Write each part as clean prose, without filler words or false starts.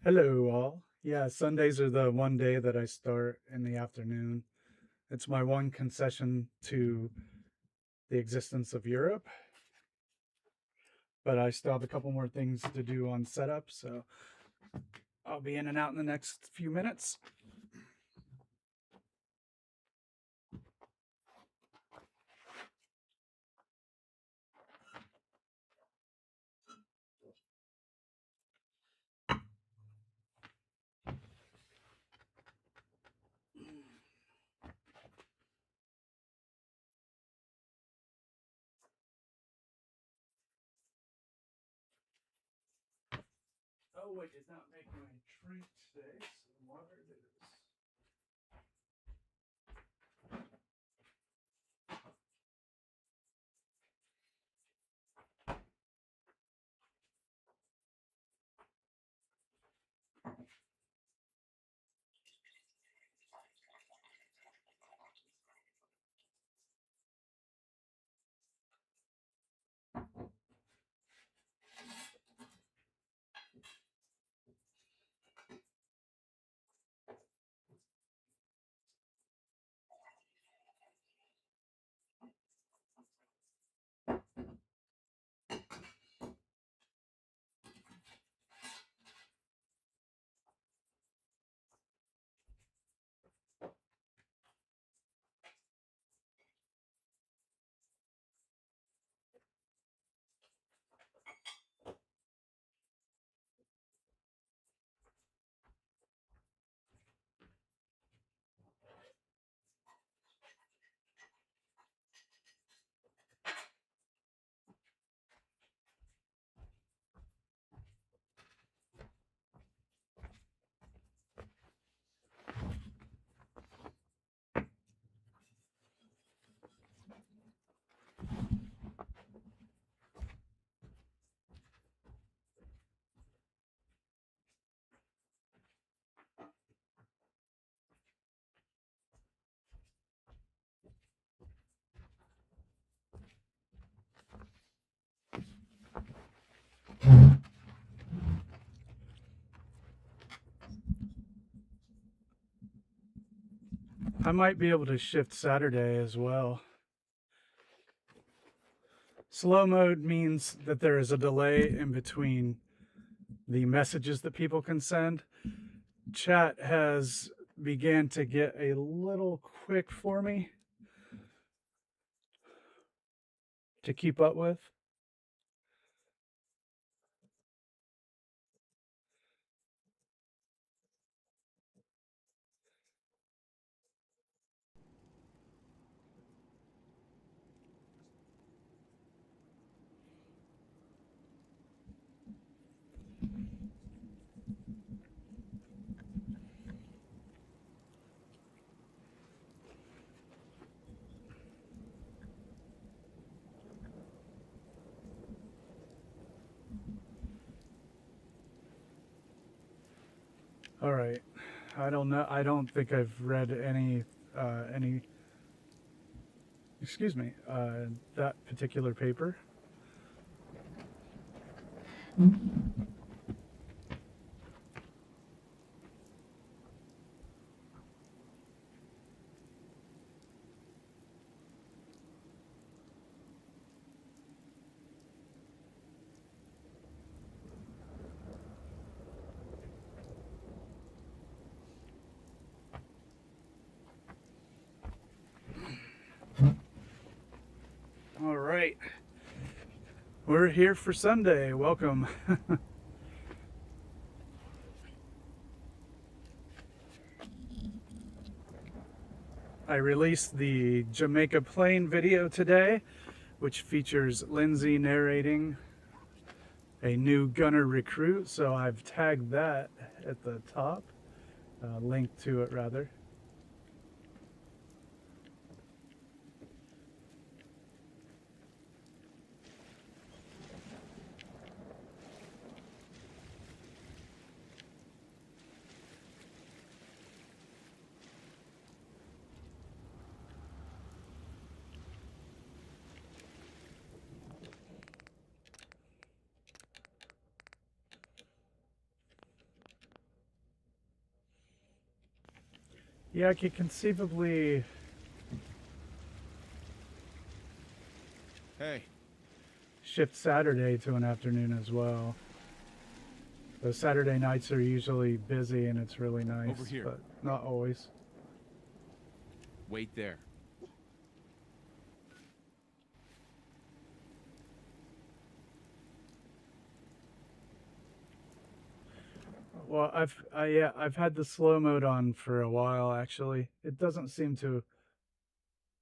Hello, all. Yeah, Sundays are the one day that I start in the afternoon. It's my one concession to the existence of Europe, but I still have a couple more things to do on setup, so I'll be in and out in the next few minutes. Oh, wait, it's not making my drink today, so water it is. I might be able to shift Saturday as well. Slow mode means that there is a delay in between the messages that people can send. Chat has began to get a little quick for me to keep up with. All right. I don't know. I don't think I've read any, excuse me, that particular paper. All right. We're here for Sunday. Welcome. I released the Jamaica Plain video today, which features Lindsay narrating a new gunner recruit, so I've tagged that at the top, linked to it rather. Yeah, I could conceivably... Hey. Shift Saturday to an afternoon as well. Those Saturday nights are usually busy and it's really nice, Over here. but not always. Wait there. Well, I've had the slow mode on for a while actually. It doesn't seem to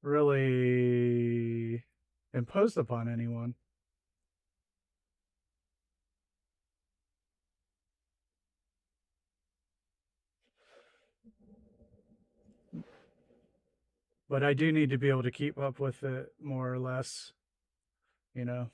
really impose upon anyone. But I do need to be able to keep up with it more or less, you know.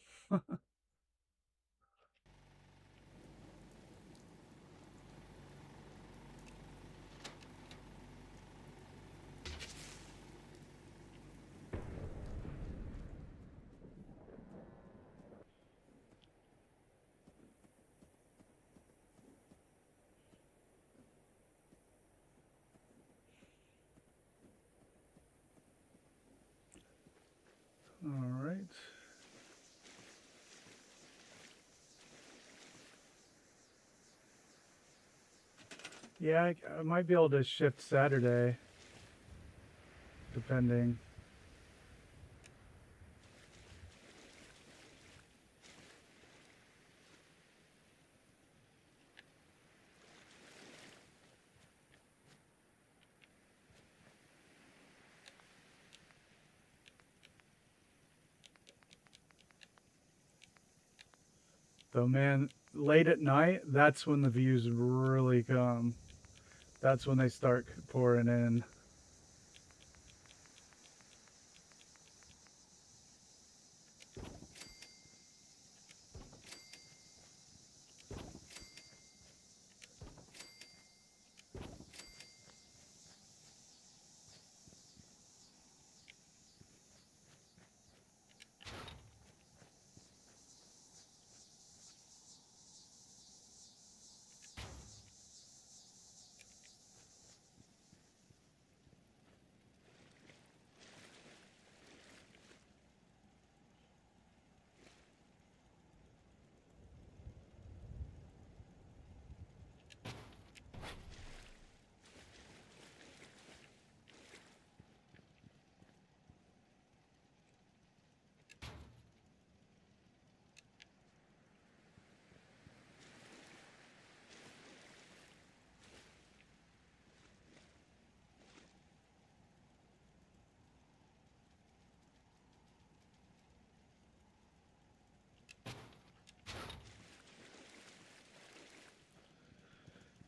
All right. Yeah, I might be able to shift Saturday, depending. Though, man, late at night, that's when the views really come. That's when they start pouring in.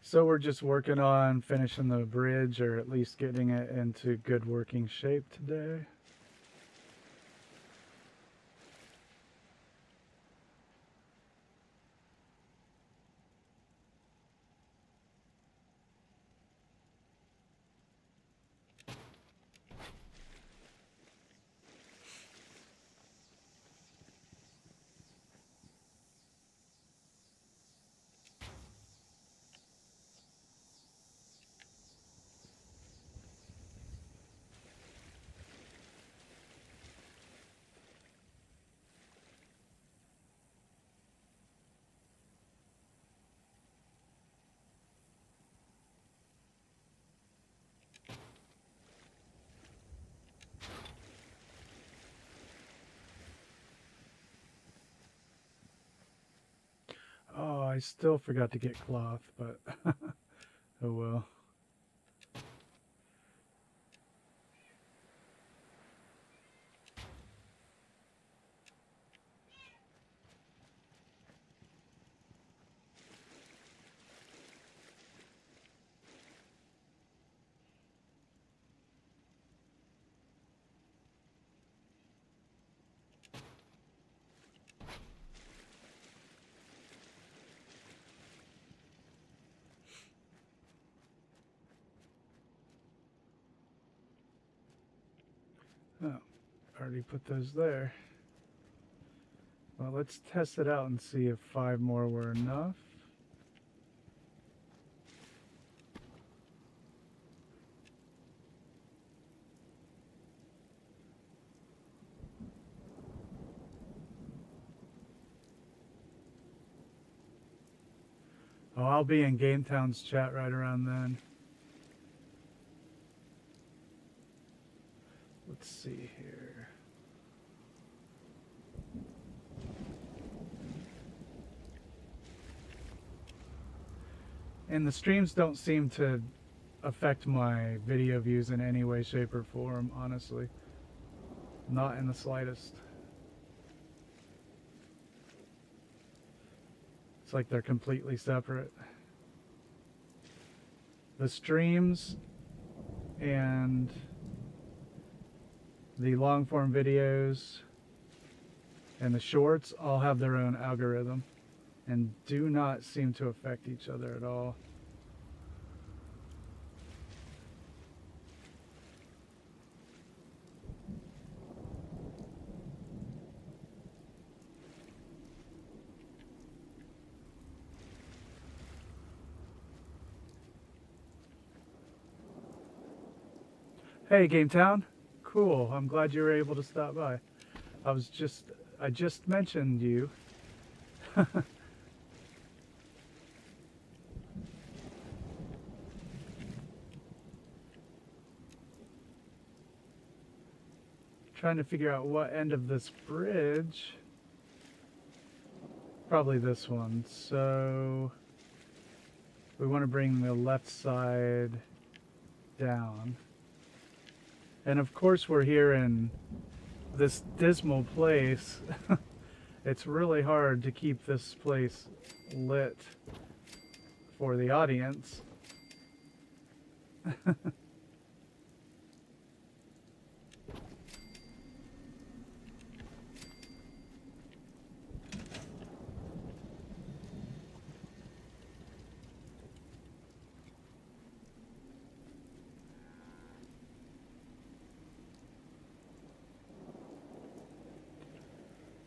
So we're just working on finishing the bridge, or at least getting it into good working shape today. Oh, I still forgot to get cloth, but oh well. Oh, already put those there. Well, let's test it out and see if 5 more were enough. Oh, I'll be in GameTown's chat right around then. Let's see here. And the streams don't seem to affect my video views in any way, shape, or form, honestly. Not in the slightest. It's like they're completely separate. The streams and the long form videos and the shorts all have their own algorithm and do not seem to affect each other at all. Hey, GameTown. Cool. I'm glad you were able to stop by. I just mentioned you. Trying to figure out what end of this bridge. Probably this one. So we want to bring the left side down. And of course we're here in this dismal place. It's really hard to keep this place lit for the audience.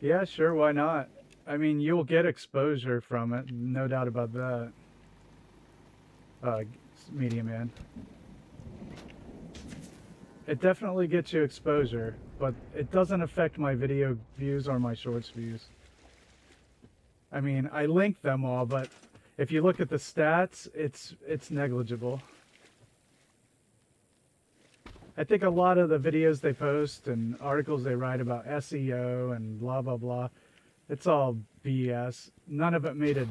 Yeah, sure, why not? I mean, you'll get exposure from it, no doubt about that. Media Man. It definitely gets you exposure, but it doesn't affect my video views or my shorts views. I mean, I link them all, but if you look at the stats, it's negligible. I think a lot of the videos they post and articles they write about SEO and blah, blah, blah, it's all BS. None of it made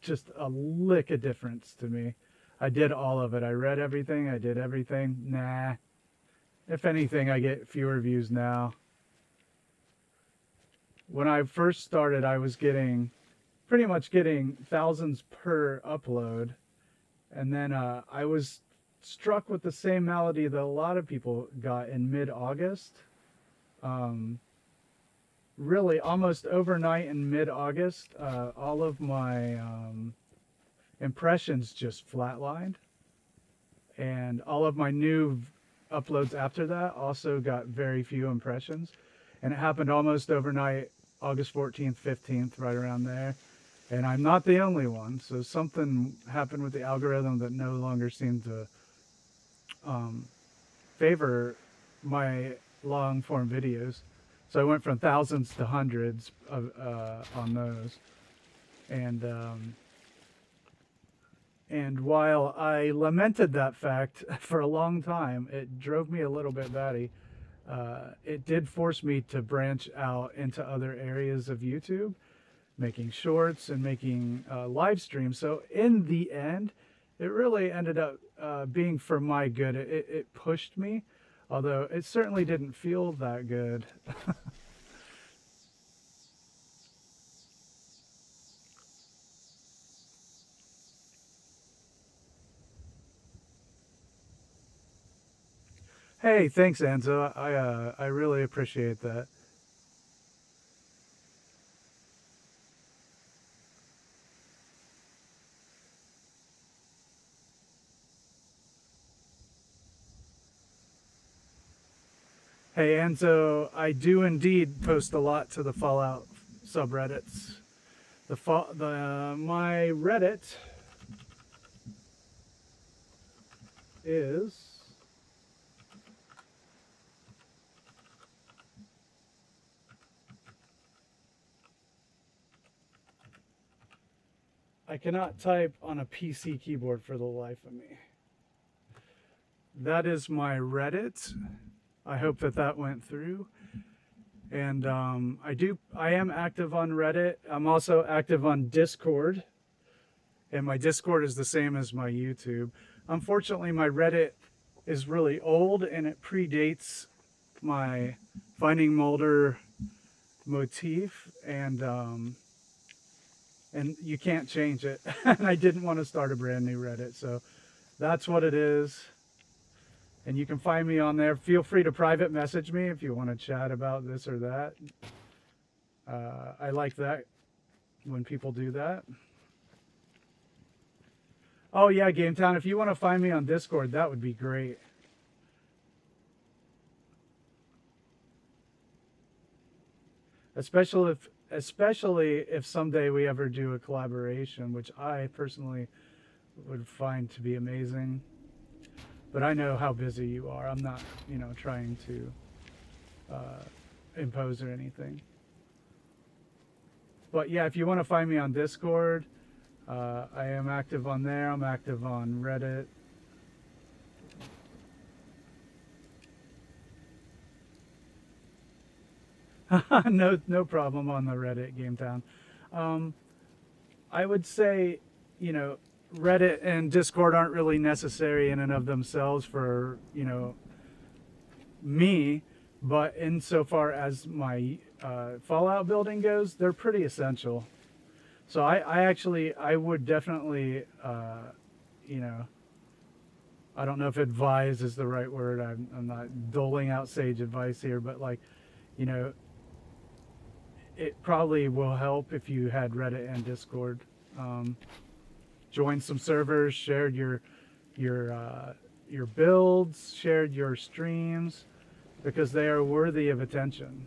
just a lick of difference to me. I did all of it. I read everything. I did everything. Nah. If anything, I get fewer views now. When I first started, I was pretty much getting thousands per upload. And then I was struck with the same malady that a lot of people got in mid-August. Really, almost overnight in mid-August, all of my impressions just flatlined. And all of my new uploads after that also got very few impressions. And it happened almost overnight, August 14th, 15th, right around there. And I'm not the only one. So something happened with the algorithm that no longer seemed to favor my long form videos. So I went from thousands to hundreds on those. And while I lamented that fact for a long time, it drove me a little bit batty. It did force me to branch out into other areas of YouTube, making shorts and making live streams. So in the end, it really ended up being for my good. It pushed me, although it certainly didn't feel that good. Hey, thanks, Enzo. I really appreciate that. Hey, Enzo, I do indeed post a lot to the Fallout subreddits. My Reddit is I cannot type on a PC keyboard for the life of me. That is my Reddit. I hope that went through. And I am active on Reddit. I'm also active on Discord. And my Discord is the same as my YouTube. Unfortunately, my Reddit is really old and it predates my Finding Mulder motif, and you can't change it. And I didn't want to start a brand new Reddit, so that's what it is. And you can find me on there. Feel free to private message me if you want to chat about this or that. I like that when people do that. Oh yeah, GameTown, if you want to find me on Discord, that would be great. Especially if someday we ever do a collaboration, which I personally would find to be amazing. But I know how busy you are. I'm not, trying to impose or anything. But yeah, if you want to find me on Discord, I am active on there. I'm active on Reddit. No problem on the Reddit, GameTown. I would say, Reddit and Discord aren't really necessary in and of themselves for, me, but insofar as my Fallout building goes, they're pretty essential. So I would definitely, I don't know if advise is the right word. I'm not doling out sage advice here, but it probably will help if you had Reddit and Discord. Joined some servers, shared your builds, shared your streams, because they are worthy of attention.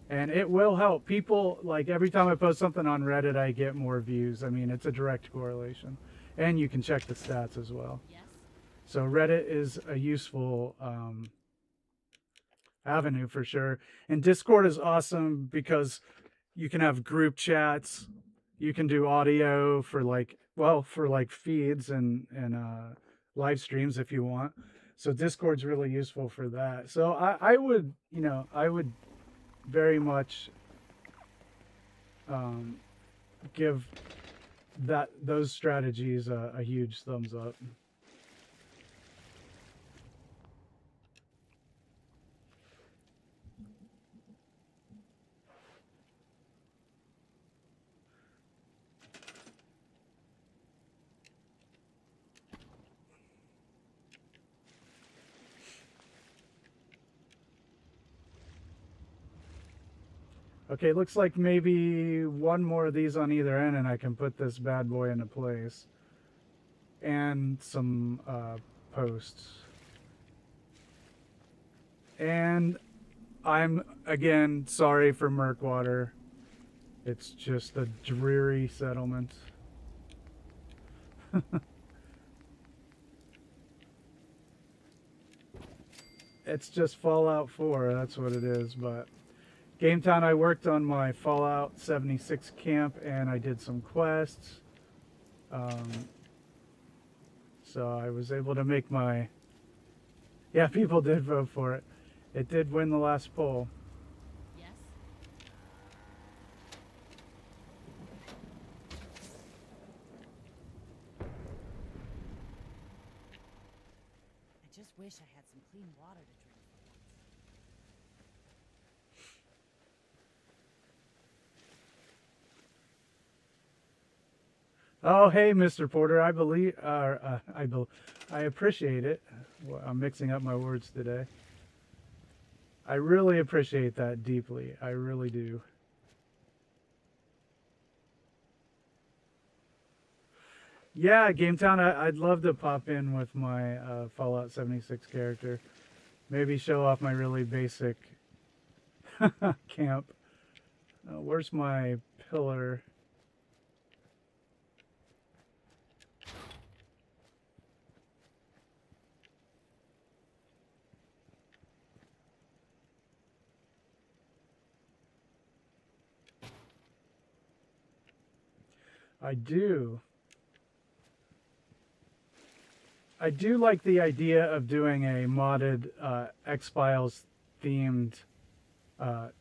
And it will help people. Like every time I post something on Reddit, I get more views. I mean, it's a direct correlation, and you can check the stats as well. Yes. So Reddit is a useful avenue for sure. And Discord is awesome because you can have group chats. You can do audio for feeds and live streams if you want. So Discord's really useful for that. So I would very much give those strategies a huge thumbs up. Okay, looks like maybe one more of these on either end and I can put this bad boy into place. And some posts. And I'm, again, sorry for Murkwater. It's just a dreary settlement. It's just Fallout 4, that's what it is, but... GameTown, I worked on my Fallout 76 camp and I did some quests. So I was able to make my... Yeah, people did vote for it. It did win the last poll. Yes. I just wish I had some clean water to drink. Oh, hey, Mr. Porter. I appreciate it. Well, I'm mixing up my words today. I really appreciate that deeply. I really do. Yeah, GameTown, I'd love to pop in with my Fallout 76 character. Maybe show off my really basic camp. Where's my pillar? I do like the idea of doing a modded X-Files themed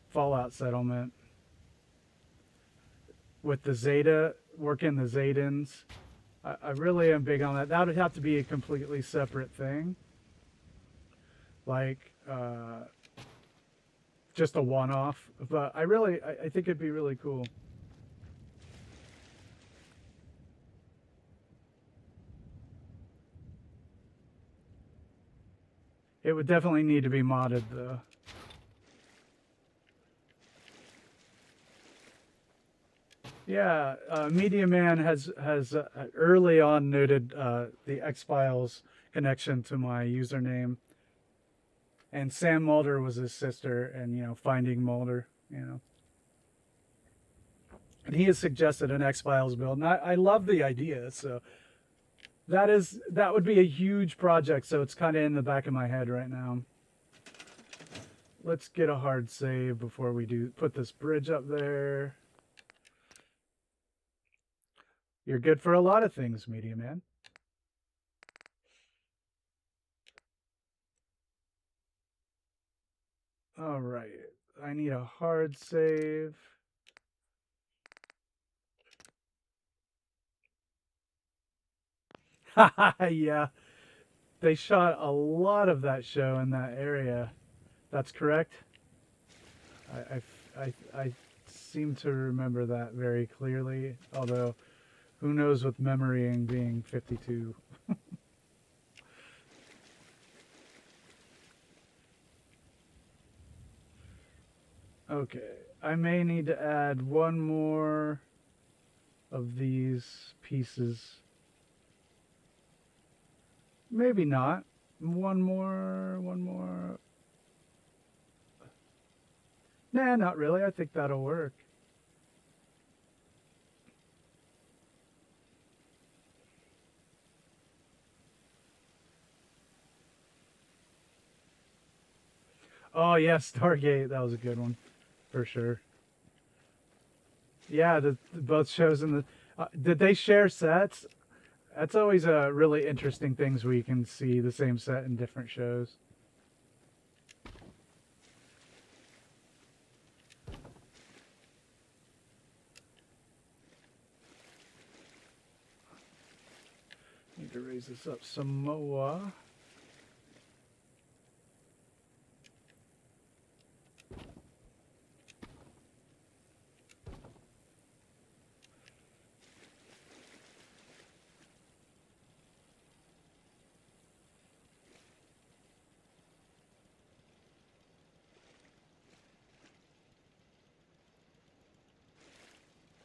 Fallout settlement with the Zeta, working the Zetans. I really am big on that. That would have to be a completely separate thing. Like, just a one-off. But I think it'd be really cool. It would definitely need to be modded, though. Yeah, Media Man has early on noted the X-Files connection to my username, and Sam Mulder was his sister, and finding Mulder, and he has suggested an X-Files build, and I love the idea. So that would be a huge project. So it's kind of in the back of my head right now. Let's get a hard save before we put this bridge up there. You're good for a lot of things, Media Man. All right. I need a hard save. Yeah. They shot a lot of that show in that area. That's correct. I seem to remember that very clearly, although who knows with memory and being 52. Okay, I may need to add one more of these pieces. Maybe not. One more. Nah, not really. I think that'll work. Oh yeah, Stargate. That was a good one, for sure. Yeah, the both shows in the. Did they share sets? That's always a really interesting things where you can see the same set in different shows. Need to raise this up some more.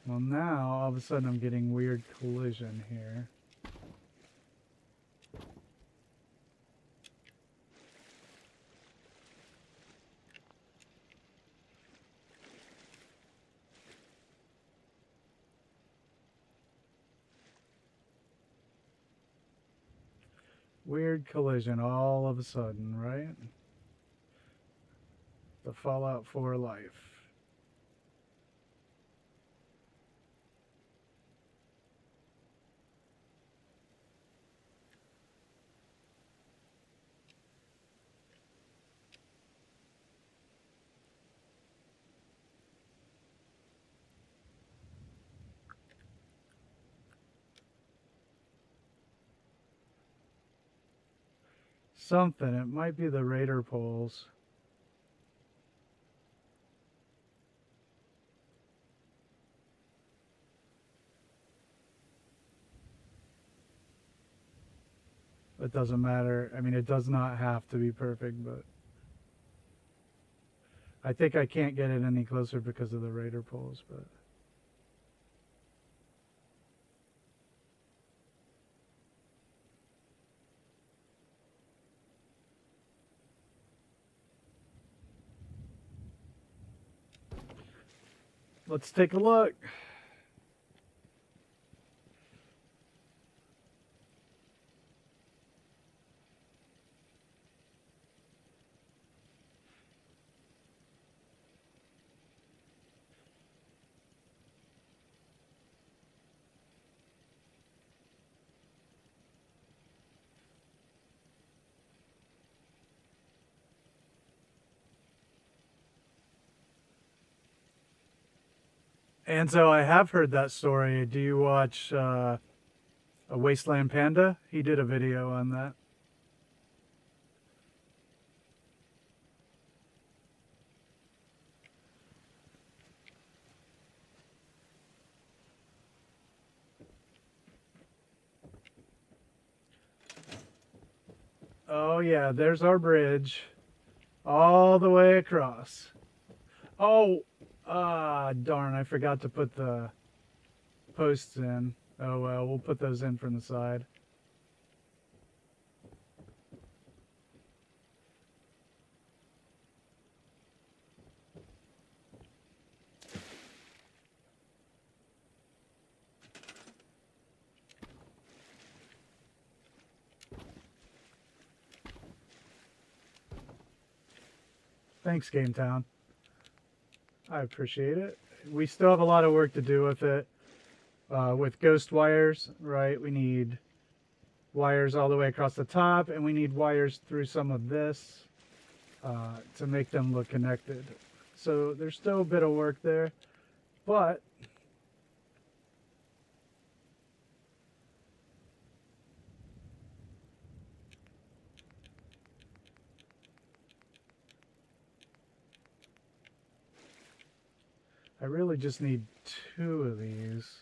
Well, now all of a sudden I'm getting weird collision here. Weird collision all of a sudden, right? The Fallout 4 life. Something. It might be the radar poles. It doesn't matter. I mean, it does not have to be perfect, but I think I can't get it any closer because of the radar poles, but Let's take a look. And so I have heard that story. Do you watch a Wasteland Panda? He did a video on that. Oh yeah, there's our bridge. All the way across. Oh, darn, I forgot to put the posts in. Oh well, we'll put those in from the side. Thanks, Game Town. I appreciate it. We still have a lot of work to do with it. With ghost wires, right? We need wires all the way across the top, and we need wires through some of this to make them look connected. So there's still a bit of work there, but I really just need 2 of these.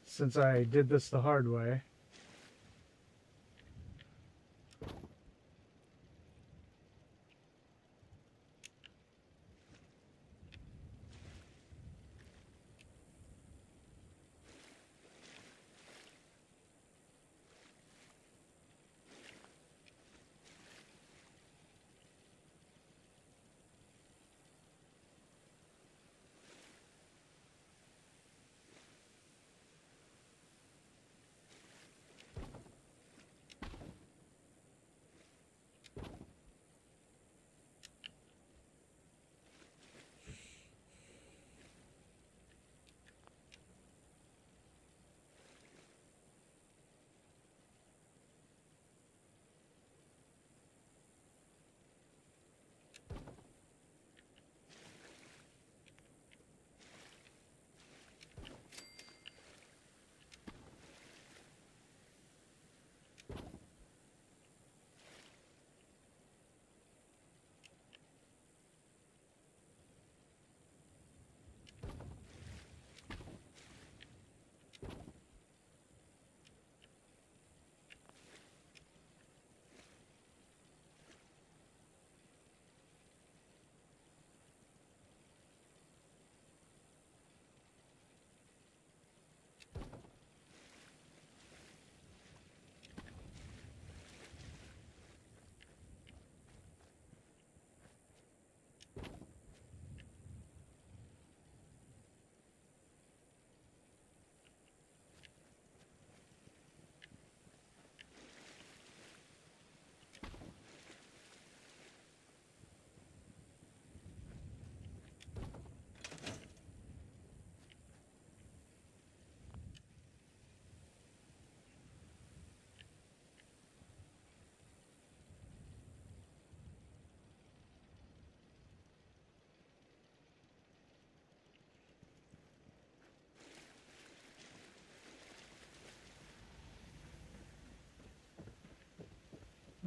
Since I did this the hard way.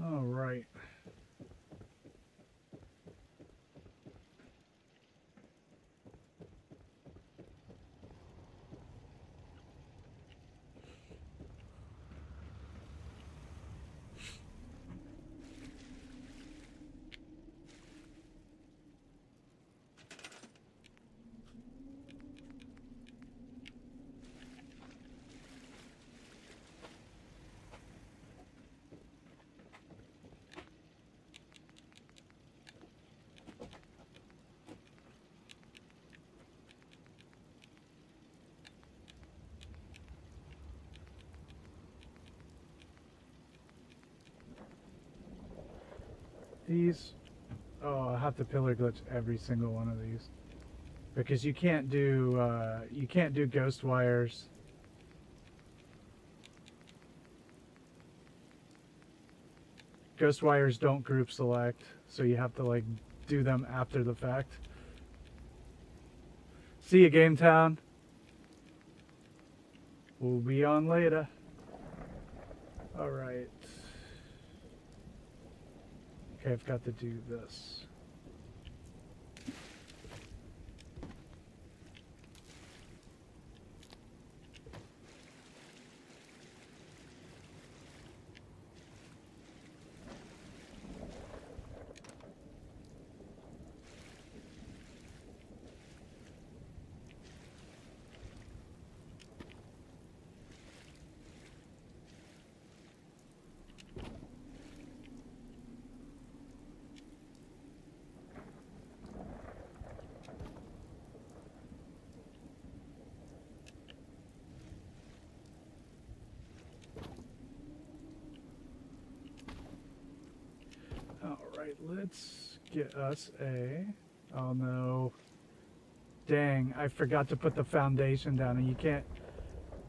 All right. These, oh, I'll have to pillar glitch every single one of these because you can't do ghost wires. Ghost wires don't group select, so you have to like do them after the fact. See you, Game Town. We'll be on later. All right. Okay, I've got to do this. Alright, let's get us a... Oh no. Dang, I forgot to put the foundation down, and you can't...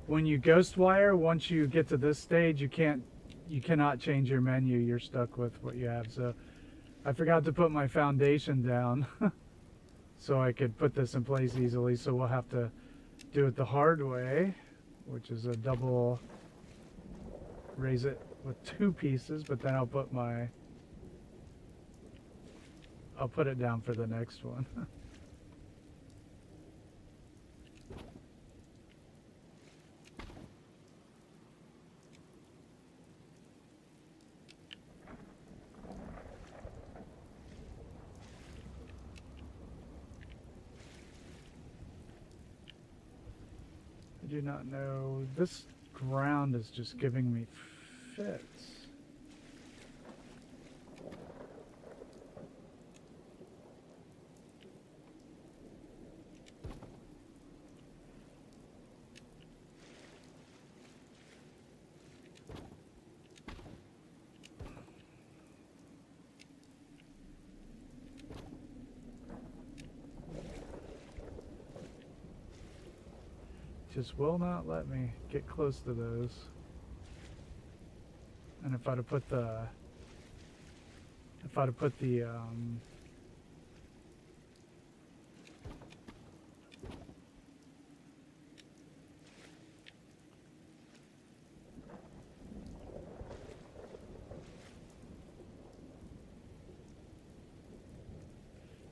When you ghost wire, once you get to this stage, you cannot change your menu. You're stuck with what you have. So I forgot to put my foundation down so I could put this in place easily. So we'll have to do it the hard way, which is a double... Raise it with 2 pieces, but then I'll put it down for the next one. I do not know. This ground is just giving me fits. Just will not let me get close to those. And if I'd have put the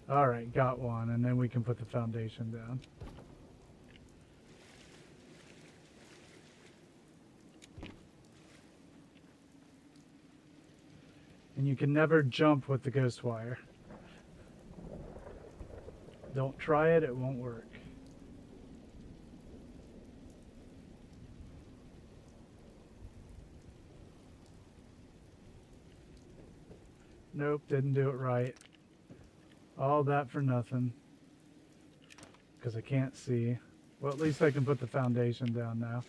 all right, got one, and then we can put the foundation down. And you can never jump with the ghost wire. Don't try it, it won't work. Nope, didn't do it right. All that for nothing. Because I can't see. Well, at least I can put the foundation down now.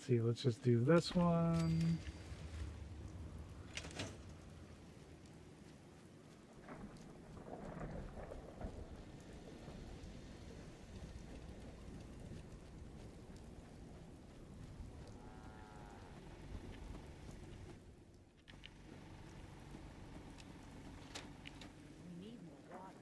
See, let's just do this one. We need more water.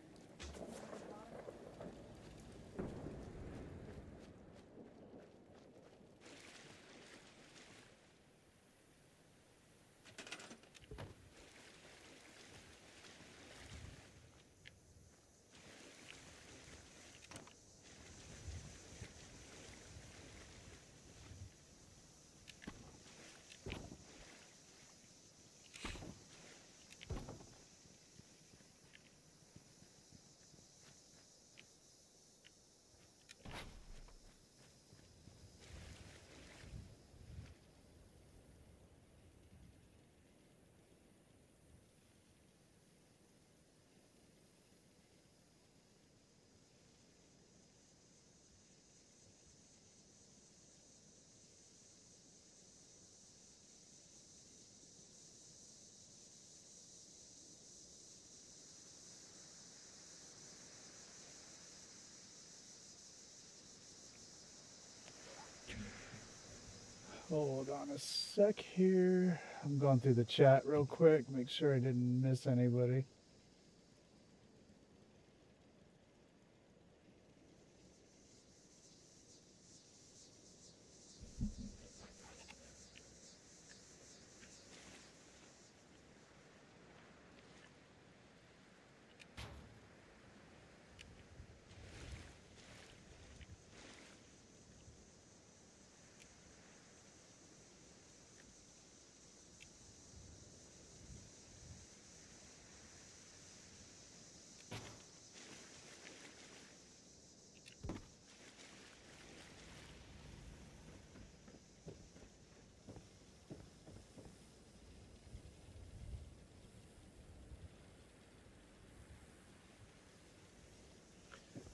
Hold on a sec here. I'm going through the chat real quick, make sure I didn't miss anybody.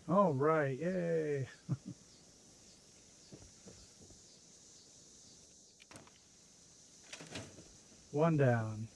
All right, yay. One down.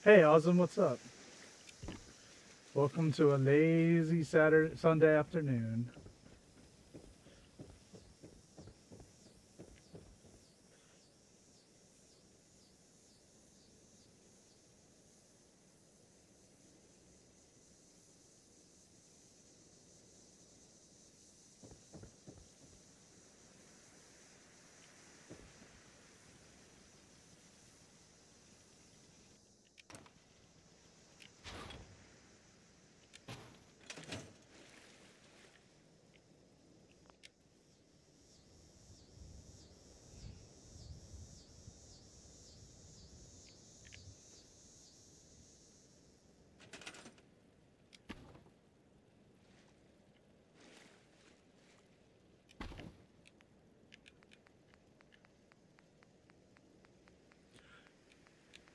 Hey, Awesome, what's up? Welcome to a lazy Sunday afternoon.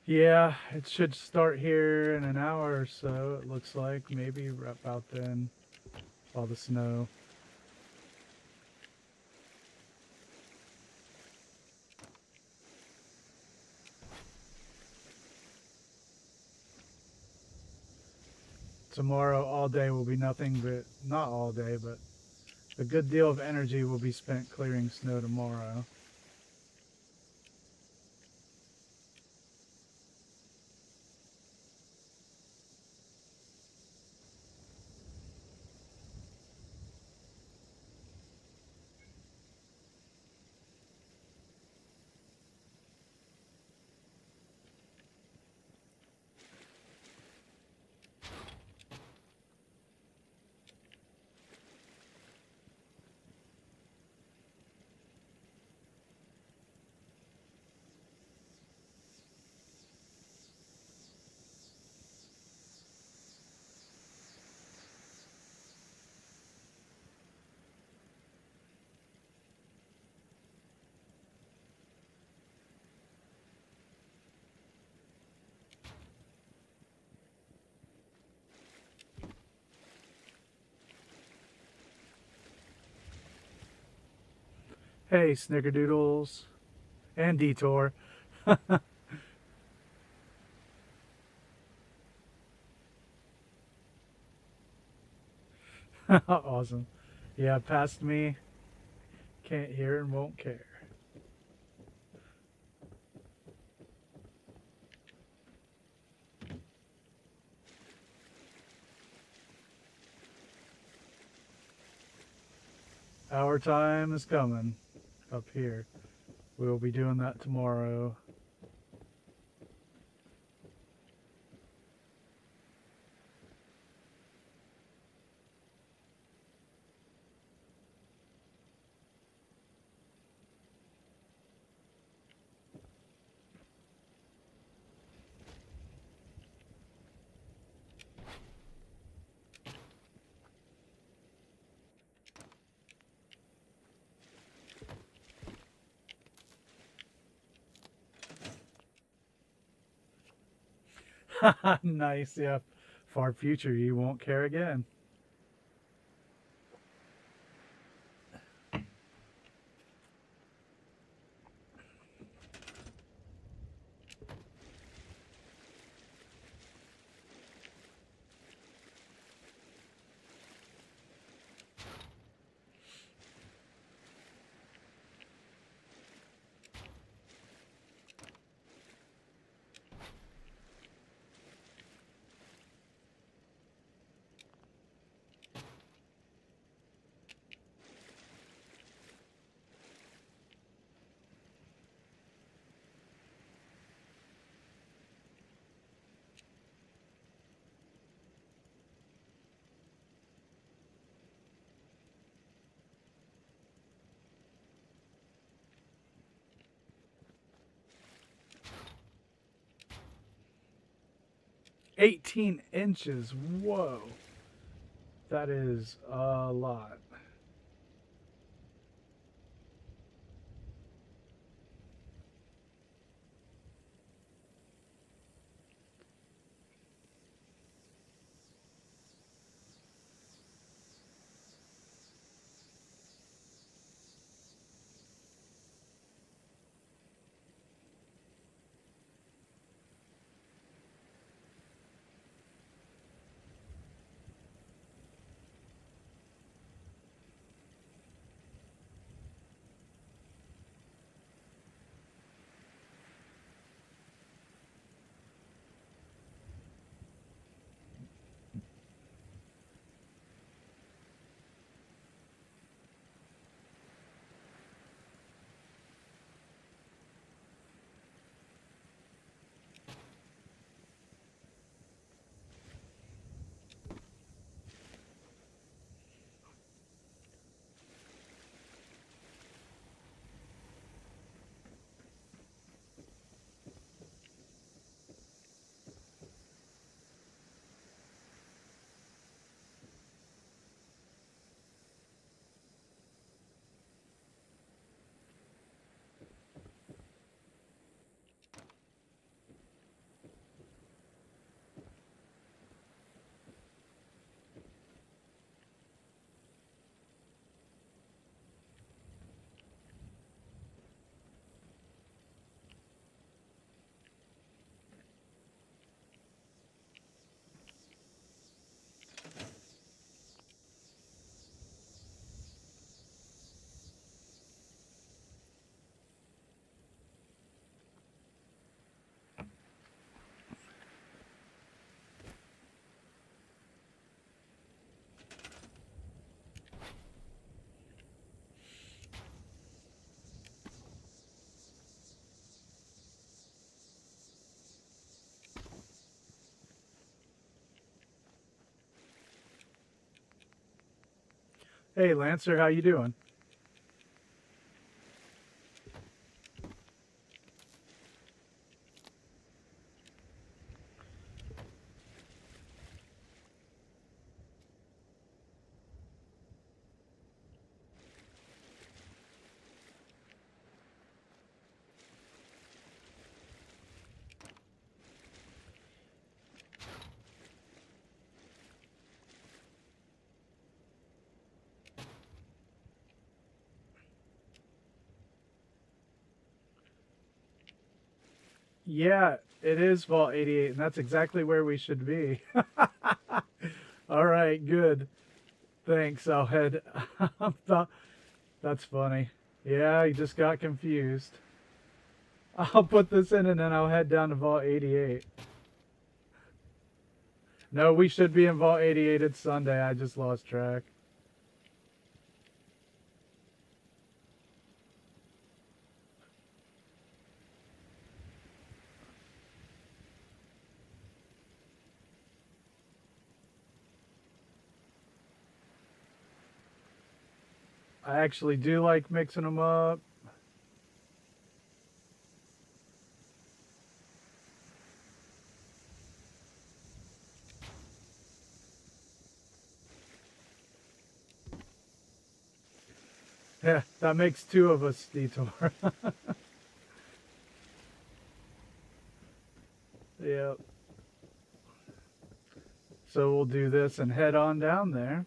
Yeah, it should start here in an hour or so, it looks like. Maybe about then, all the snow. Tomorrow, all day will be nothing but, not all day, but a good deal of energy will be spent clearing snow tomorrow. Hey, Snickerdoodles and Detour. Awesome. Yeah, past me. Can't hear and won't care. Our time is coming up here. We'll be doing that tomorrow. Nice, yeah. Far future, you won't care again. "18 inches, whoa. That is a lot. Hey, Lancer, how you doing? Yeah, it is Vault 88, and that's exactly where we should be. All right, good. Thanks. I'll head. That's funny. Yeah, I just got confused. I'll put this in and then I'll head down to Vault 88. No, we should be in Vault 88. It's Sunday. I just lost track. I actually do like mixing them up. Yeah, that makes two of us, Detour. Yep. So we'll do this and head on down there.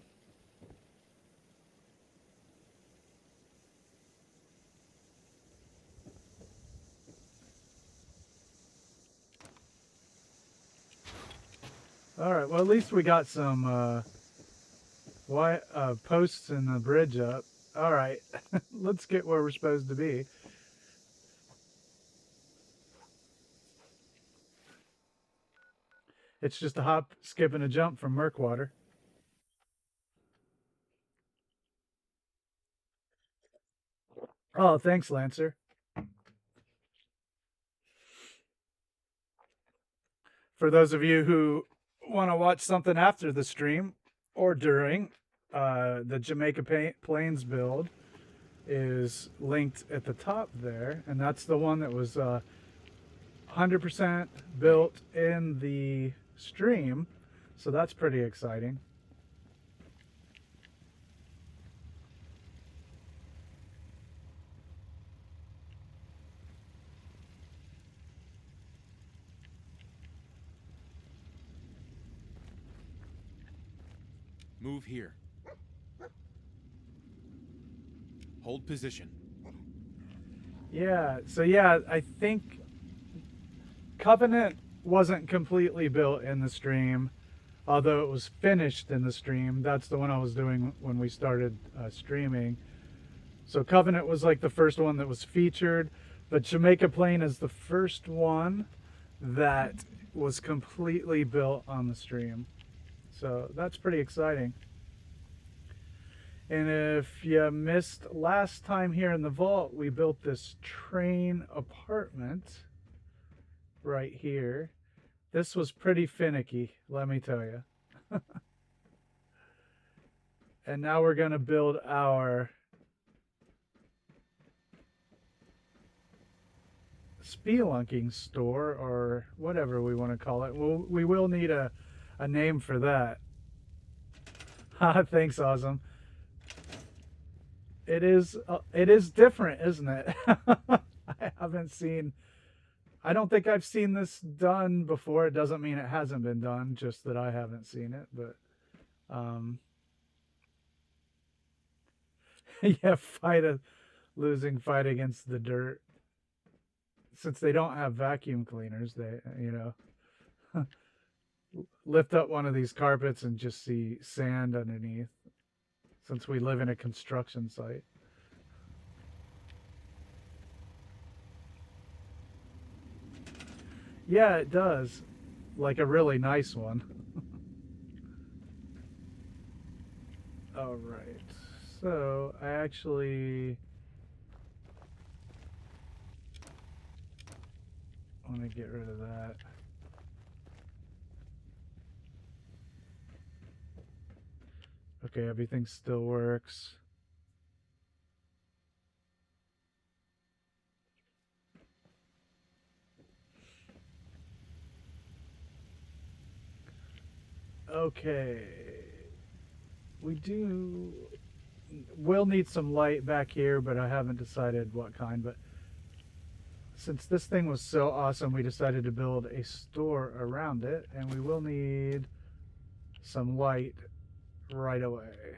All right. Well, at least we got some posts in the bridge up. All right. Let's get where we're supposed to be. It's just a hop, skip, and a jump from Murkwater. Oh, thanks, Lancer. For those of you who want to watch something after the stream or during, the Jamaica Plains build is linked at the top there, and that's the one that was 100% built in the stream, so that's pretty exciting. Move here. Hold position. Yeah, so yeah, I think Covenant wasn't completely built in the stream, although it was finished in the stream. That's the one I was doing when we started streaming. So Covenant was like the first one that was featured, but Jamaica Plain is the first one that was completely built on the stream. So that's pretty exciting. And if you missed last time here in the vault, we built this train apartment right here. This was pretty finicky, let me tell you. And now we're going to build our spelunking store, or whatever we want to call it. Well, we will need a name for that. Thanks, Awesome. It is different, isn't it? I don't think I've seen this done before. It doesn't mean it hasn't been done, just that I haven't seen it. But yeah, losing fight against the dirt. Since they don't have vacuum cleaners, they, lift up one of these carpets and just see sand underneath, since we live in a construction site. Yeah, it does. Like a really nice one. All right. So I actually want to get rid of that. Okay, everything still works. Okay. We'll need some light back here, but I haven't decided what kind. But since this thing was so awesome, we decided to build a store around it, and we will need some light right away.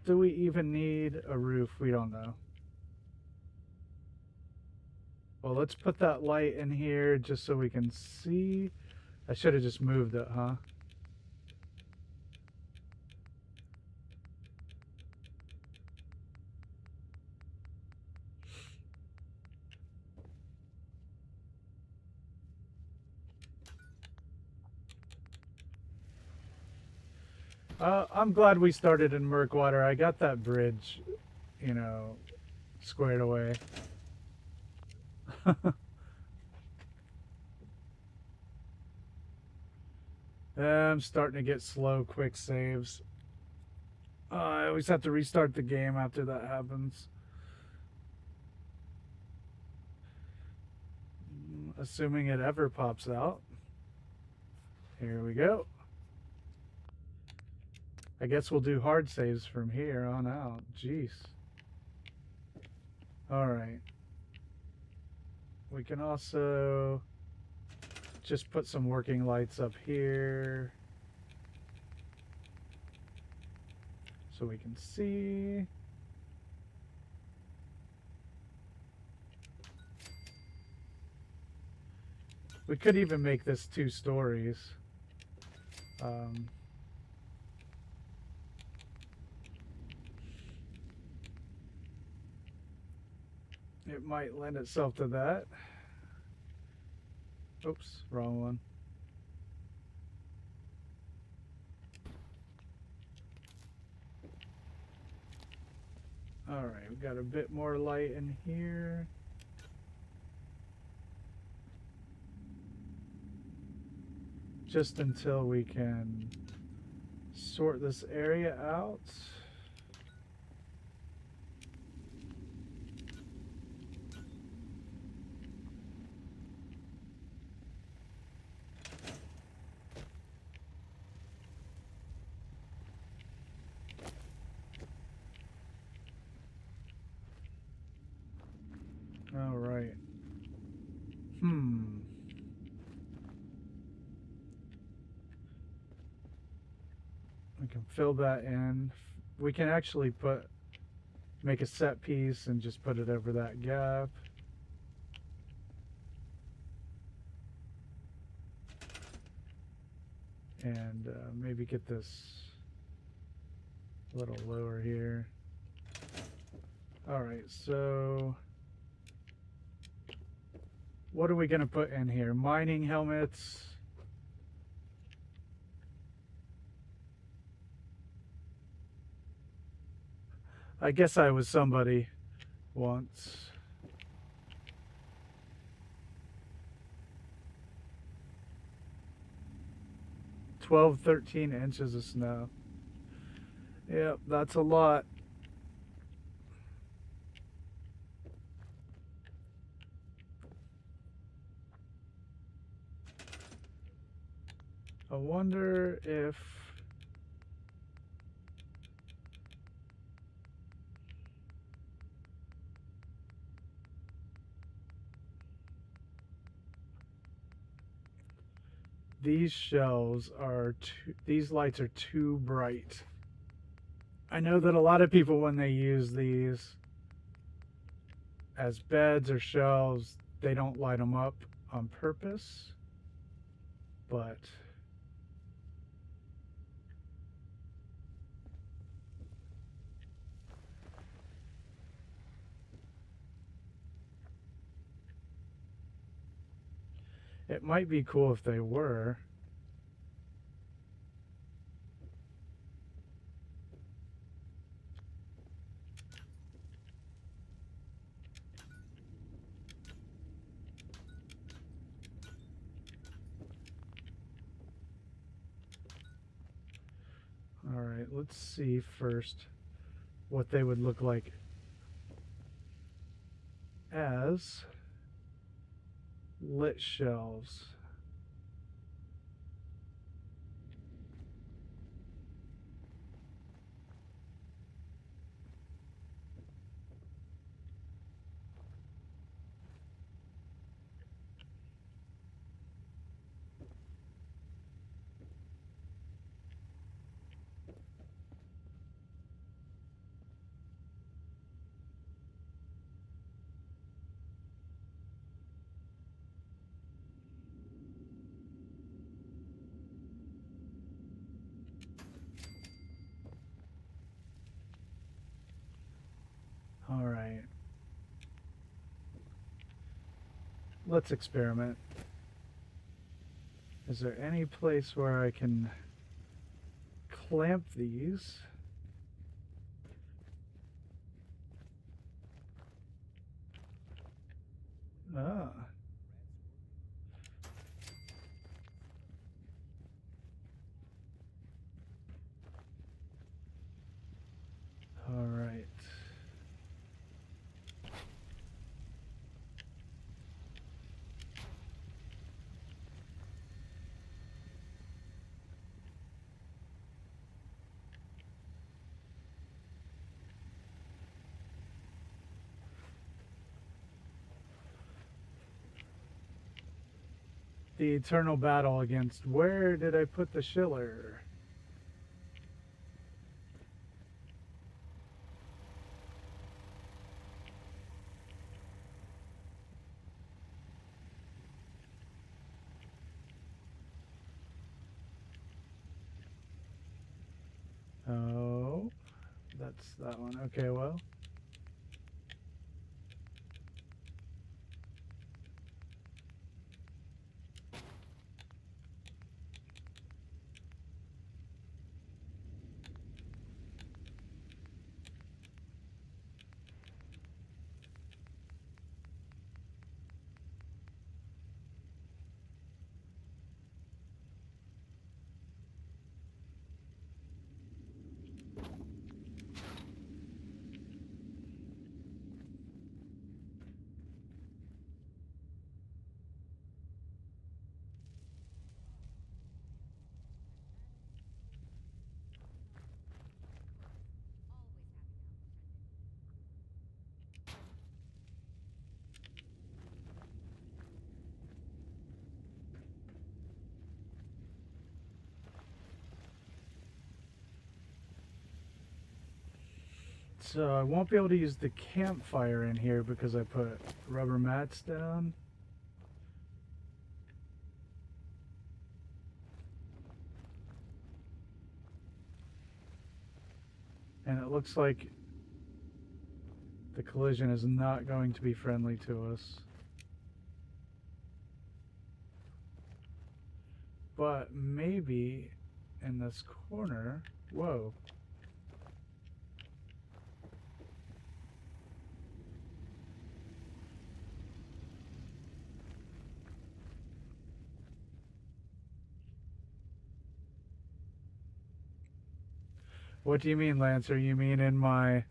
Do we even need a roof? We don't know. Well, let's put that light in here just so we can see. I should have just moved it, huh? I'm glad we started in Murkwater. I got that bridge, squared away. I'm starting to get slow quick saves. I always have to restart the game after that happens. Assuming it ever pops out. Here we go. I guess we'll do hard saves from here on out. Jeez. Alright. We can also just put some working lights up here so we can see. We could even make this 2 stories. It might lend itself to that. Oops, wrong one. Alright, we got a bit more light in here. Just until we can sort this area out. All right. We can fill that in. We can actually make a set piece and just put it over that gap. And maybe get this a little lower here. All right, so what are we going to put in here? Mining helmets. I guess I was somebody once. "12, 13 inches of snow." Yep, that's a lot. I wonder if these shelves are these lights are too bright. I know that a lot of people, when they use these as beds or shelves, they don't light them up on purpose, but it might be cool if they were. All right, let's see first what they would look like as lit shelves. All right. Let's experiment. Is there any place where I can clamp these? Ah. the eternal battle against, where did I put the Schiller? Oh, that's that one. Okay, well. So I won't be able to use the campfire in here because I put rubber mats down. And it looks like the collision is not going to be friendly to us. But maybe in this corner, whoa. What do you mean, Lancer? You mean in my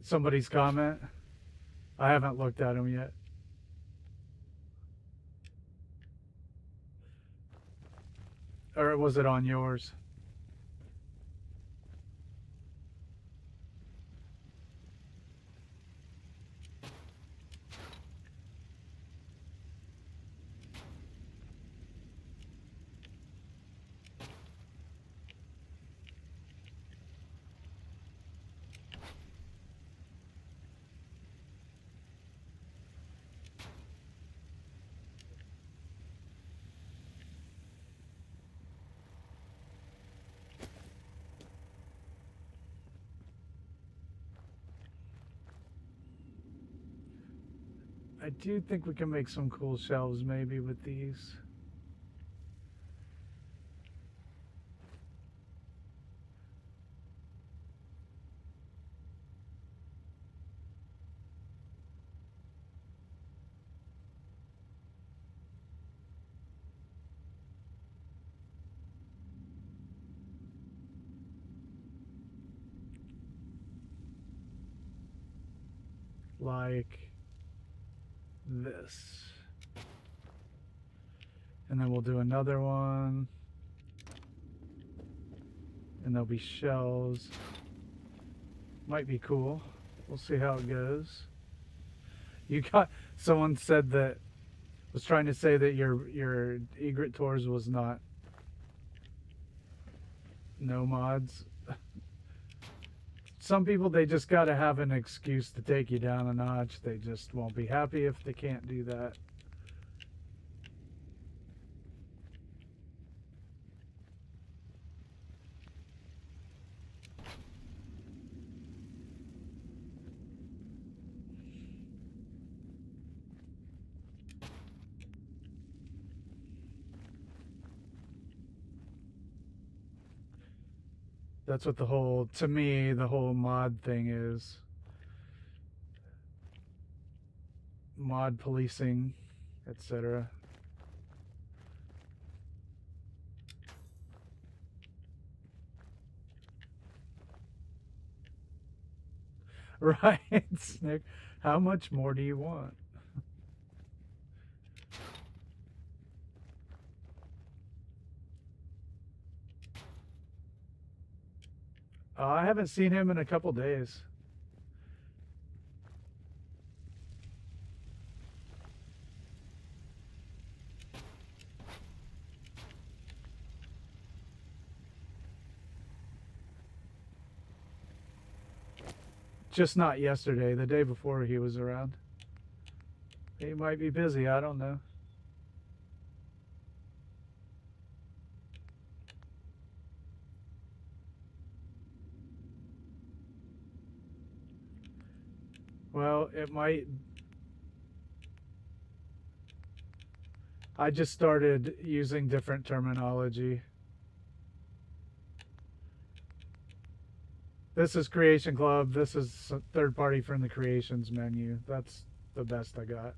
somebody's comment? I haven't looked at them yet. Or was it on yours? I do think we can make some cool shelves maybe with these. Like this. And then we'll do another one. And there'll be shells. Might be cool. We'll see how it goes. You got someone said that was trying to say that your egret tours was not no mods. Some people, they just got to have an excuse to take you down a notch. They just won't be happy if they can't do that. That's what the whole, to me, the whole mod thing is. Mod policing, etc. Right, Snick. How much more do you want? I haven't seen him in a couple days. Just not yesterday. The day before he was around. He might be busy. I don't know. Well, it might. I just started using different terminology. This is Creation Club. This is third party from the creations menu. That's the best I got.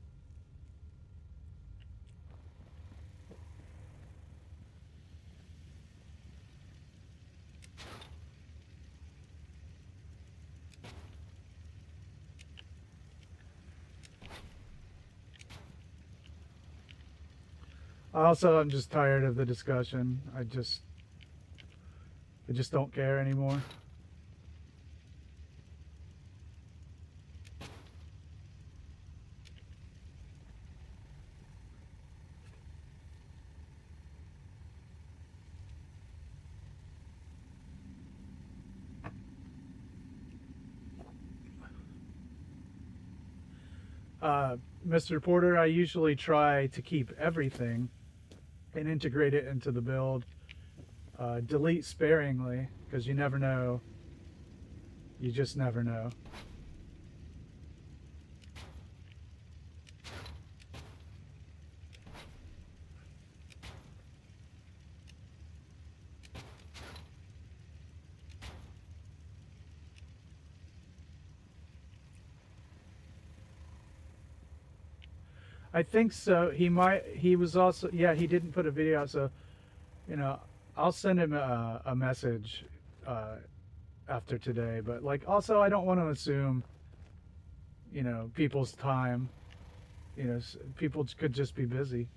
Also, I'm just tired of the discussion. I just don't care anymore. Mr. Porter, I usually try to keep everything and integrate it into the build. Delete sparingly, because you never know. You just never know. I think so. He was also, yeah, he didn't put a video out, so, you know, I'll send him a message after today. But, like, also, I don't want to assume, you know, people's time. You know, people could just be busy.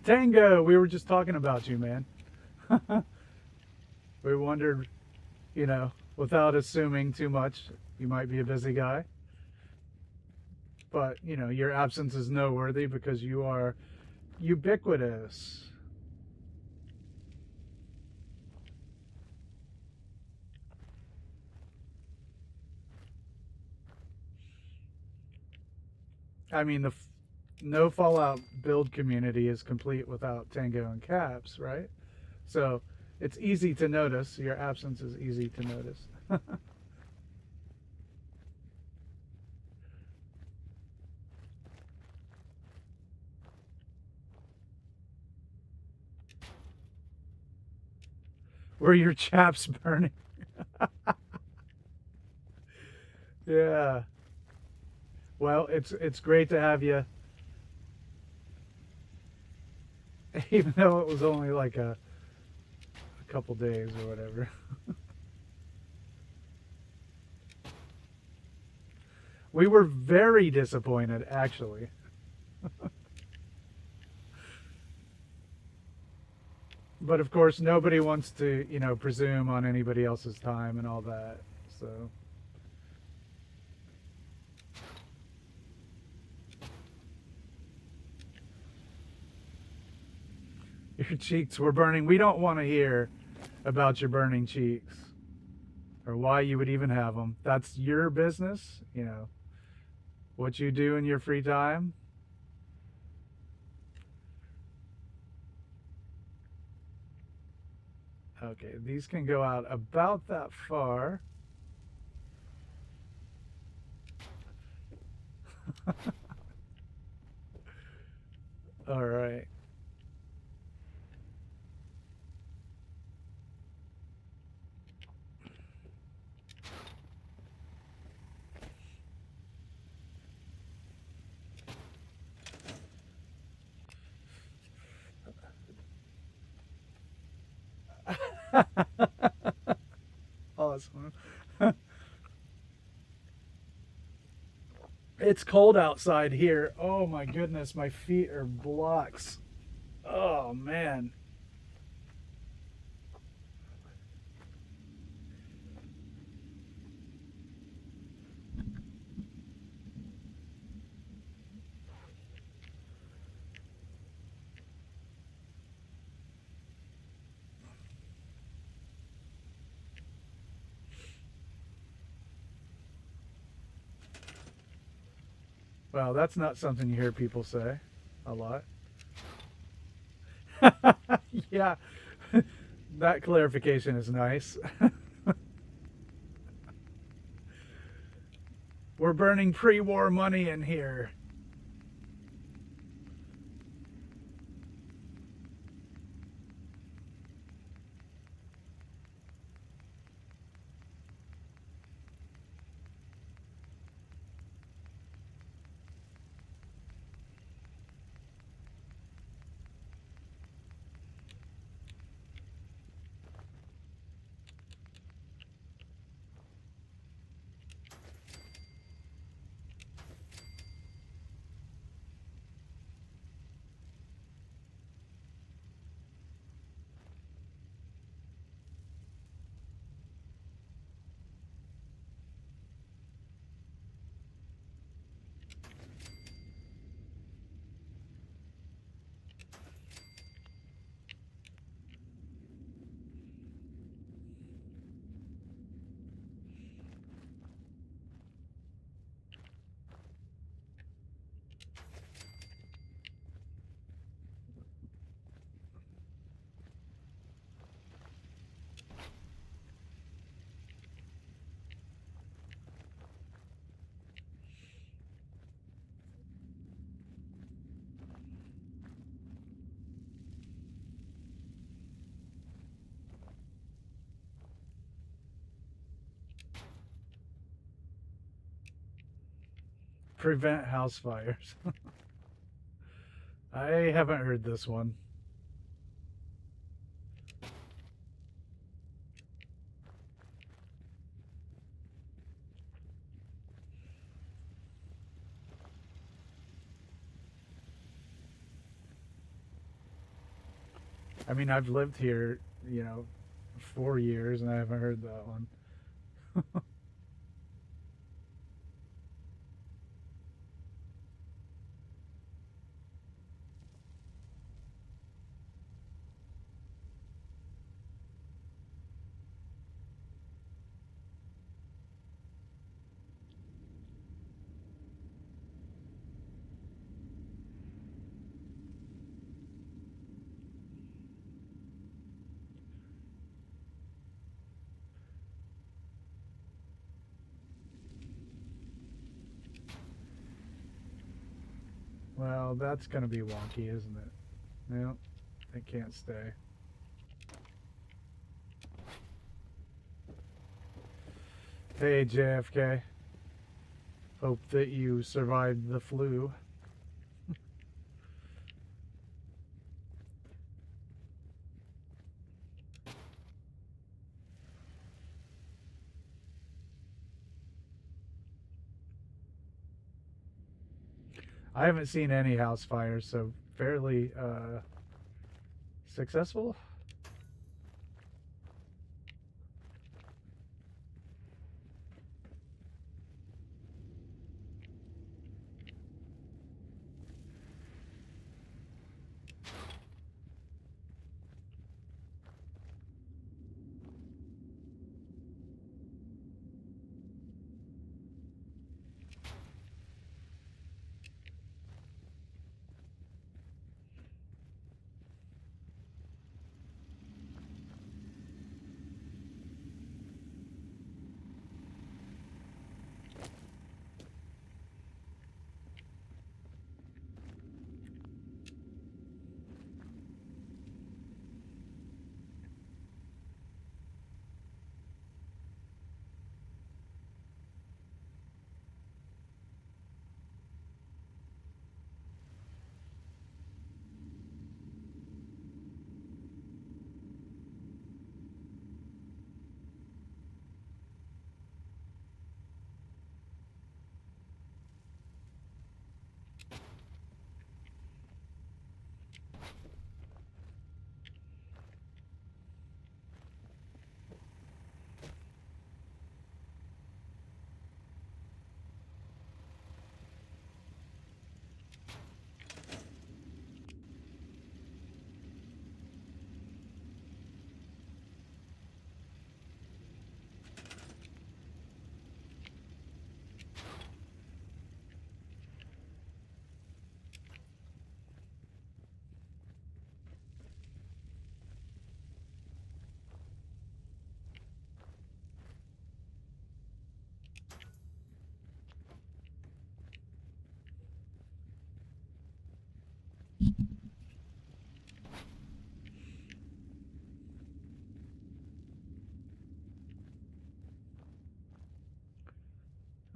Tango, we were just talking about you, man. We wondered, you know, without assuming too much, you might be a busy guy. But, you know, your absence is noteworthy because you are ubiquitous. I mean, no Fallout build community is complete without Tango and Caps, right? So it's easy to notice. Your absence is easy to notice. Were your chaps burning? Yeah. Well, it's great to have you. Even though it was only like a couple days or whatever. We were very disappointed, actually. But of course, nobody wants to, you know, presume on anybody else's time and all that. So. Your cheeks were burning. We don't want to hear about your burning cheeks or why you would even have them. That's your business, you know, what you do in your free time. Okay, these can go out about that far. All right. Awesome. It's cold outside here. Oh my goodness, my feet are blocks. Oh man. Well, that's not something you hear people say a lot. Yeah, that clarification is nice. We're burning pre-war money in here. Prevent house fires. I haven't heard this one. I mean, I've lived here, 4 years, and I haven't heard that one. Well, that's going to be wonky, isn't it? No, it can't stay. Hey, JFK. Hope that you survived the flu. I haven't seen any house fires, so fairly successful.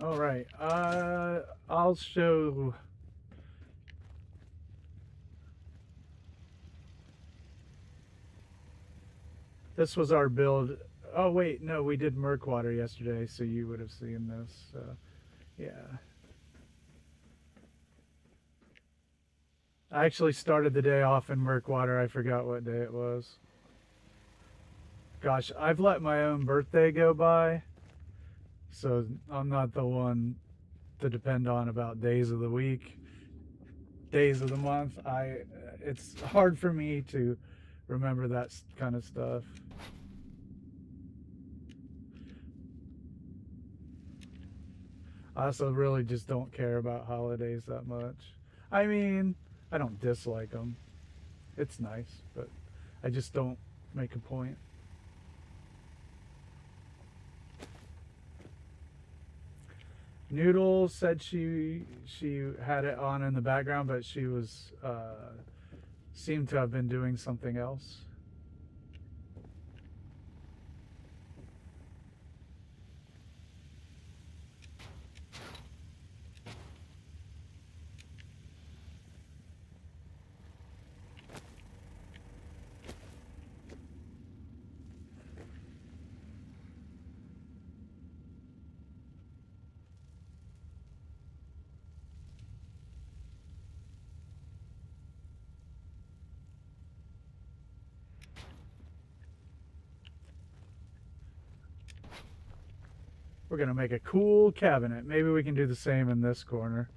All right. I'll show. This was our build. Oh wait, no, we did Murkwater yesterday, so you would have seen this. Yeah. I actually started the day off in Murkwater. I forgot what day it was. Gosh, I've let my own birthday go by, so I'm not the one to depend on about days of the week, days of the month. It's hard for me to remember that kind of stuff. I also really just don't care about holidays that much. I mean, I don't dislike them. It's nice, but I just don't make a point. Noodle said she had it on in the background, but she was seemed to have been doing something else. We're gonna make a cool cabinet. Maybe we can do the same in this corner.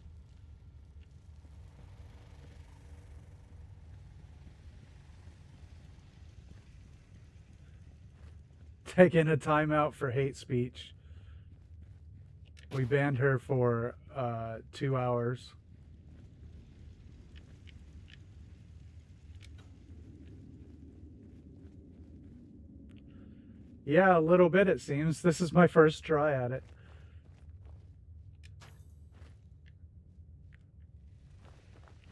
Taking a timeout for hate speech. We banned her for 2 hours. Yeah, a little bit it seems. This is my first try at it.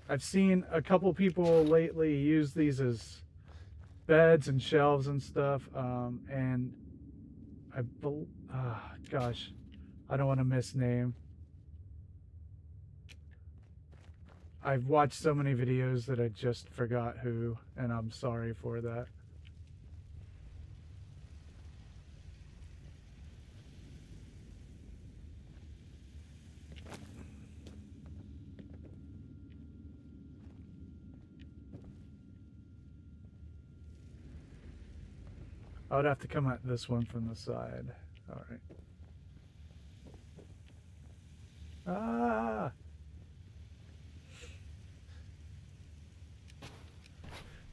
I've seen a couple people lately use these as beds and shelves and stuff, and gosh, I don't want to misname. I've watched so many videos that I just forgot who, and I'm sorry for that. I would have to come at this one from the side. All right. Ah!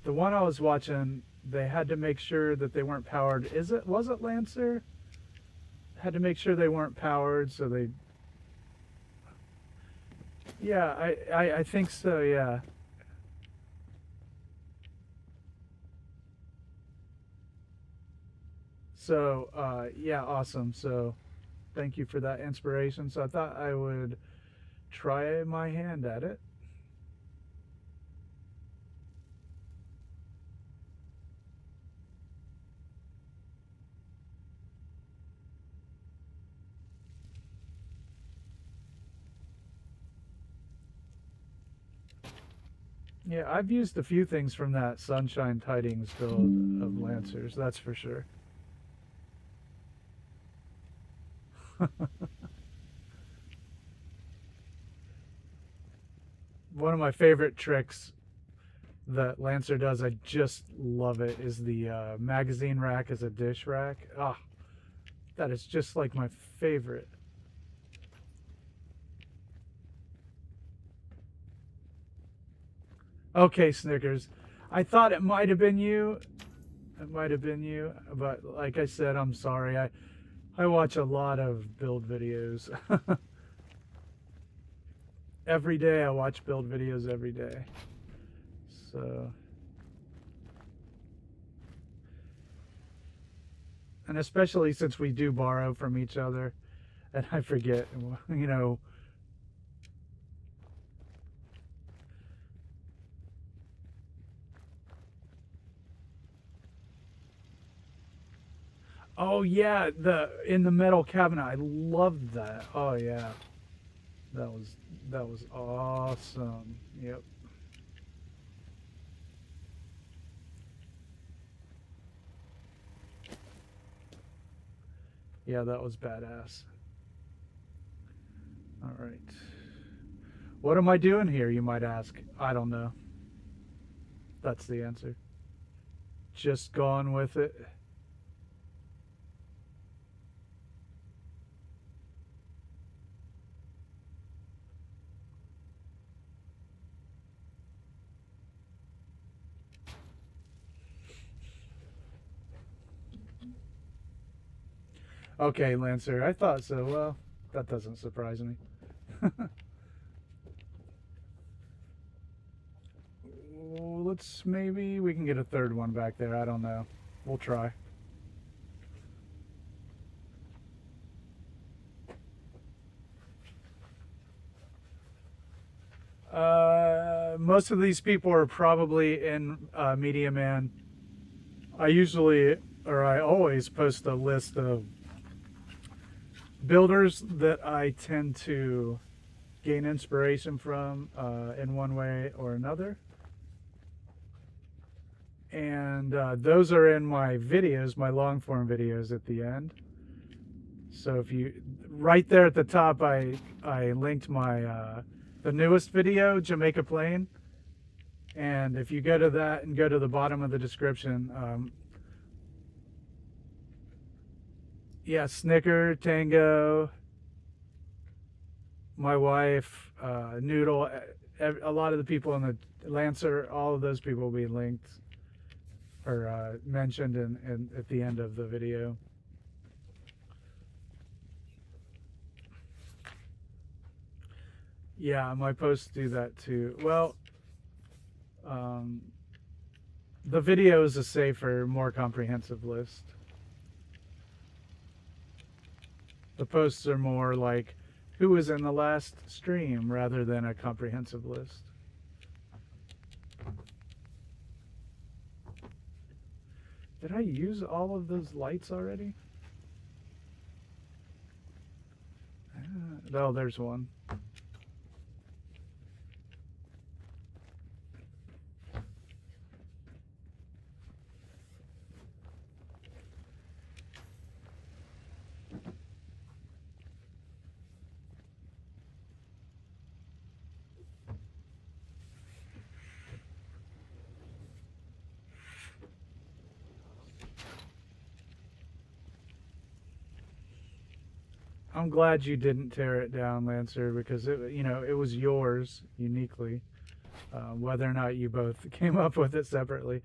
The one I was watching, they had to make sure that they weren't powered. Was it Lancer? Had to make sure they weren't powered, so they... Yeah, I think so, yeah. So, yeah, awesome. So, thank you for that inspiration. So I thought I would try my hand at it. Yeah, I've used a few things from that Sunshine Tidings build of Lancers, that's for sure. One of my favorite tricks that Lancer does, I just love it, is the magazine rack as a dish rack. Ah, that is just like my favorite. Okay, Snickers. I thought it might have been you. It might have been you, but like I said, I'm sorry. I watch a lot of build videos. Every day I watch build videos every day. So, and especially since we do borrow from each other, and I forget, you know. Oh yeah, in the metal cabinet. I loved that. Oh yeah. That was awesome. Yep. Yeah, that was badass. All right. What am I doing here, you might ask? I don't know. That's the answer. Just gone with it. Okay, Lancer, I thought so. Well, that doesn't surprise me. Let's maybe we can get a third one back there. I don't know. We'll try. Most of these people are probably in Media Man. I always post a list of builders that I tend to gain inspiration from in one way or another. And those are in my videos, my long form videos at the end. So if you, right there at the top, I linked my the newest video, Jamaica Plain. And if you go to that and go to the bottom of the description, yeah, Snicker, Tango, my wife, Noodle, a lot of the people in the Lancer, all of those people will be linked or mentioned in at the end of the video. Yeah, my posts do that too. Well, the video is a safer, more comprehensive list. The posts are more like who was in the last stream rather than a comprehensive list. Did I use all of those lights already? Oh, there's one. I'm glad you didn't tear it down, Lancer, because it was yours uniquely. Whether or not you both came up with it separately,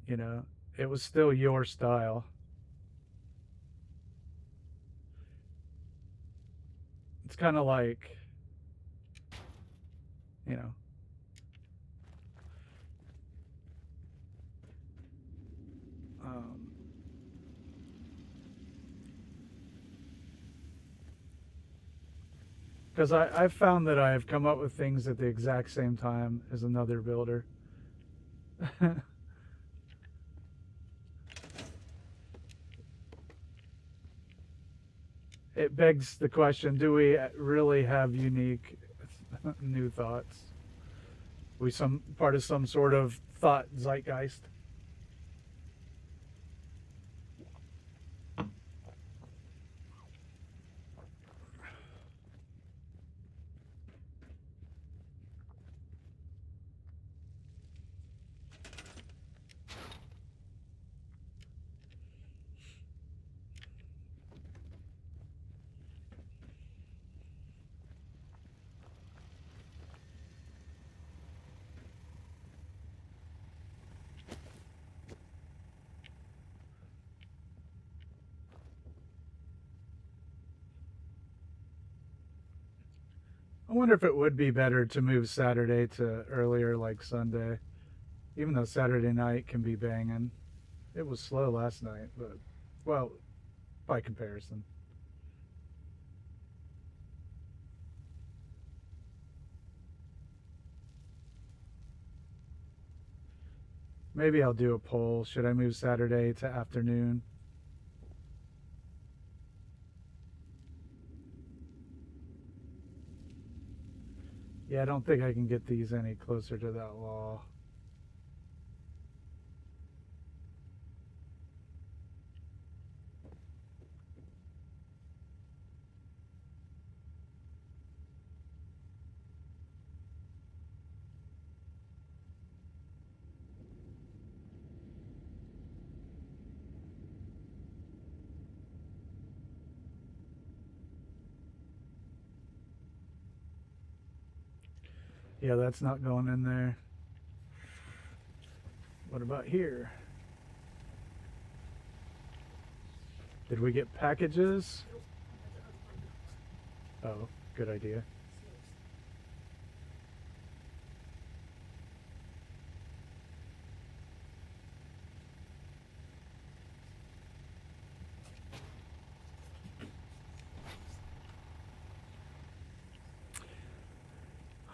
it was still your style. It's kind of like, you know, because I've found that I've come up with things at the exact same time as another builder. It begs the question, do we really have unique new thoughts? We some part of some sort of thought zeitgeist? I wonder if it would be better to move Saturday to earlier, like Sunday, even though Saturday night can be banging. It was slow last night, but, well, by comparison. Maybe I'll do a poll. Should I move Saturday to afternoon? Yeah, I don't think I can get these any closer to that wall. Yeah, that's not going in there. What about here? Did we get packages? Oh, good idea.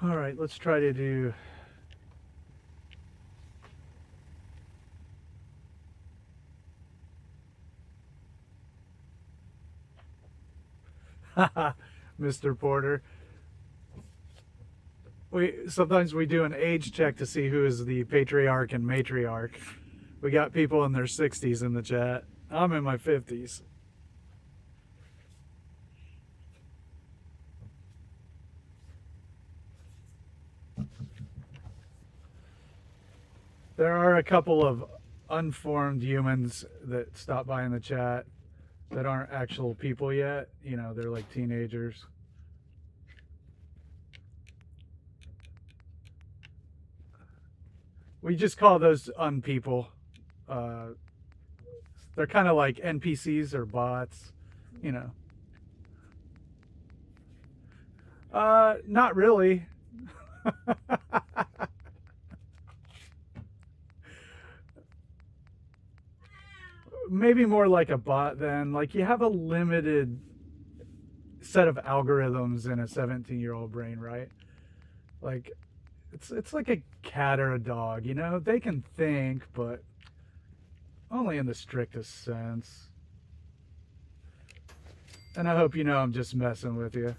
All right, let's try to do... Mr. Porter. Sometimes we do an age check to see who is the patriarch and matriarch. We got people in their 60s in the chat. I'm in my 50s. There are a couple of unformed humans that stop by in the chat that aren't actual people yet. You know, they're like teenagers. We just call those unpeople. They're kind of like NPCs or bots, you know. Not really. Maybe more like a bot then. Like you have a limited set of algorithms in a 17-year-old brain, right? Like it's like a cat or a dog, you know? They can think, but only in the strictest sense. And I hope you know I'm just messing with you.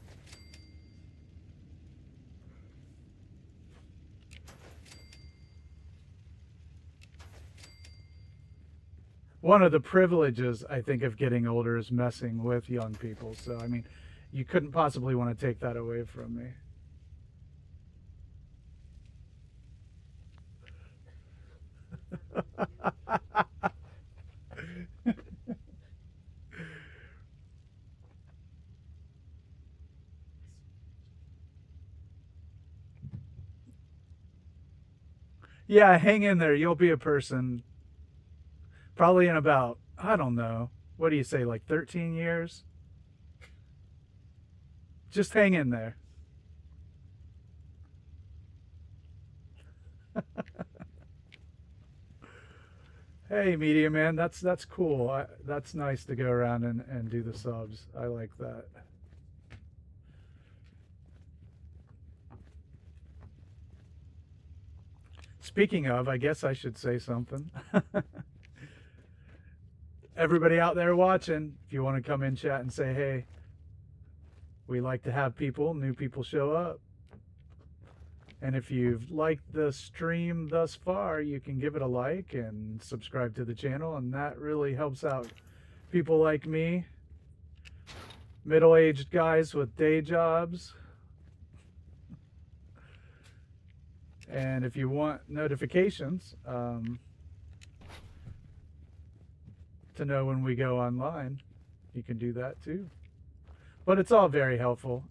One of the privileges, I think, of getting older is messing with young people. So, I mean, you couldn't possibly want to take that away from me. Yeah, hang in there. You'll be a person. Probably in about, I don't know, what do you say, like 13 years? Just hang in there. Hey, Media Man, that's cool. That's nice to go around and do the subs. I like that. Speaking of, I guess I should say something. Everybody out there watching, if you want to come in chat and say, hey, we like to have new people show up. And if you've liked the stream thus far, you can give it a like and subscribe to the channel, and that really helps out people like me, middle-aged guys with day jobs. And if you want notifications to know when we go online, you can do that too. But it's all very helpful.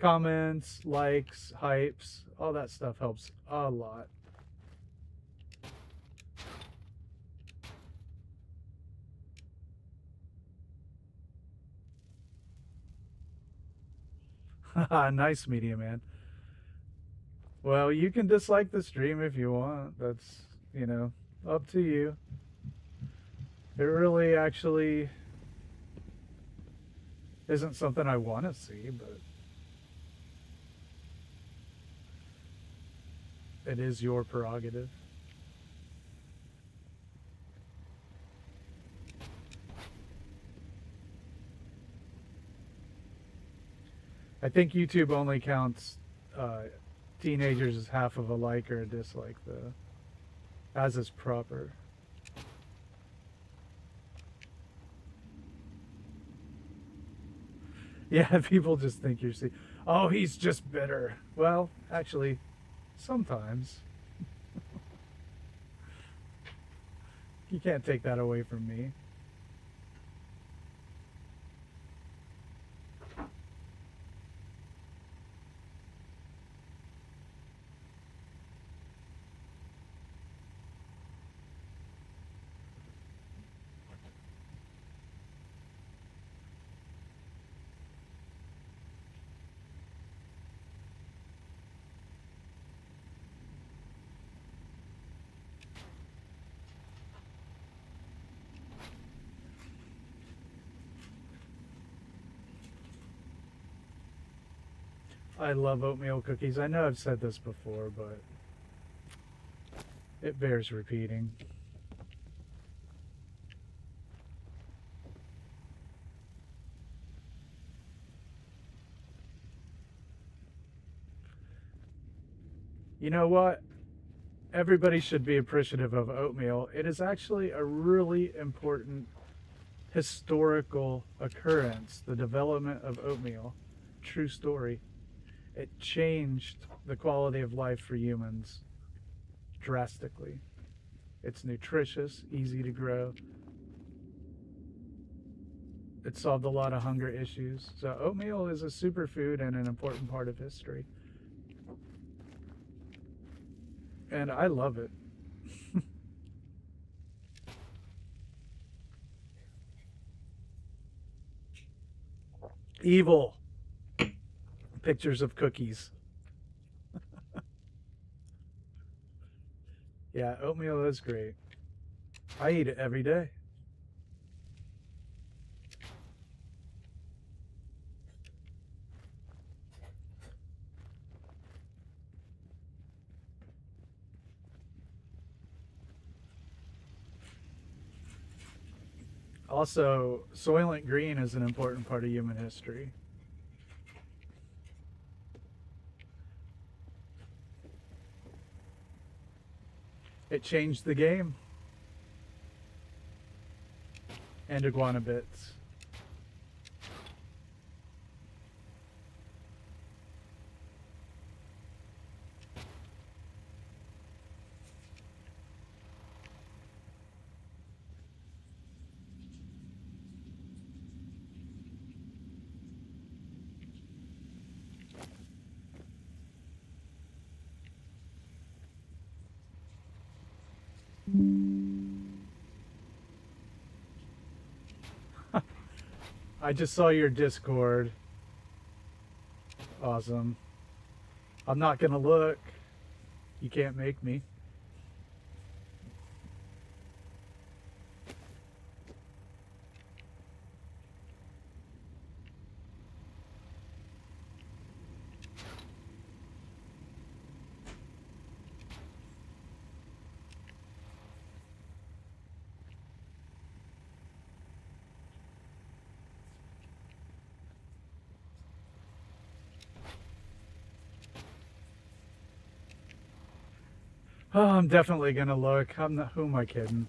Comments, likes, hypes, all that stuff helps a lot. Nice, Media Man. Well, you can dislike the stream if you want. That's, you know, up to you. It really actually isn't something I want to see, but it is your prerogative. I think YouTube only counts teenagers is half of a like or a dislike, though. As is proper. Yeah, people just think you're oh, he's just bitter. Well, actually, sometimes. You can't take that away from me. I love oatmeal cookies. I know I've said this before, but it bears repeating. You know what? Everybody should be appreciative of oatmeal. It is actually a really important historical occurrence, the development of oatmeal. True story. It changed the quality of life for humans drastically. It's nutritious, easy to grow. It solved a lot of hunger issues. So oatmeal is a superfood and an important part of history. And I love it. Evil. Pictures of cookies. Yeah, oatmeal is great. I eat it every day. Also, Soylent Green is an important part of human history. It changed the game. And iguana bits. I just saw your Discord. Awesome. I'm not gonna look. You can't make me. Oh, I'm definitely gonna look. I'm not. Who am I kidding?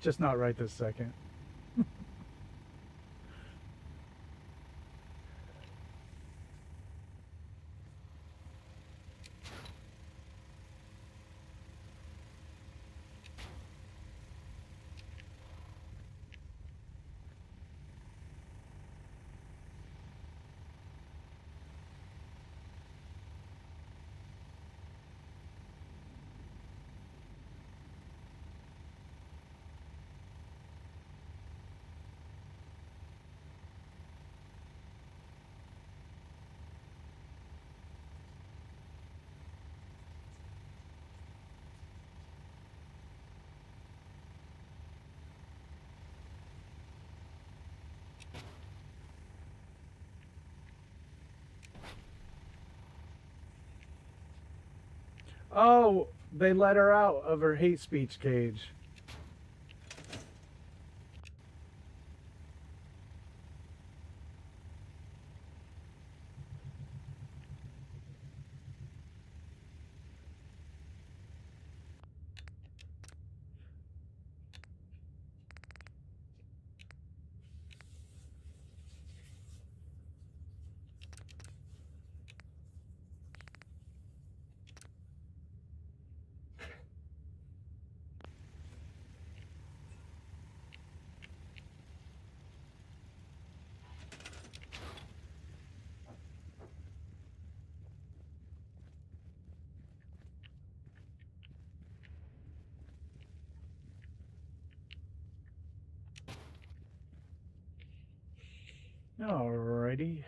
Just not right this second. Oh, they let her out of her hate speech cage. Alrighty.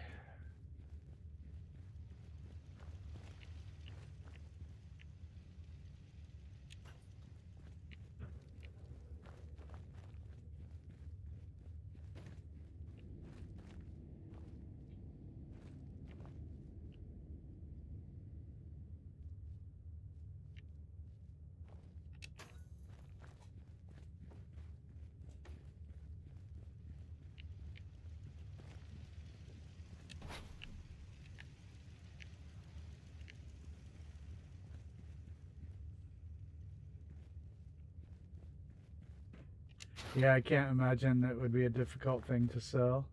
Yeah, I can't imagine that would be a difficult thing to sell.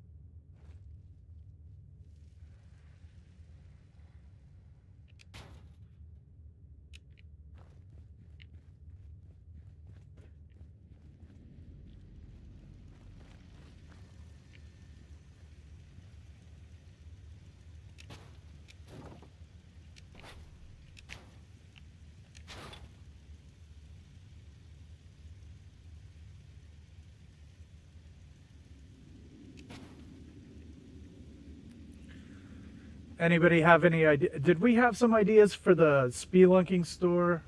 Anybody have any idea? Did we have some ideas for the spelunking store?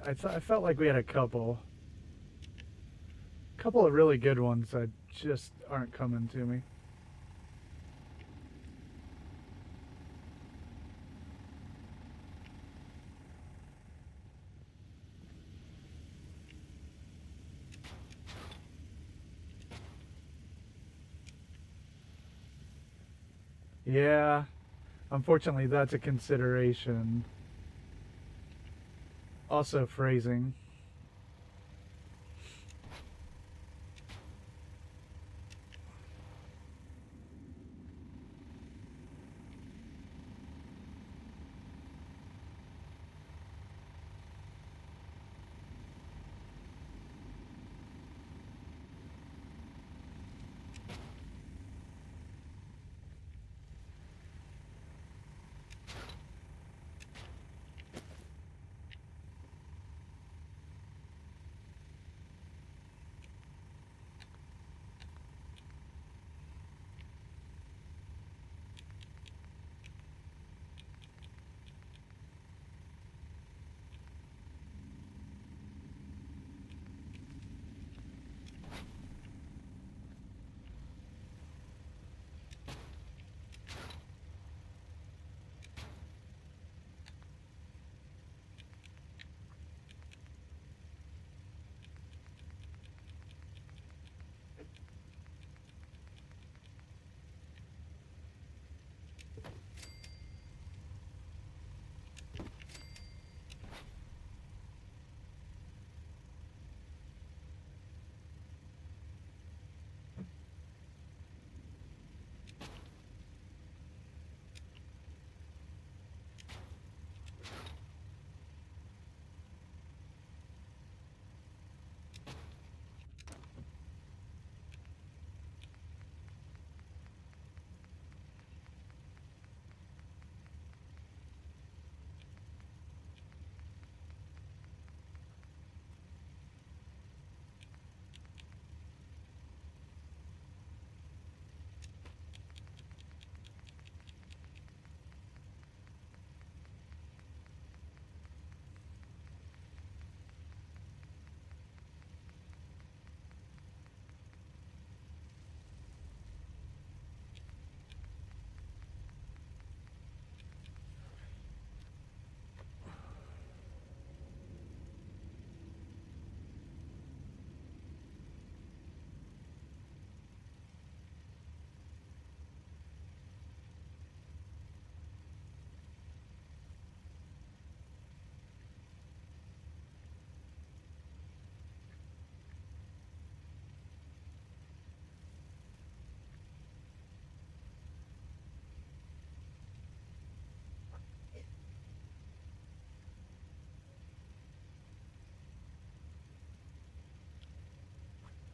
I felt like we had a couple of really good ones that just aren't coming to me. Yeah, unfortunately, that's a consideration. Also, phrasing.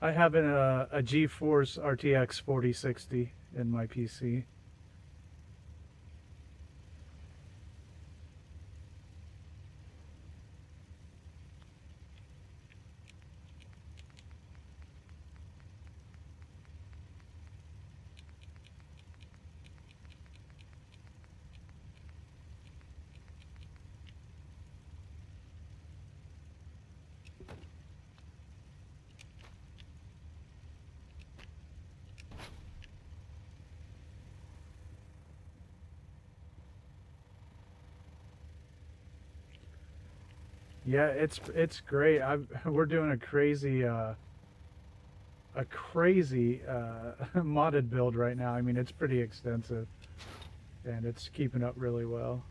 I have a GeForce RTX 4060 in my PC. Yeah, it's great. We're doing a crazy modded build right now. I mean, it's pretty extensive, and it's keeping up really well.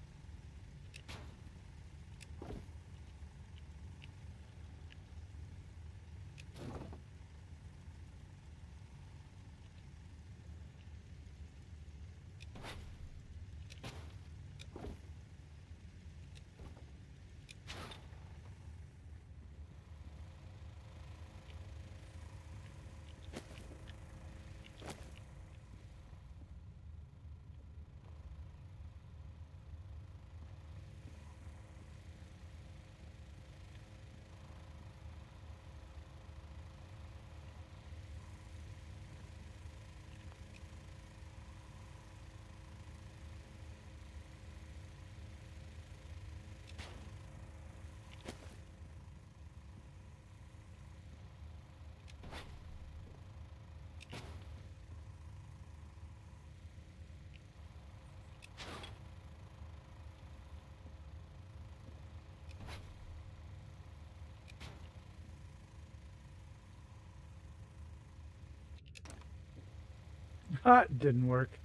Ah, it didn't work.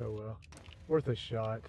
Oh well, worth a shot.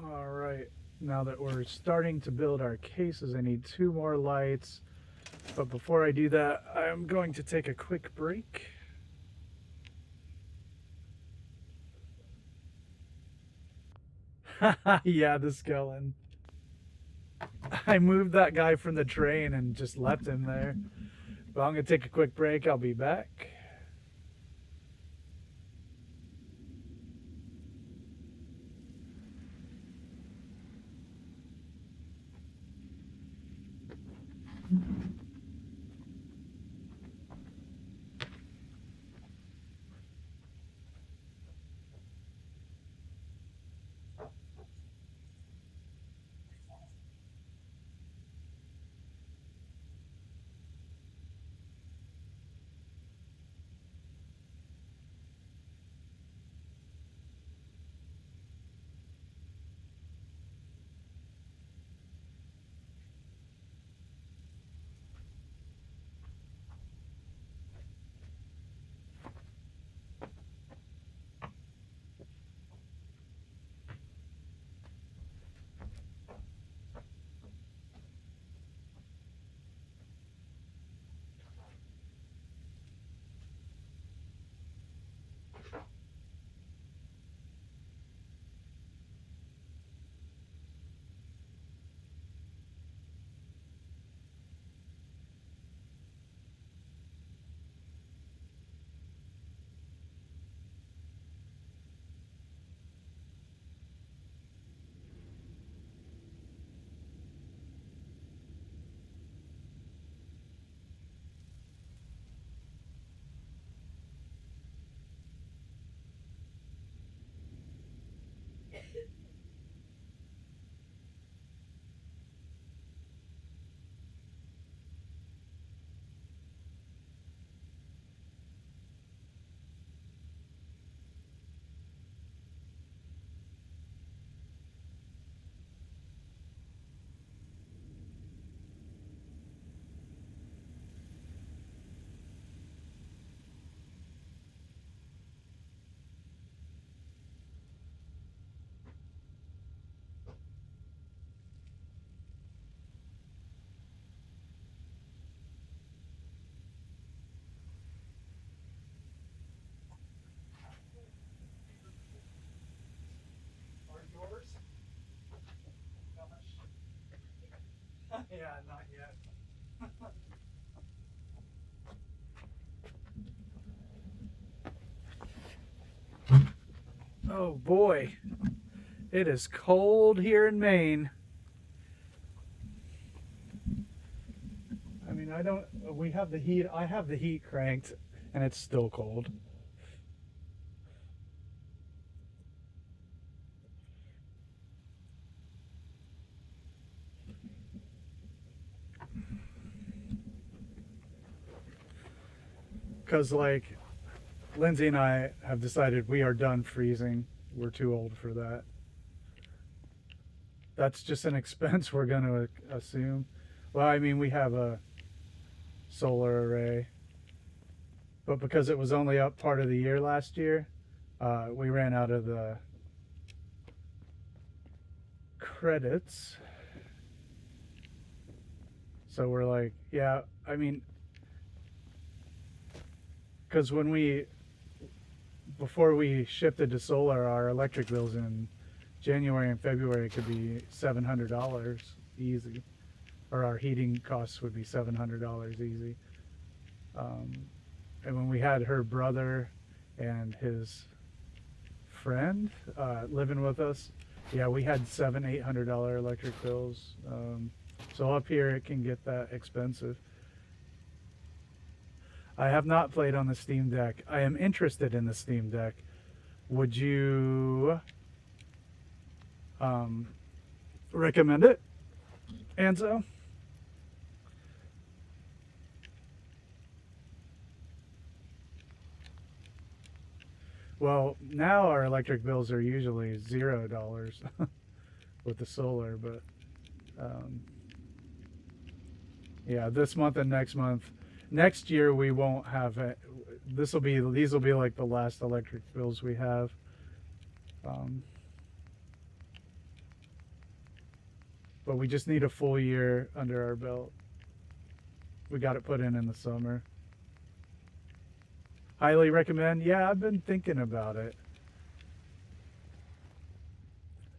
All right, now that we're starting to build our cases, I need 2 more lights. But before I do that, I'm going to take a quick break. Yeah, the skeleton. I moved that guy from the train and just left him there. But I'm going to take a quick break. I'll be back. not yet. Oh boy, it is cold here in Maine. I mean, we have the heat, I have the heat cranked and it's still cold. Because, like, Lindsay and I have decided we are done freezing. We're too old for that. That's just an expense we're going to assume. Well, I mean, we have a solar array, but because it was only up part of the year last year, we ran out of the credits. So we're like, yeah, I mean, because before we shifted to solar, our electric bills in January and February could be $700 easy, or our heating costs would be $700 easy. And when we had her brother and his friend living with us, yeah, we had $700-800 electric bills. So up here it can get that expensive. I have not played on the Steam Deck. I am interested in the Steam Deck. Would you recommend it, Anzo? Well, now our electric bills are usually $0 with the solar, but yeah, this month and next month. Next year we won't have it. These will be like the last electric bills we have. But we just need a full year under our belt. We got it put in the summer. Highly recommend. Yeah, I've been thinking about it.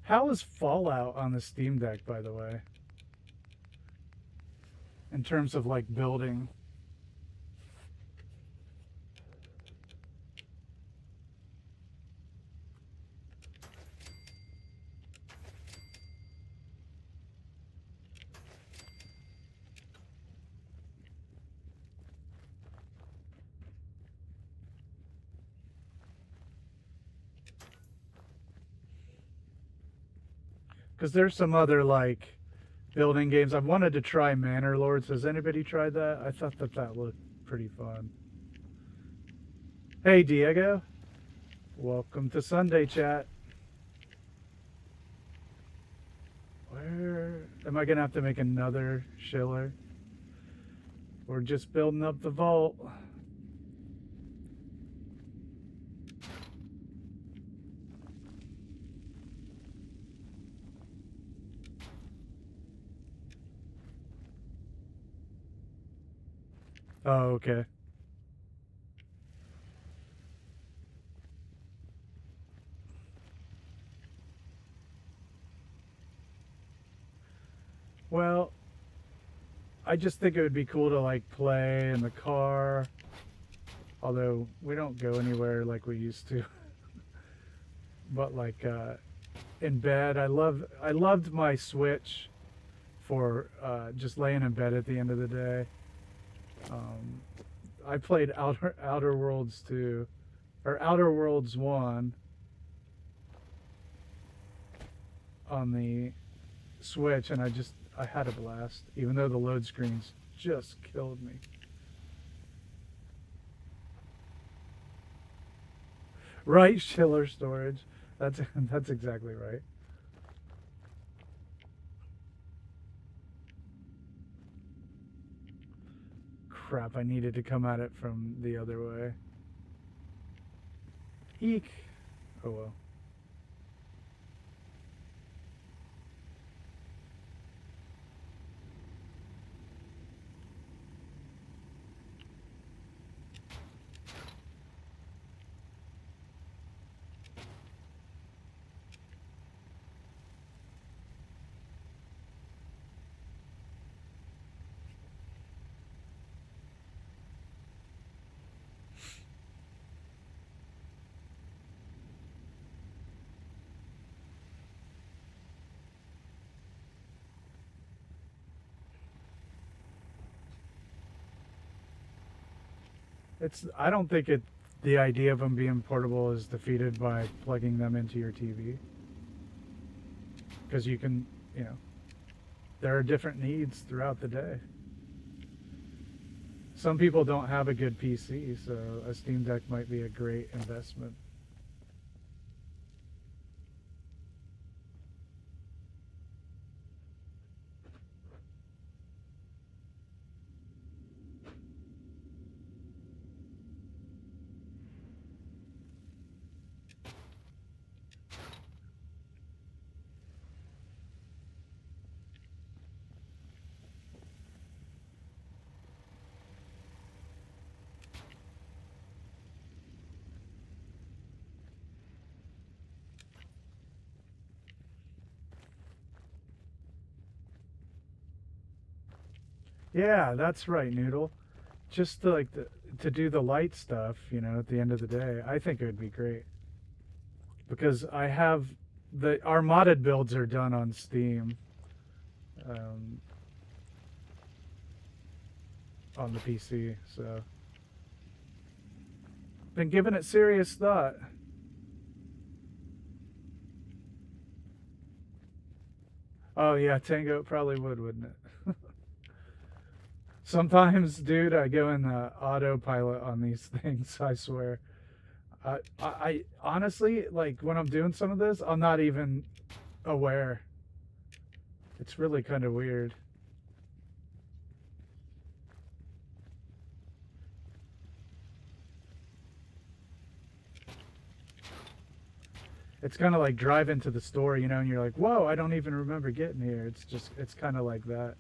How is Fallout on the Steam Deck, by the way? In terms of like building. Because there's some other like building games. I've wanted to try Manor Lords. Has anybody tried that? I thought that looked pretty fun. Hey Diego, welcome to Sunday Chat. Where am I gonna have to make another Schiller? We're just building up the vault. Oh, okay. Well, I just think it would be cool to like play in the car. Although we don't go anywhere like we used to. But like in bed, I loved my Switch for just laying in bed at the end of the day. I played Outer Worlds 2 or Outer Worlds 1 on the Switch, and I had a blast, even though the load screens just killed me. Right, Schiller storage. That's exactly right. Crap, I needed to come at it from the other way. Eek. Oh well. I don't think the idea of them being portable is defeated by plugging them into your TV. Because you can, there are different needs throughout the day. Some people don't have a good PC, so a Steam Deck might be a great investment. Yeah, that's right, Noodle. Just to do the light stuff, at the end of the day, I think it would be great. Because I have our modded builds are done on Steam. On the PC, so been giving it serious thought. Oh yeah, Tango probably would, wouldn't it? Sometimes, dude, I go in the autopilot on these things, I swear. I honestly, like, when I'm doing some of this, I'm not even aware. It's really kind of weird. It's kind of like driving to the store, and you're like, whoa, I don't even remember getting here. It's kind of like that.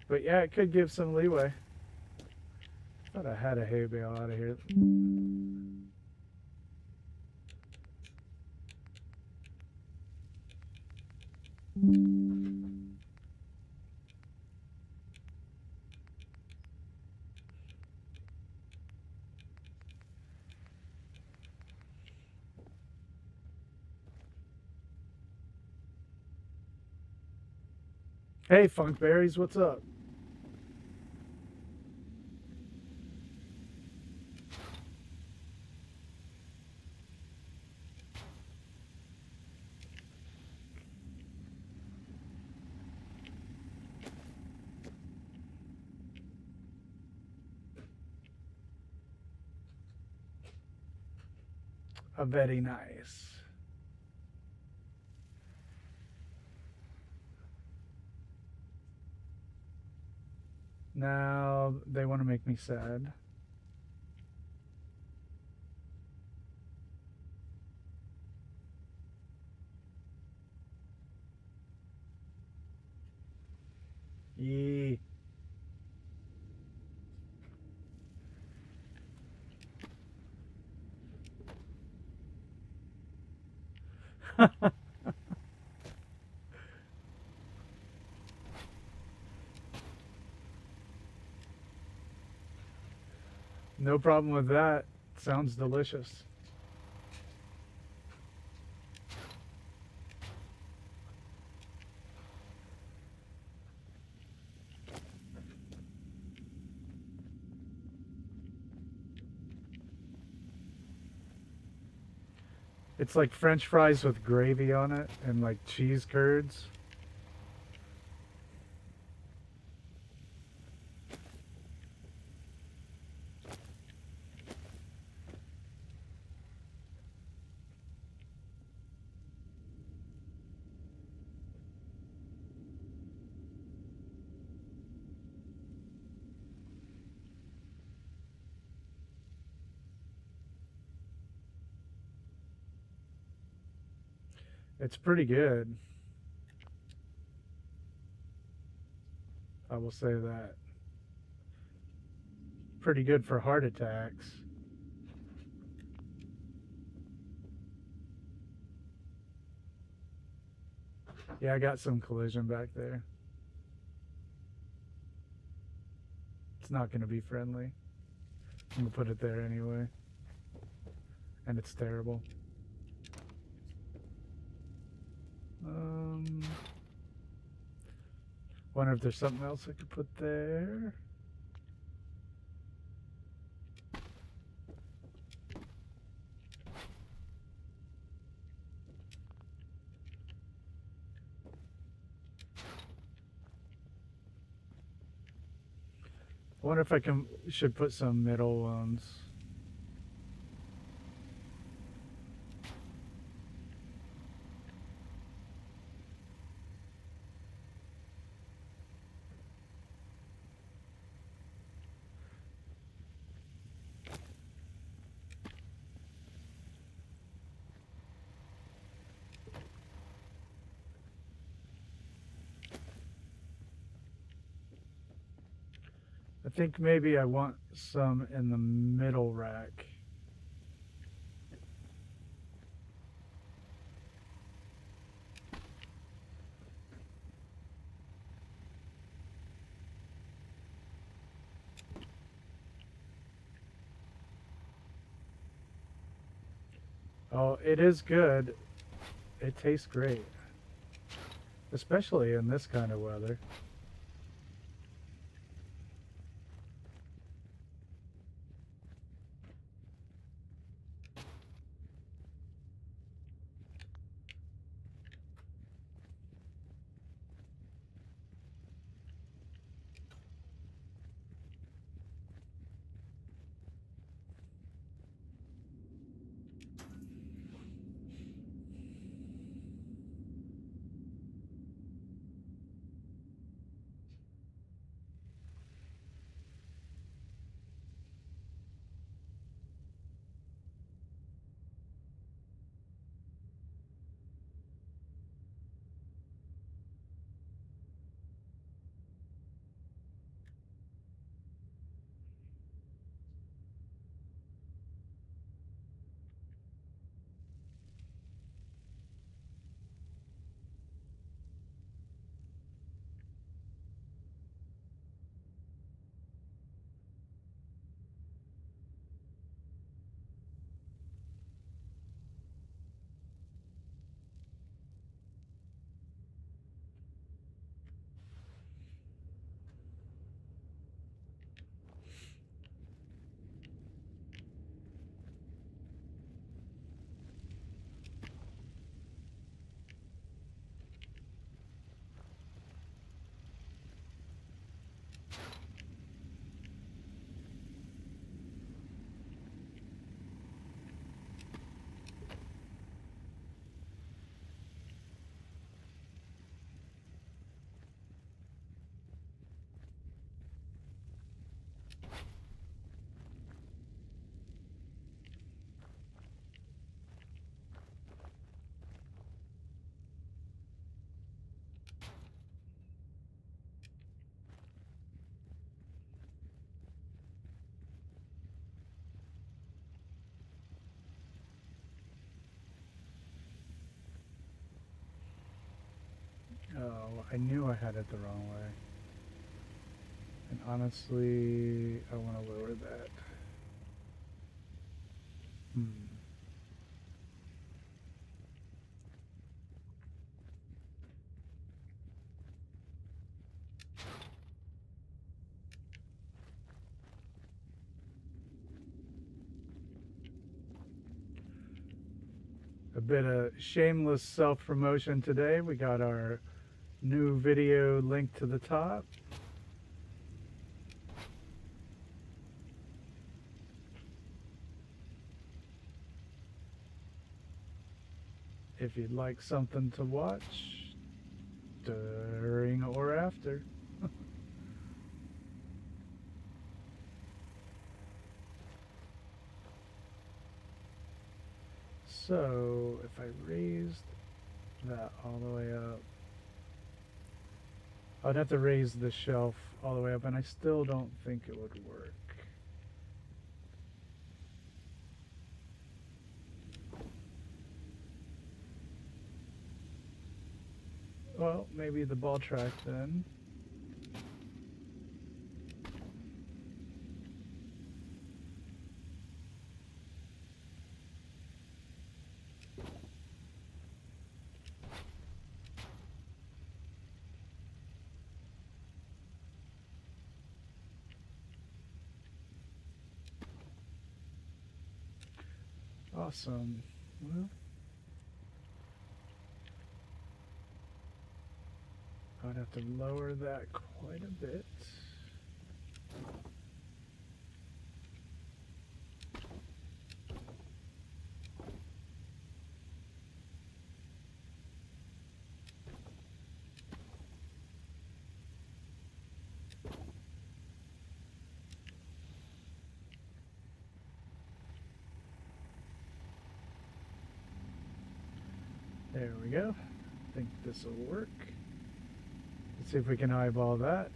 But yeah, it could give some leeway. Thought I had a hay bale out of here. Hey, Funkberries, what's up? Very nice. Now they want to make me sad. Yee. No problem with that. Sounds delicious. It's like French fries with gravy on it and like cheese curds. It's pretty good. I will say that. Pretty good for heart attacks. Yeah, I got some collision back there. It's not going to be friendly. I'm going to put it there anyway. And it's terrible. Wonder if there's something else I could put there. I wonder if I should put some middle ones. I think maybe I want some in the middle rack. Oh, it is good. It tastes great. Especially in this kind of weather. Oh, I knew I had it the wrong way. And honestly, I want to lower that. A bit of shameless self-promotion today. We got our new video linked to the top. If you'd like something to watch during or after. So if I raised that all the way up, I'd have to raise the shelf all the way up, and I still don't think it would work. Well, maybe the ball track then. Awesome. Well, I'd have to lower that quite a bit. There we go. I think this will work. Let's see if we can eyeball that.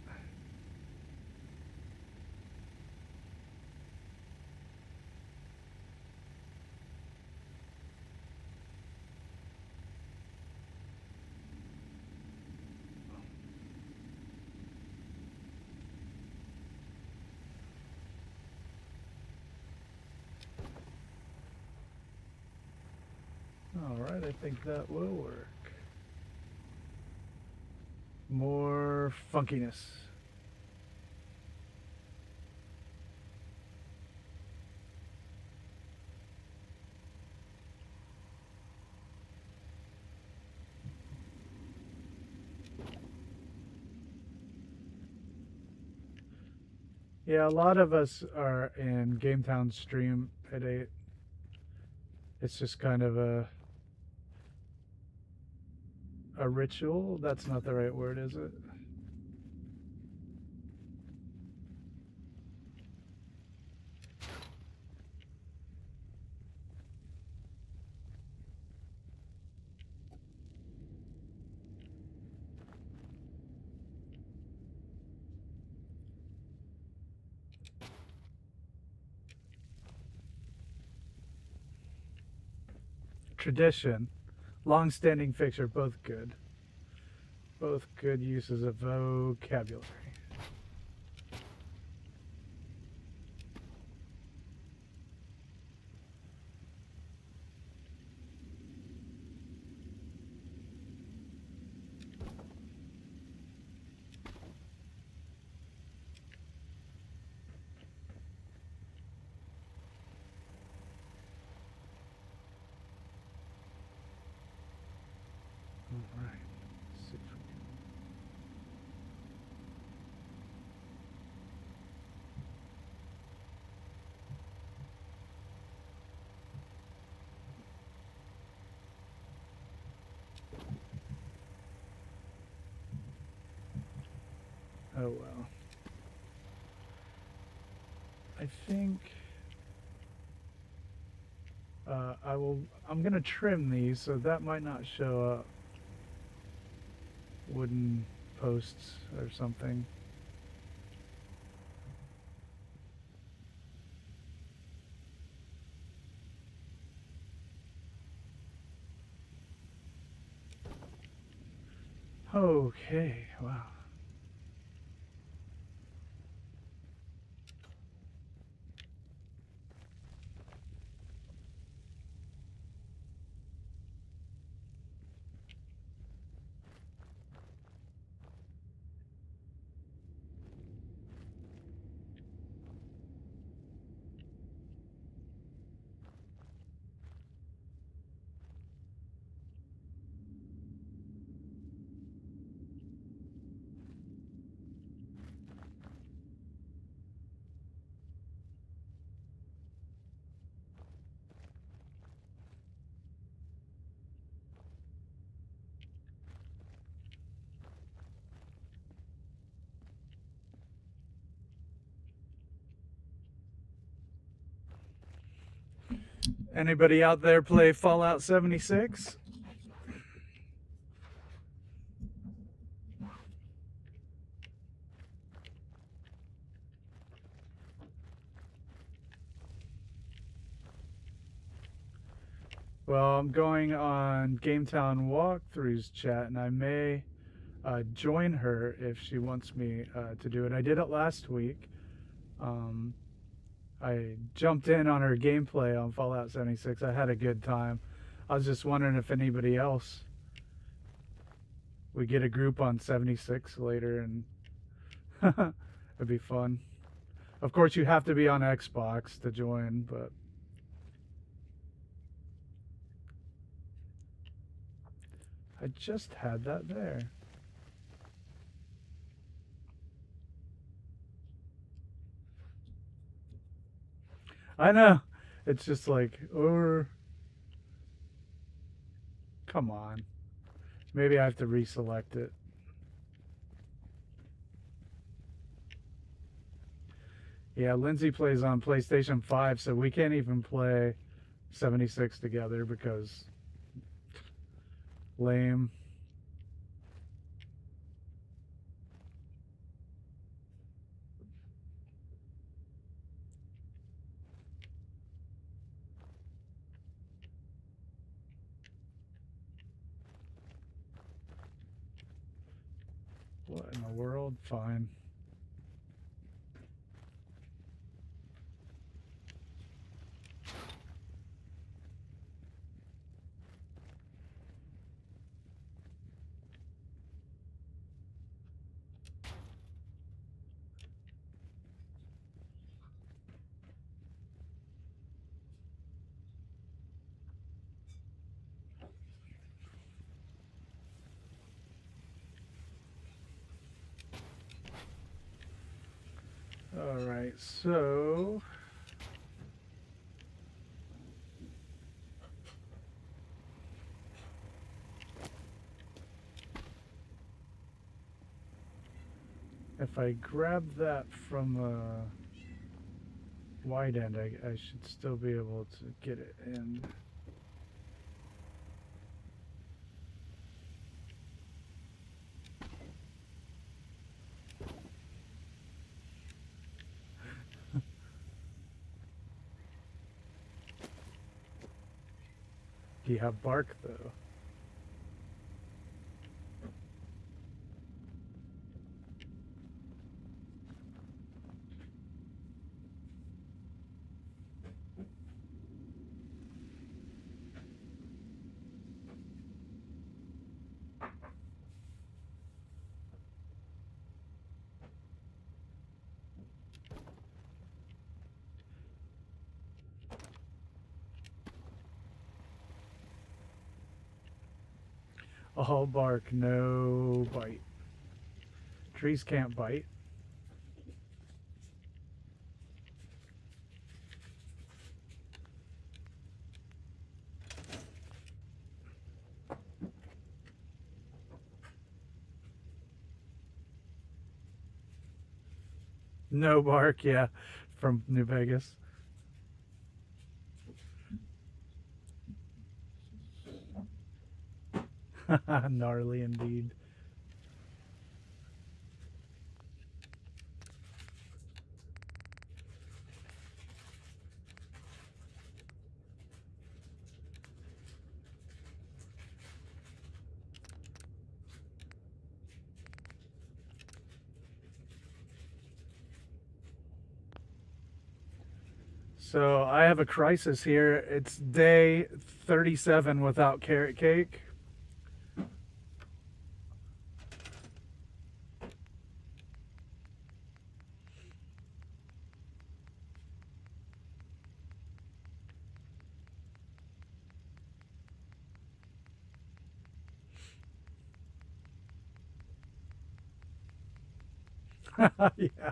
Alright, I think that will work. More funkiness. Yeah, a lot of us are in Gametown stream at 8. It's just kind of a ritual. That's not the right word, is it? Tradition, long-standing fixture, both good. Both good uses of vocabulary. All right. Let's see if we can... Oh well. I think I'm gonna trim these, so that might not show up. Wooden posts or something. Okay, wow. Anybody out there play Fallout 76? Well, I'm going on Gametown Walkthroughs chat, and I may join her if she wants me to do it. I did it last week. I jumped in on her gameplay on Fallout 76. I had a good time. I was just wondering if anybody else we get a group on 76 later, and it'd be fun. Of course, you have to be on Xbox to join, but I just had that there. I know. It's just like, or come on. Maybe I have to reselect it. Yeah, Lindsay plays on PlayStation 5, so we can't even play 76 together because lame. What in the world? Fine. All right, so if I grab that from wide end, I should still be able to get it in. Do you have bark though? All bark, no bite. Trees can't bite. No bark, yeah, from New Vegas. Gnarly indeed. So I have a crisis here. It's day 37 without carrot cake. Yeah.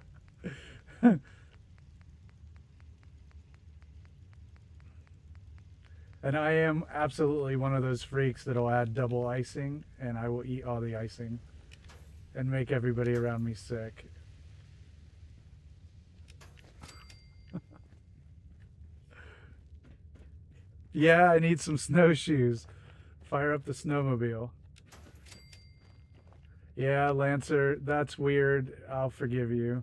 And I am absolutely one of those freaks that'll add double icing, and I will eat all the icing and make everybody around me sick. Yeah, I need some snowshoes. Fire up the snowmobile. Yeah, Lancer, that's weird. I'll forgive you.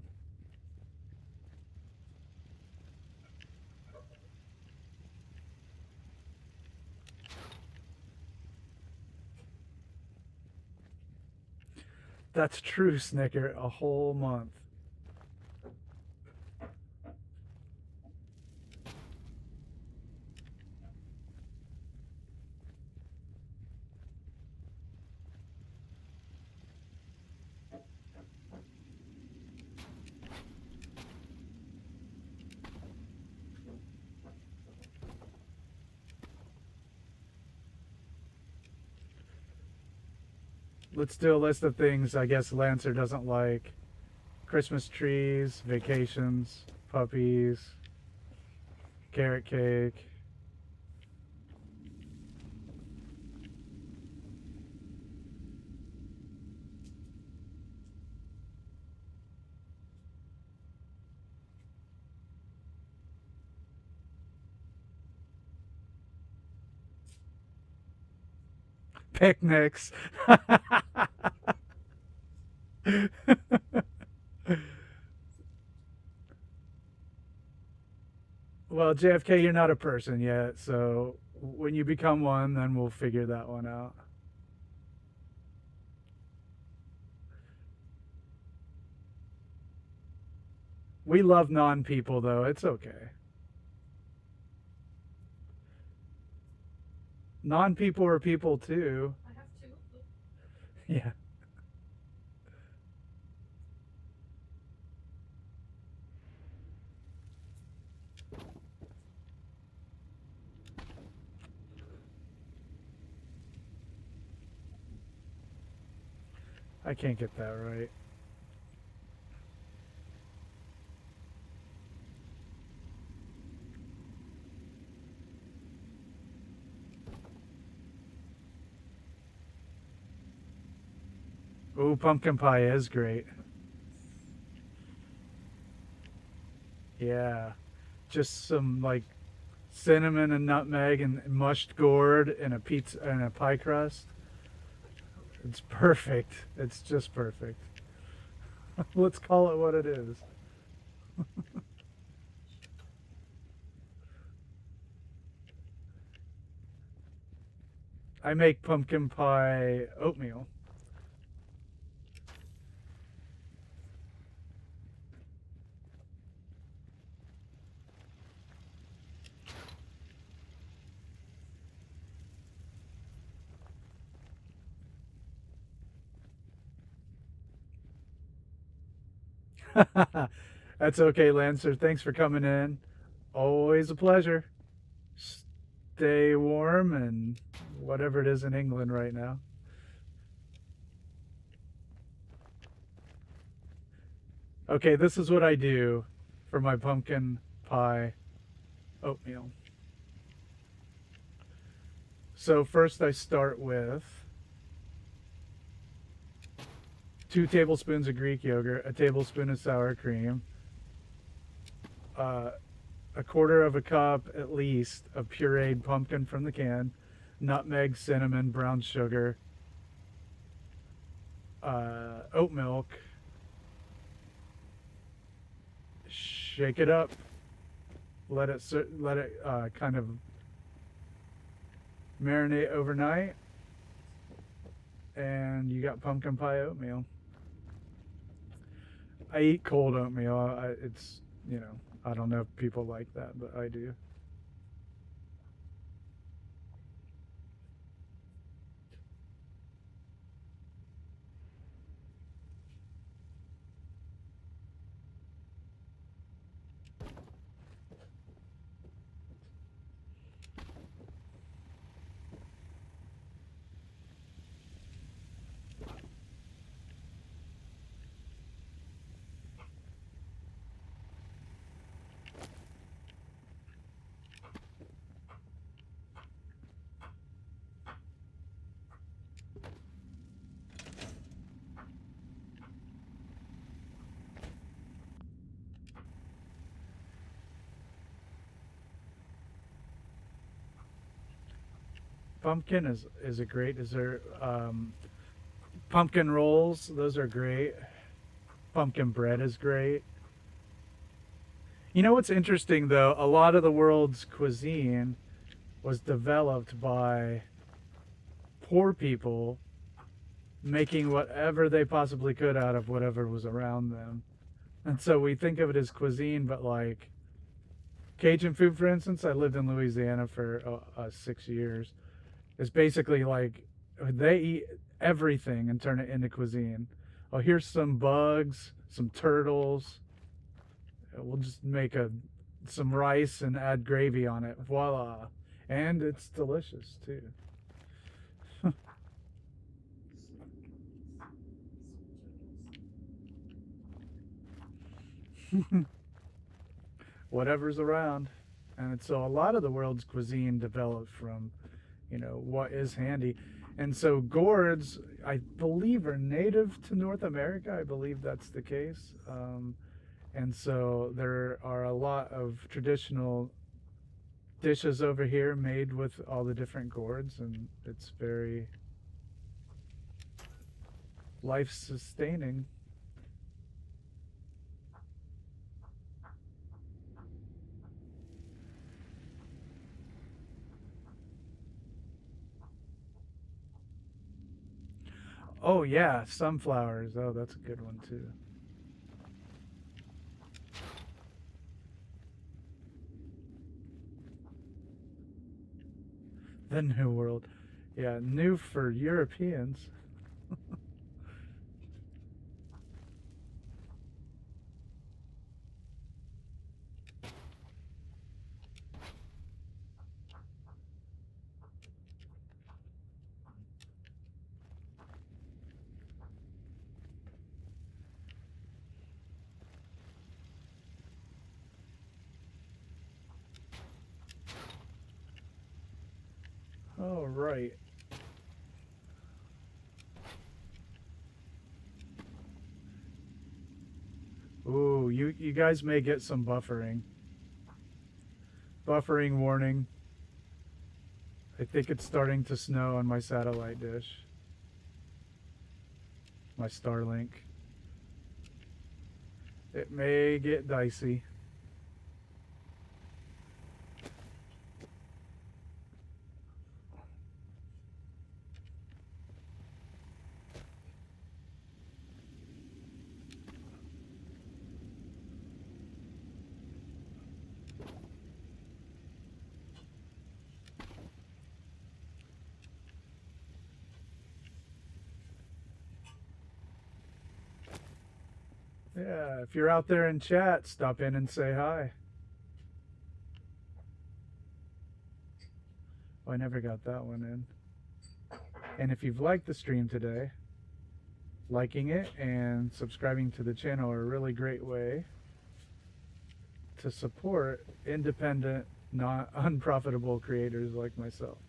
That's true, Snicker. A whole month. let's do a list of things I guess Lancer doesn't like. Christmas trees, vacations, puppies, carrot cake. Picnics. Well, JFK, you're not a person yet, so when you become one, then we'll figure that one out. We love non-people, though. It's okay. Non-people are people, too. I have two. Yeah. I can't get that right. Ooh, pumpkin pie is great. Yeah. Just some like cinnamon and nutmeg and mushed gourd and a pizza and a pie crust. It's perfect. It's just perfect. Let's call it what it is. I make pumpkin pie oatmeal. That's okay, Lancer. Thanks for coming in. Always a pleasure. Stay warm and whatever it is in England right now. Okay, this is what I do for my pumpkin pie oatmeal. So first I start with 2 tablespoons of Greek yogurt, a tablespoon of sour cream, a quarter of a cup at least of pureed pumpkin from the can, nutmeg, cinnamon, brown sugar, oat milk. Shake it up. Let it kind of marinate overnight, and you got pumpkin pie oatmeal. I eat cold oatmeal. It's, you know, I don't know if people like that, but I do. Pumpkin is a great dessert. Pumpkin rolls, those are great. Pumpkin bread is great. You know what's interesting though? A lot of the world's cuisine was developed by poor people making whatever they possibly could out of whatever was around them. And so we think of it as cuisine, but like Cajun food, for instance, I lived in Louisiana for 6 years. It's basically like they eat everything and turn it into cuisine. Oh, here's some bugs, some turtles. We'll just make some rice and add gravy on it. Voila. And it's delicious too. Whatever's around. And so a lot of the world's cuisine developed from, you know, what is handy. And so gourds, I believe, are native to North America. I believe that's the case. And so there are a lot of traditional dishes over here made with all the different gourds, and it's very life sustaining. Oh yeah, sunflowers. Oh, that's a good one too. The New World. Yeah, new for Europeans. All right. Ooh, you guys may get some buffering. Buffering warning. I think it's starting to snow on my satellite dish. My Starlink. It may get dicey. Yeah, if you're out there in chat, stop in and say hi. Oh, I never got that one in. And if you've liked the stream today, liking it and subscribing to the channel are a really great way to support independent, not unprofitable creators like myself.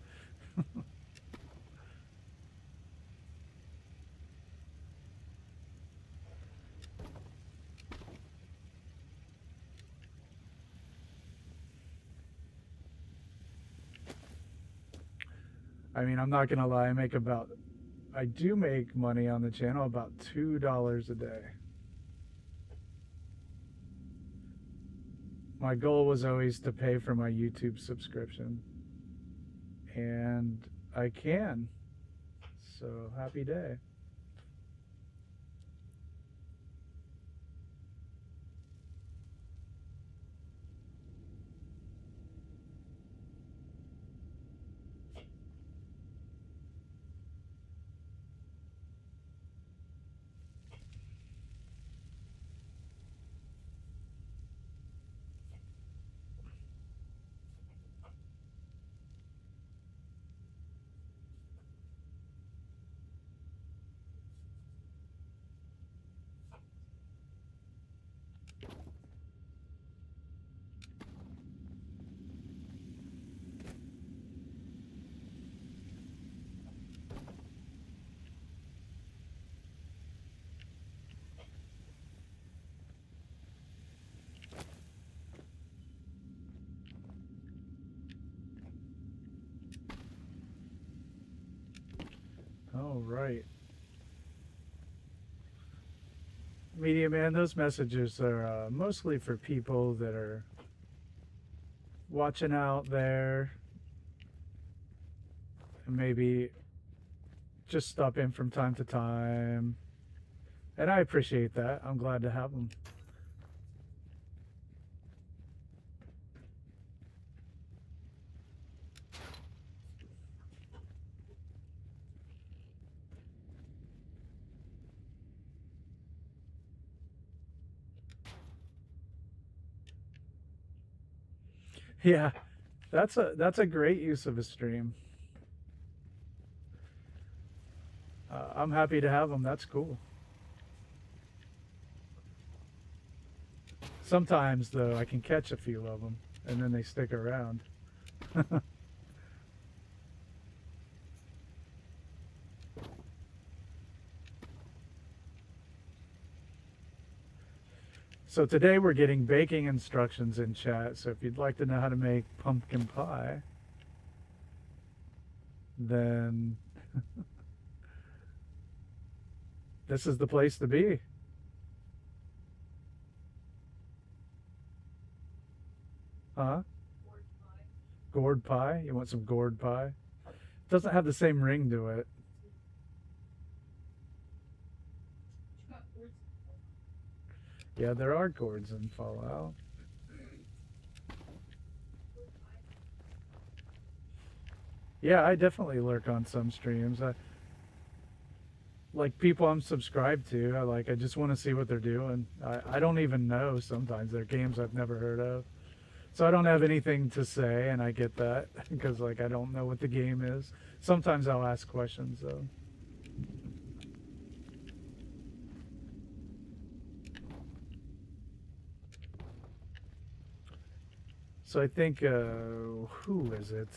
I mean, I'm not gonna lie, I do make money on the channel about $2 a day. My goal was always to pay for my YouTube subscription, and I can. So happy day. All right. Media Man, those messages are mostly for people that are watching out there and maybe just stop in from time to time. And I appreciate that. I'm glad to have them. Yeah, that's a great use of a stream. I'm happy to have them. That's cool. Sometimes, though, I can catch a few of them, and then they stick around. So today we're getting baking instructions in chat. So if you'd like to know how to make pumpkin pie, then this is the place to be. Huh? Gourd pie? You want some gourd pie? It doesn't have the same ring to it. Yeah, there are gourds in Fallout. Yeah, I definitely lurk on some streams. Like people I'm subscribed to, I just want to see what they're doing. I don't even know sometimes. They're games I've never heard of. So I don't have anything to say, and I get that because I don't know what the game is. Sometimes I'll ask questions though. So I think who is it?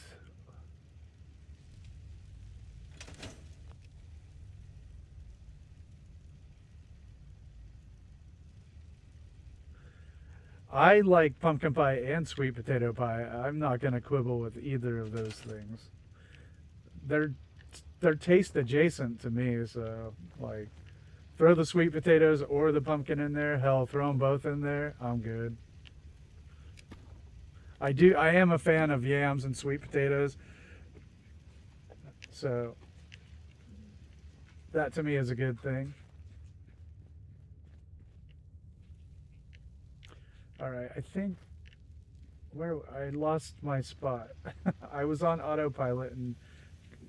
I like pumpkin pie and sweet potato pie. I'm not going to quibble with either of those things. They're taste adjacent to me, so like throw the sweet potatoes or the pumpkin in there. Hell, throw them both in there. I'm good. I am a fan of yams and sweet potatoes. So that to me is a good thing. All right, I think where I lost my spot. I was on autopilot and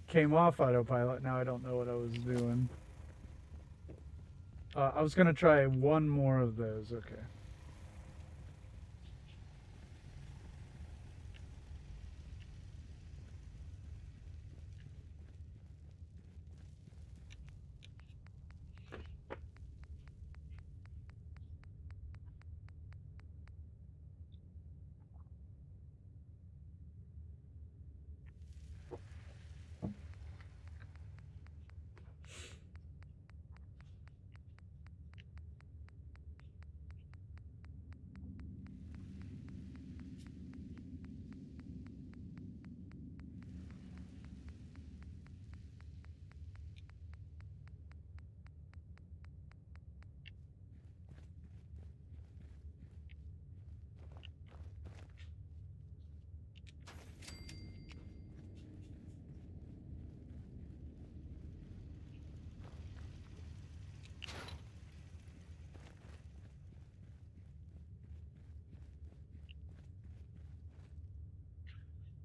came off autopilot. Now I don't know what I was doing. I was gonna try one more of those. Okay.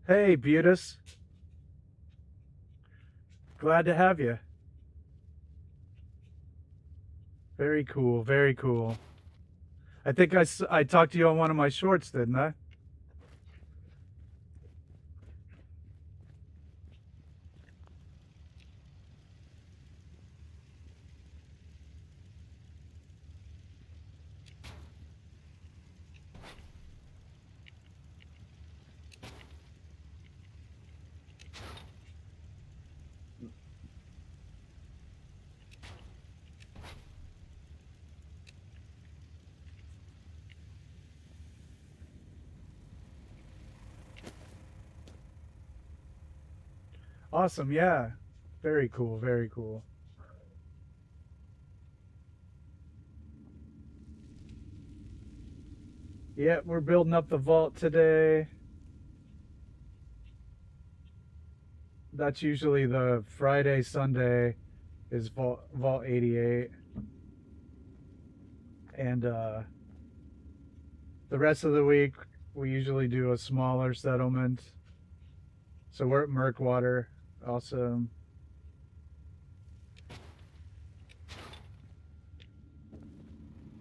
Hey, Butus. Glad to have you. Very cool, very cool. I think I talked to you on one of my shorts, didn't I? Awesome, yeah. Very cool, very cool. Yeah, we're building up the vault today. That's usually the Friday, Sunday is vault 88. And the rest of the week we usually do a smaller settlement. So we're at Murkwater. Awesome.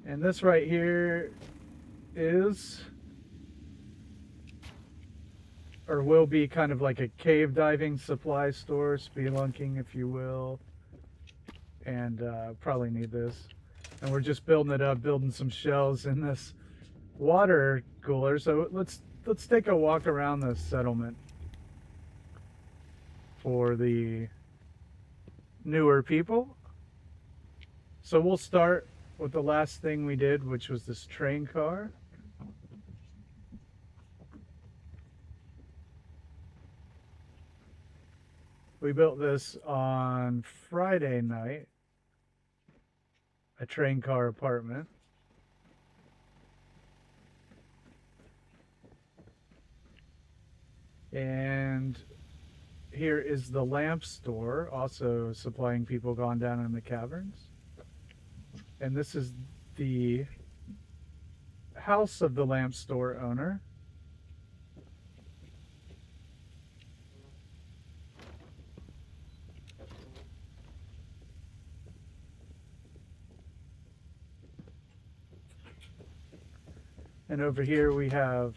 And this right here is, or will be, kind of like a cave diving supply store, spelunking if you will. And probably need this. And we're just building it up, building some shells in this water cooler. So let's take a walk around the settlement for the newer people. So we'll start with the last thing we did, which was this train car. We built this on Friday night, a train car apartment. And here is the lamp store, also supplying people gone down in the caverns. And this is the house of the lamp store owner. And over here we have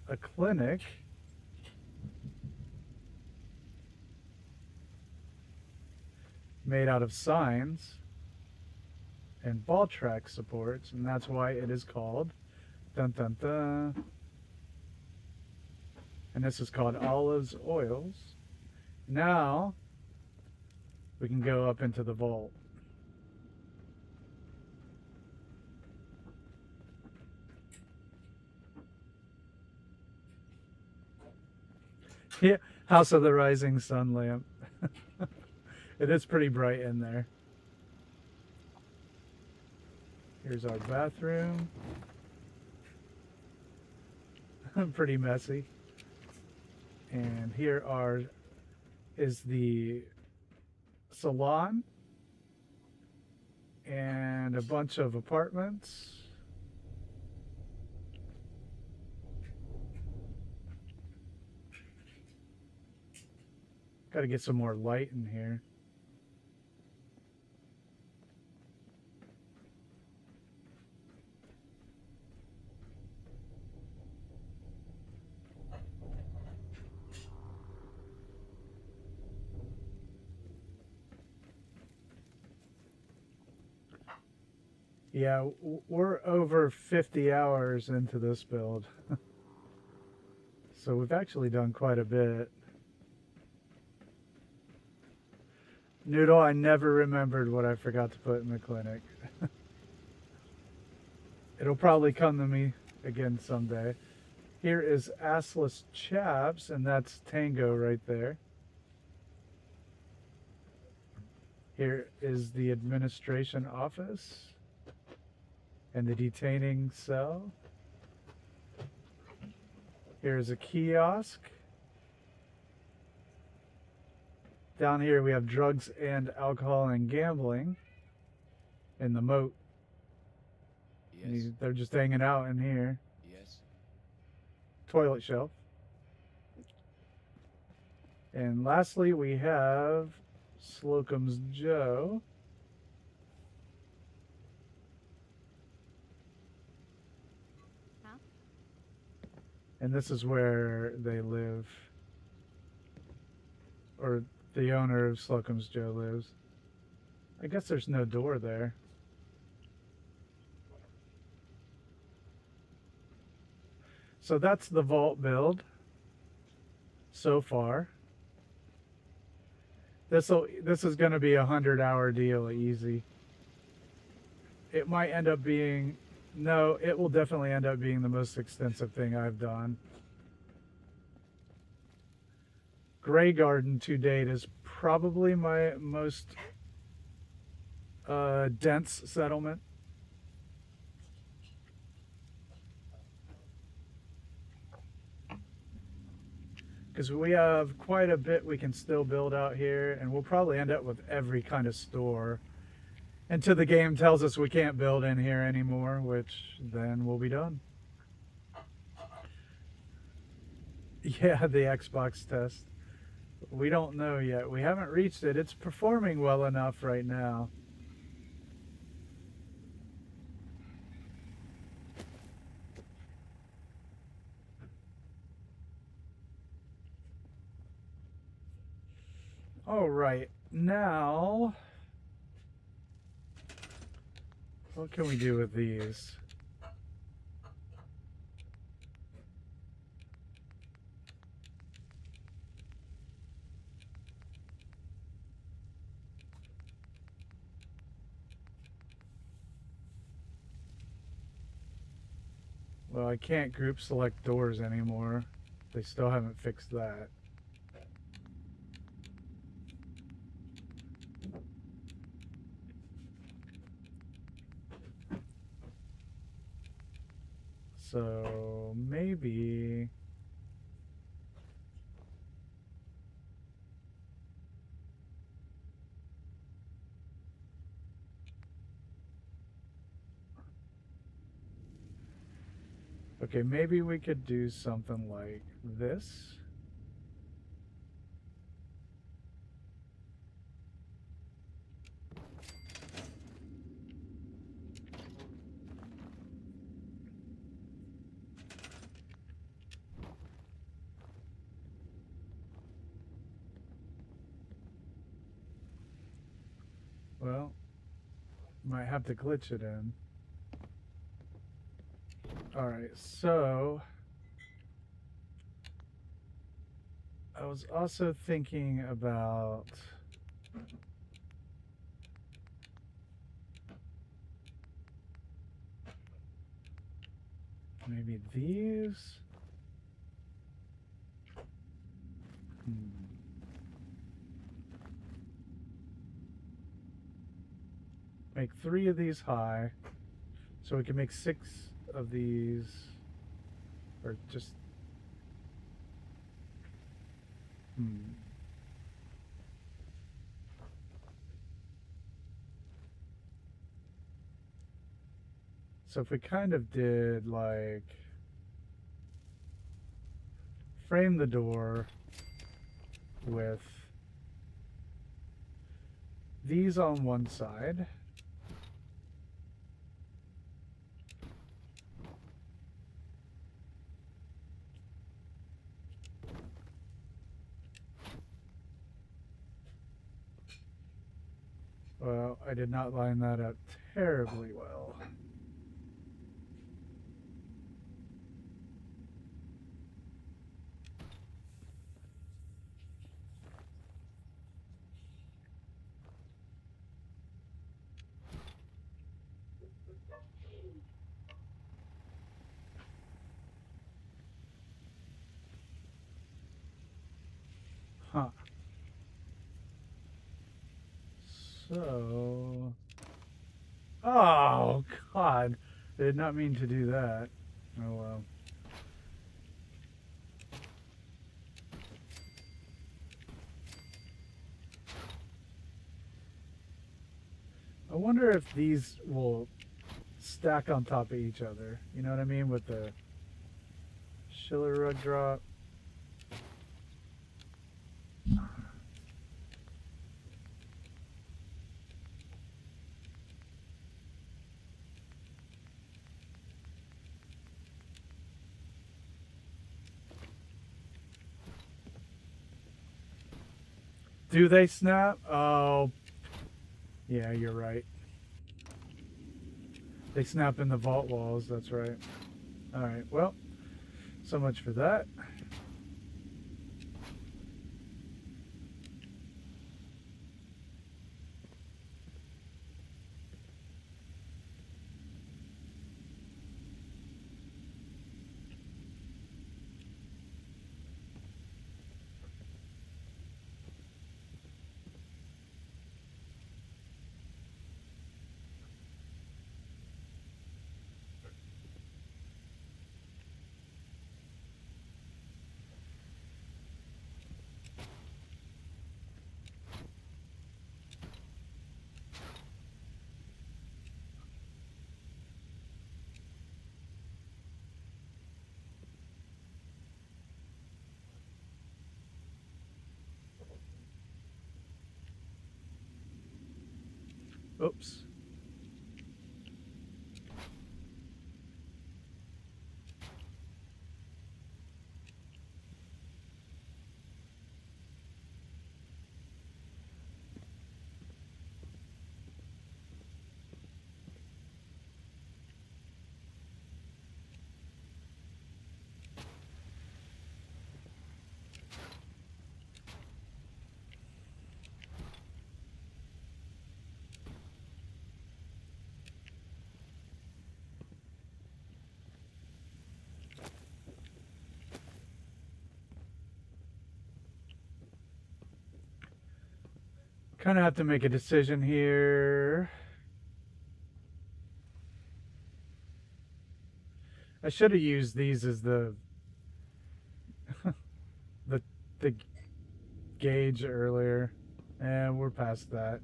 a clinic. Made out of signs and ball track supports, and that's why it is called dun dun dun. And this is called Olives Oils. Now we can go up into the vault. Yeah, House of the Rising Sun lamp. It is pretty bright in there. Here's our bathroom. Pretty messy. And here is the salon and a bunch of apartments. Got to get some more light in here. Yeah, we're over 50 hours into this build. So we've actually done quite a bit. Noodle, I never remembered what I forgot to put in the clinic. It'll probably come to me again someday. Here is Assless Chaps, and that's Tango right there. Here is the administration office and the detaining cell. Here's a kiosk. Down here we have drugs and alcohol and gambling in the moat. Yes. They're just hanging out in here. Yes. Toilet shelf. And lastly we have Slocum's Joe. Huh? And this is where they live. Or the owner of Slocum's Joe lives. I guess there's no door there. So that's the vault build so far. This is going to be a 100-hour deal easy. It might end up being, no, it will definitely end up being the most extensive thing I've done. Grey Garden to date is probably my most dense settlement. Because we have quite a bit we can still build out here, and we'll probably end up with every kind of store until the game tells us we can't build in here anymore, which then we'll be done. Yeah, the Xbox test. We don't know yet. We haven't reached it. It's performing well enough right now. All right, now what can we do with these? Well, I can't group select doors anymore. They still haven't fixed that. So maybe okay, maybe we could do something like this. Well, might have to glitch it in. Alright, so I was also thinking about maybe these. Make 3 of these high, so we can make 6 of these, or just So if we kind of did like frame the door with these on one side, well, I did not line that up terribly well. Huh. So... Oh, God. I did not mean to do that. Oh, well. I wonder if these will stack on top of each other. You know what I mean? With the Schiller rug drop. Do they snap? Oh, yeah, you're right. They snap in the vault walls, that's right. Alright, well, so much for that. Oops. Kind of have to make a decision here. I should have used these as the the gauge earlier, and we're past that.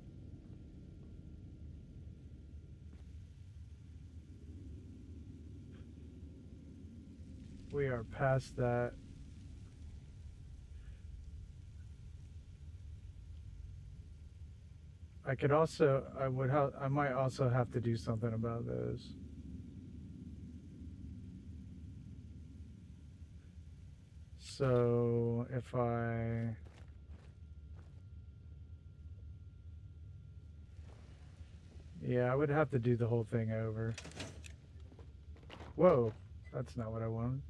We are past that. I could also, I might also have to do something about those. So if yeah, I would have to do the whole thing over. Whoa, that's not what I wanted.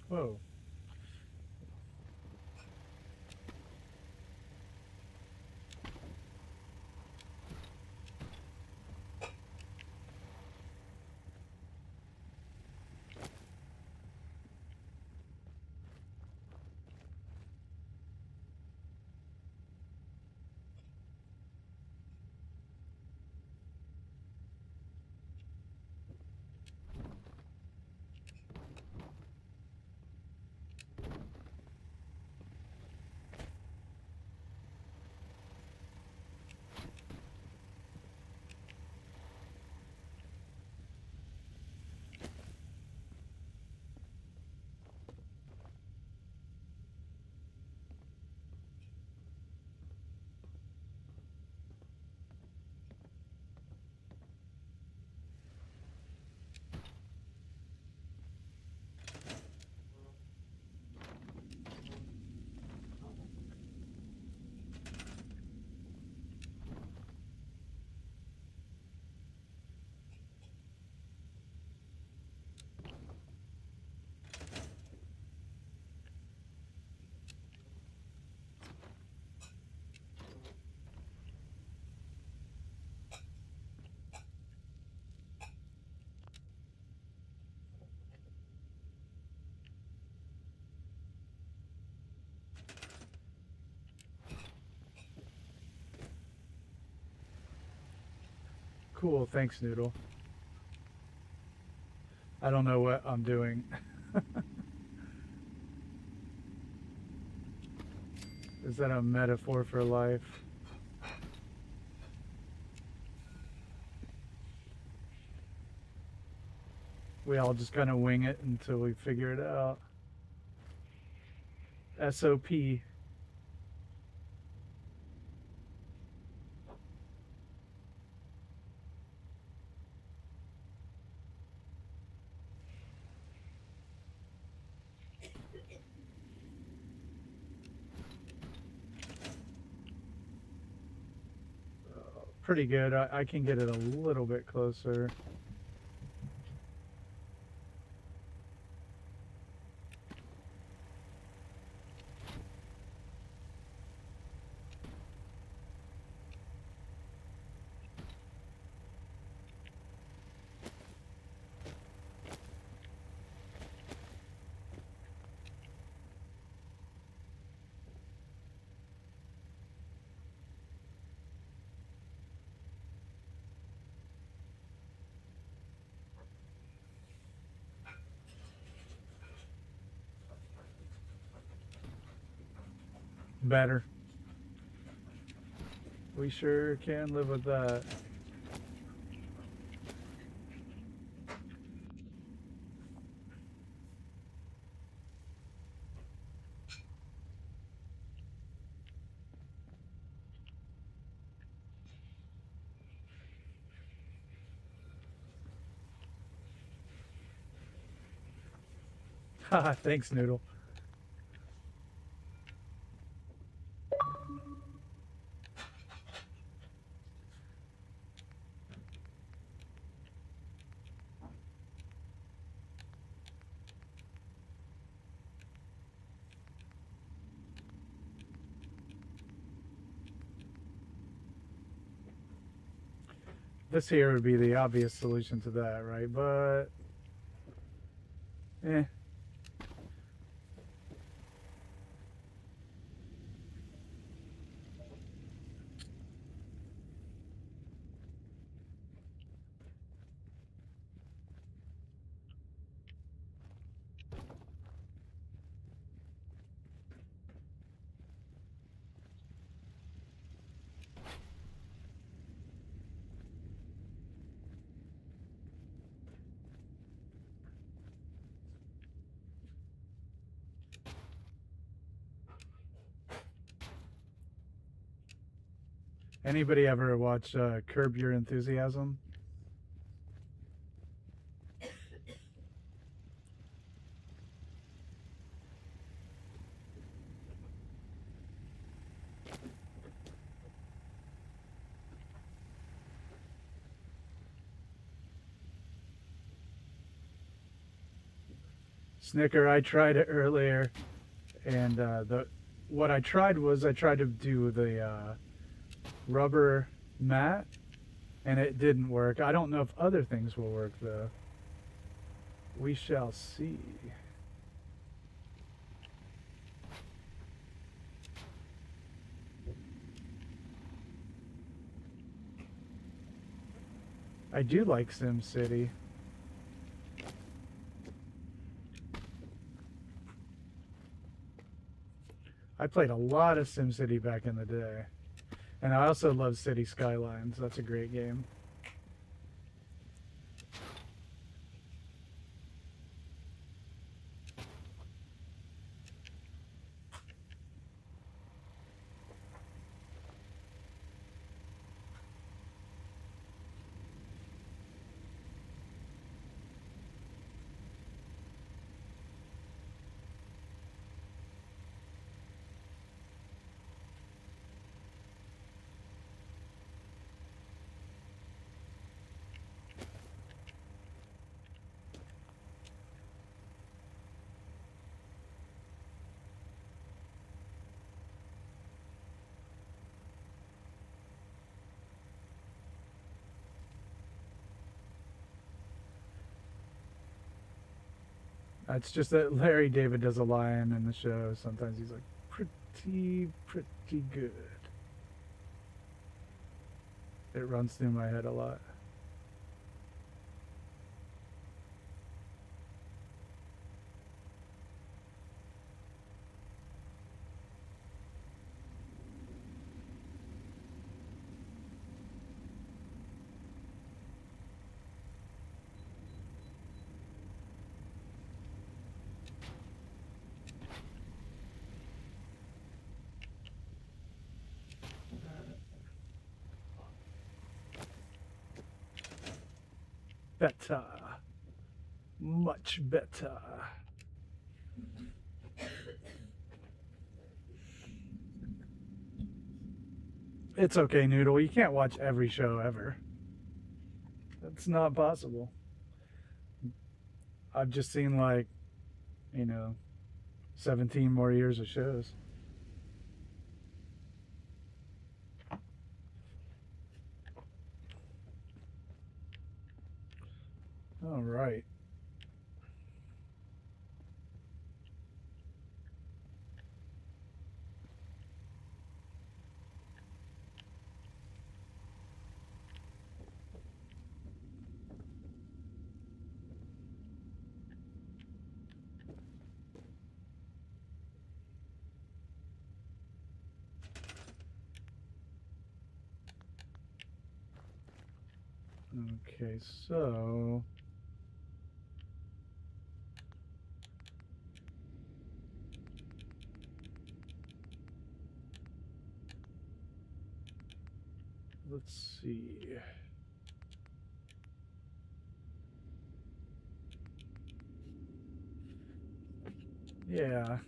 Whoa. Cool, thanks, Noodle. I don't know what I'm doing. Is that a metaphor for life? We all just kind of wing it until we figure it out. SOP. Pretty good. I can get it a little bit closer. better. We sure can live with that. Haha, thanks, Noodle. This here would be the obvious solution to that, right? But, eh. Anybody ever watch Curb Your Enthusiasm? Snicker, I tried it earlier, and what I tried was I tried to do the rubber mat, and it didn't work. I don't know if other things will work though. We shall see. I do like SimCity. I played a lot of SimCity back in the day. And I also love City Skylines. That's a great game. It's just that Larry David does a line in the show. Sometimes he's like, pretty good. It runs through my head a lot. Better. Much better. It's okay, Noodle. You can't watch every show ever. That's not possible. I've just seen, like, 17 more years of shows. All right. Okay, so let's see. Yeah.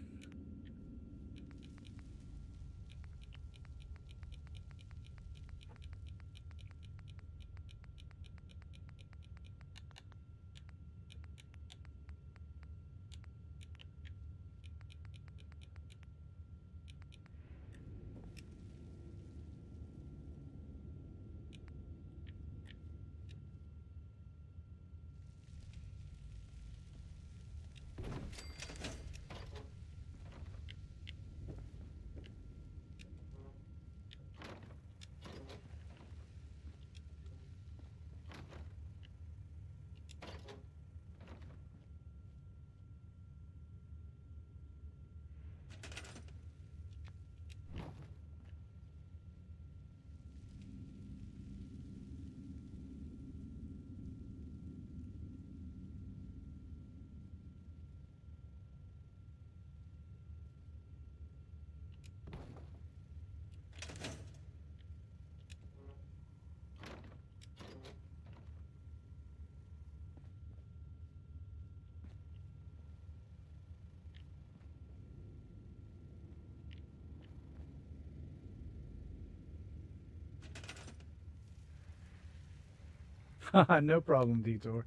No problem, Detour.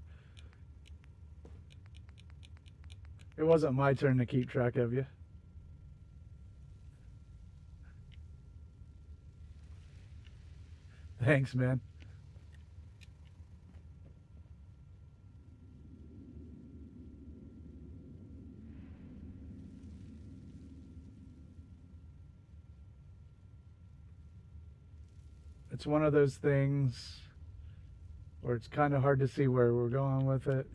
It wasn't my turn to keep track of you. Thanks, man. It's one of those things where it's kind of hard to see where we're going with it.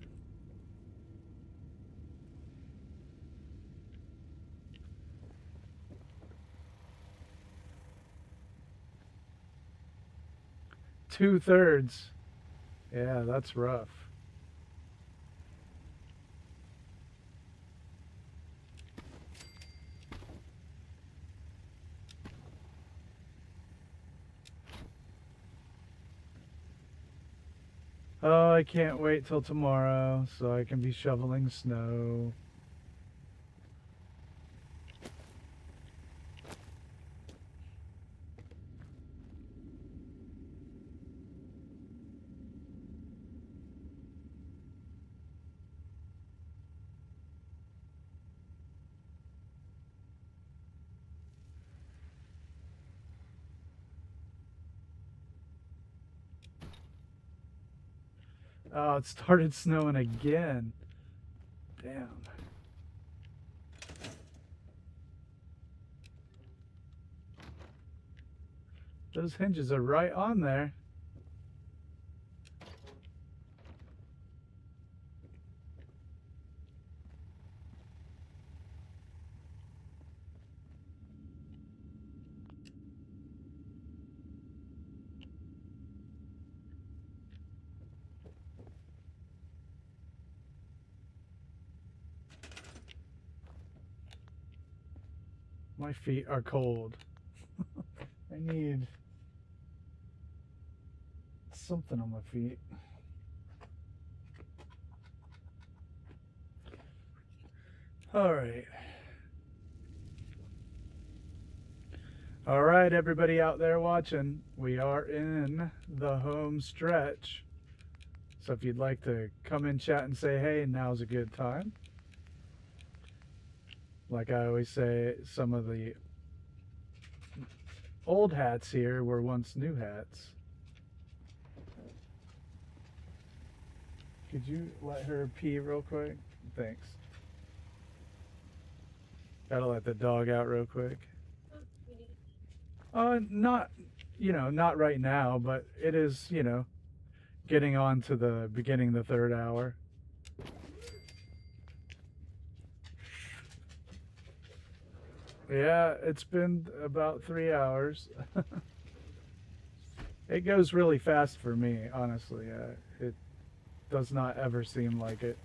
Two-thirds. Yeah, that's rough. Oh, I can't wait till tomorrow so I can be shoveling snow. Oh, it started snowing again. Damn. Those hinges are right on there. My feet are cold. I need something on my feet. All right. All right, everybody out there watching, we are in the home stretch. So if you'd like to come in chat and say, hey, now's a good time. Like I always say, some of the old hats here were once new hats. Could you let her pee real quick? Thanks. Gotta let the dog out real quick. Not, not right now, but it is, getting on to the beginning of the third hour. Yeah, it's been about 3 hours. It goes really fast for me, honestly. It does not ever seem like it.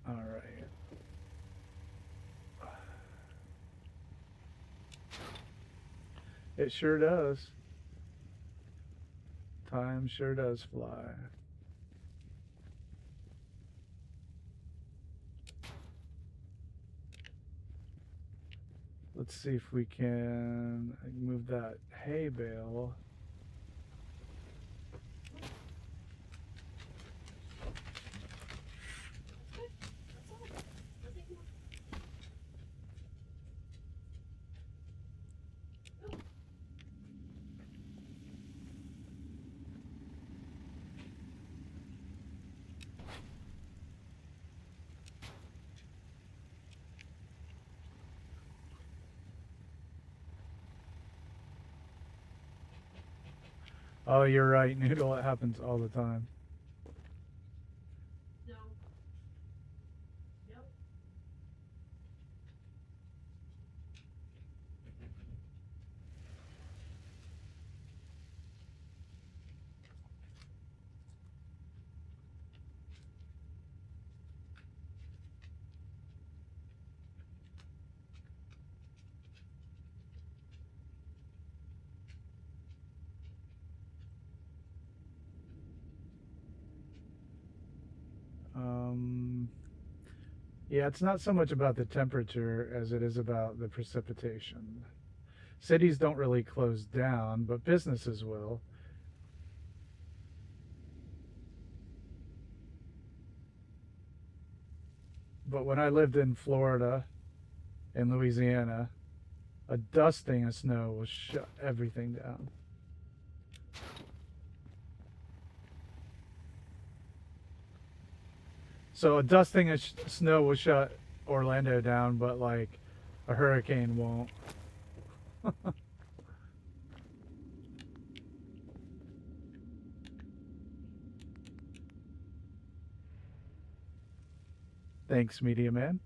All right. It sure does. Time sure does fly. Let's see if we can move that hay bale. Oh, you're right, Noodle. It happens all the time. Yeah, it's not so much about the temperature as it is about the precipitation. Cities don't really close down, but businesses will. But when I lived in Florida and Louisiana, a dusting of snow will shut everything down. So a dusting of snow will shut Orlando down, but like a hurricane won't. Thanks, Media Man.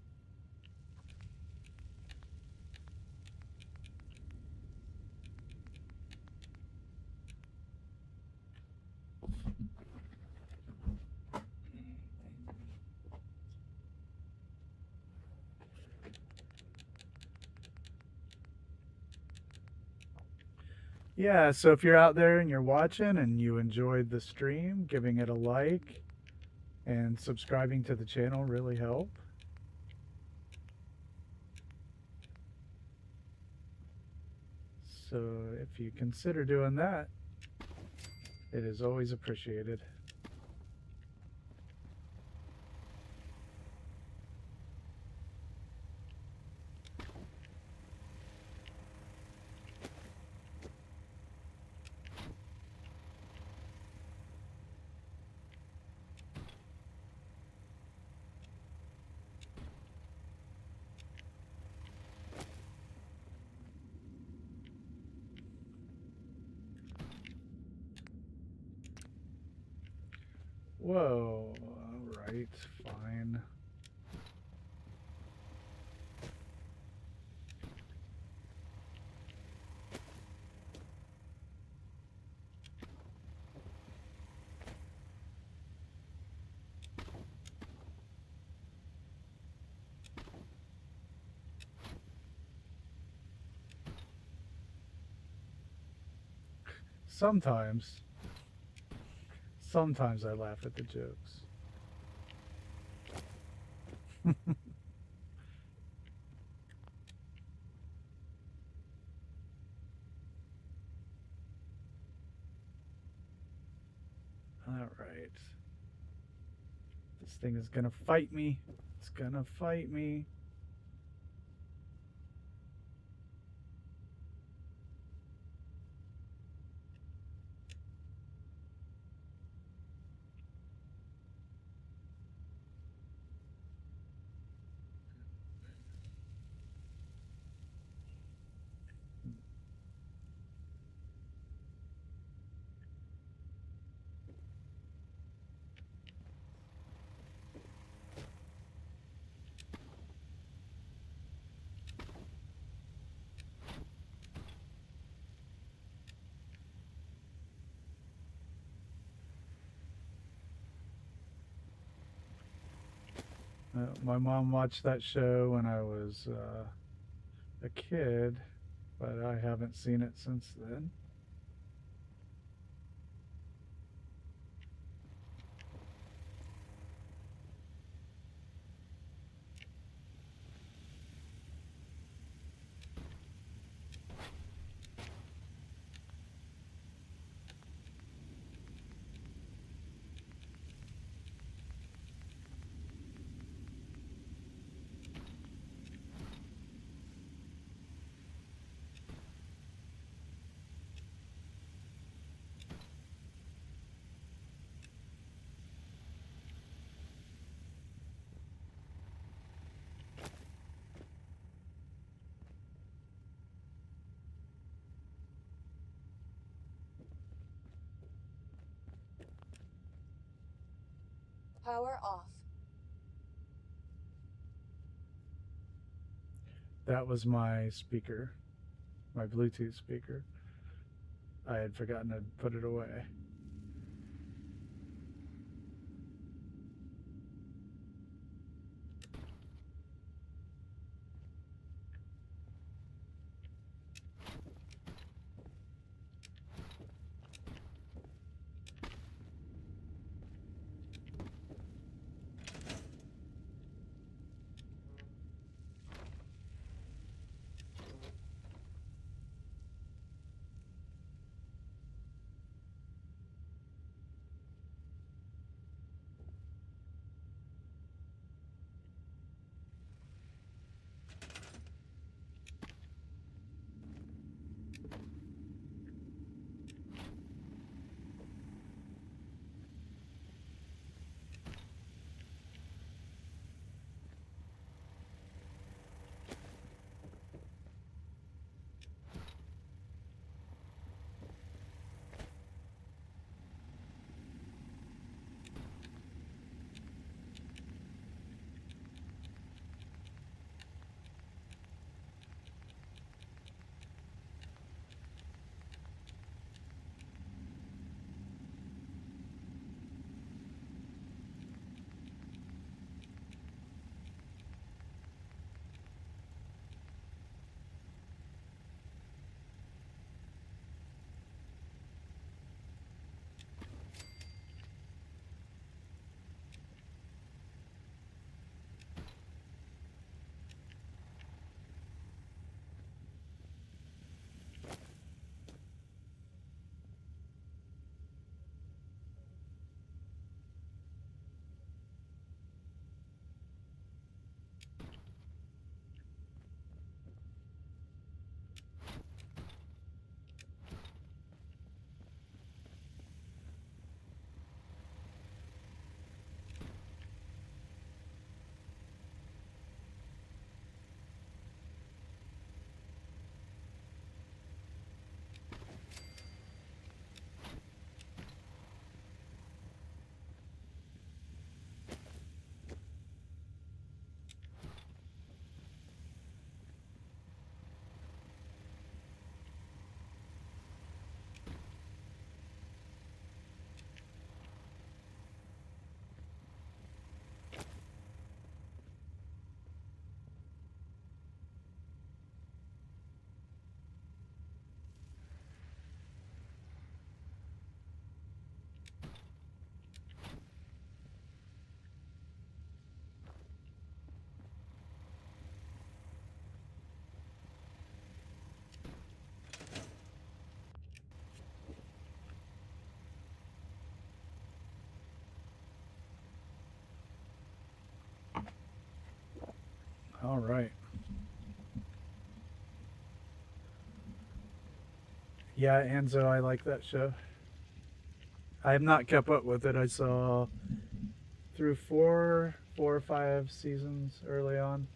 Yeah, so if you're out there and you're watching and you enjoyed the stream, giving it a like and subscribing to the channel really help. So if you consider doing that, it is always appreciated. Whoa, alright, fine. Sometimes I laugh at the jokes. Alright. This thing is gonna fight me. It's gonna fight me. My mom watched that show when I was a kid, but I haven't seen it since then. Power off. That was my speaker, my Bluetooth speaker. I had forgotten to put it away. All right. Yeah, Enzo, I like that show. I have not kept up with it. I saw through four or five seasons early on.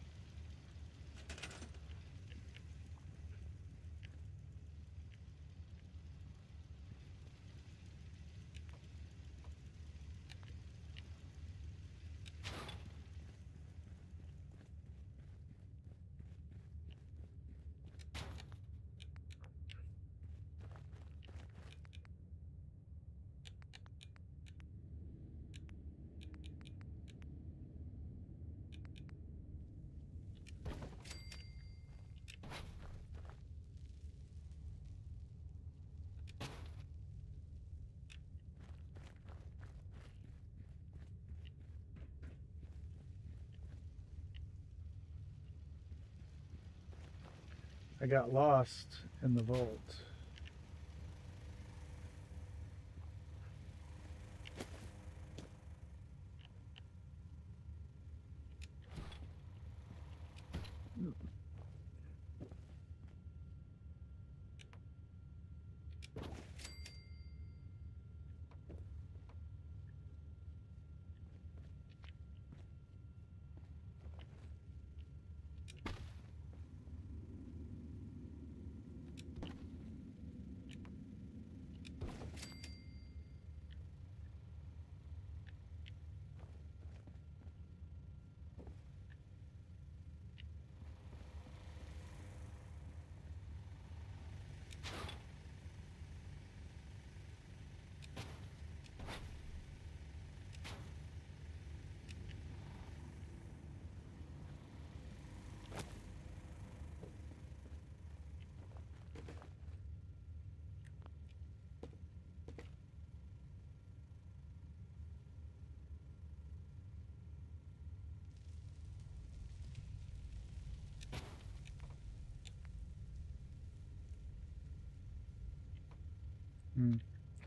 I got lost in the vault.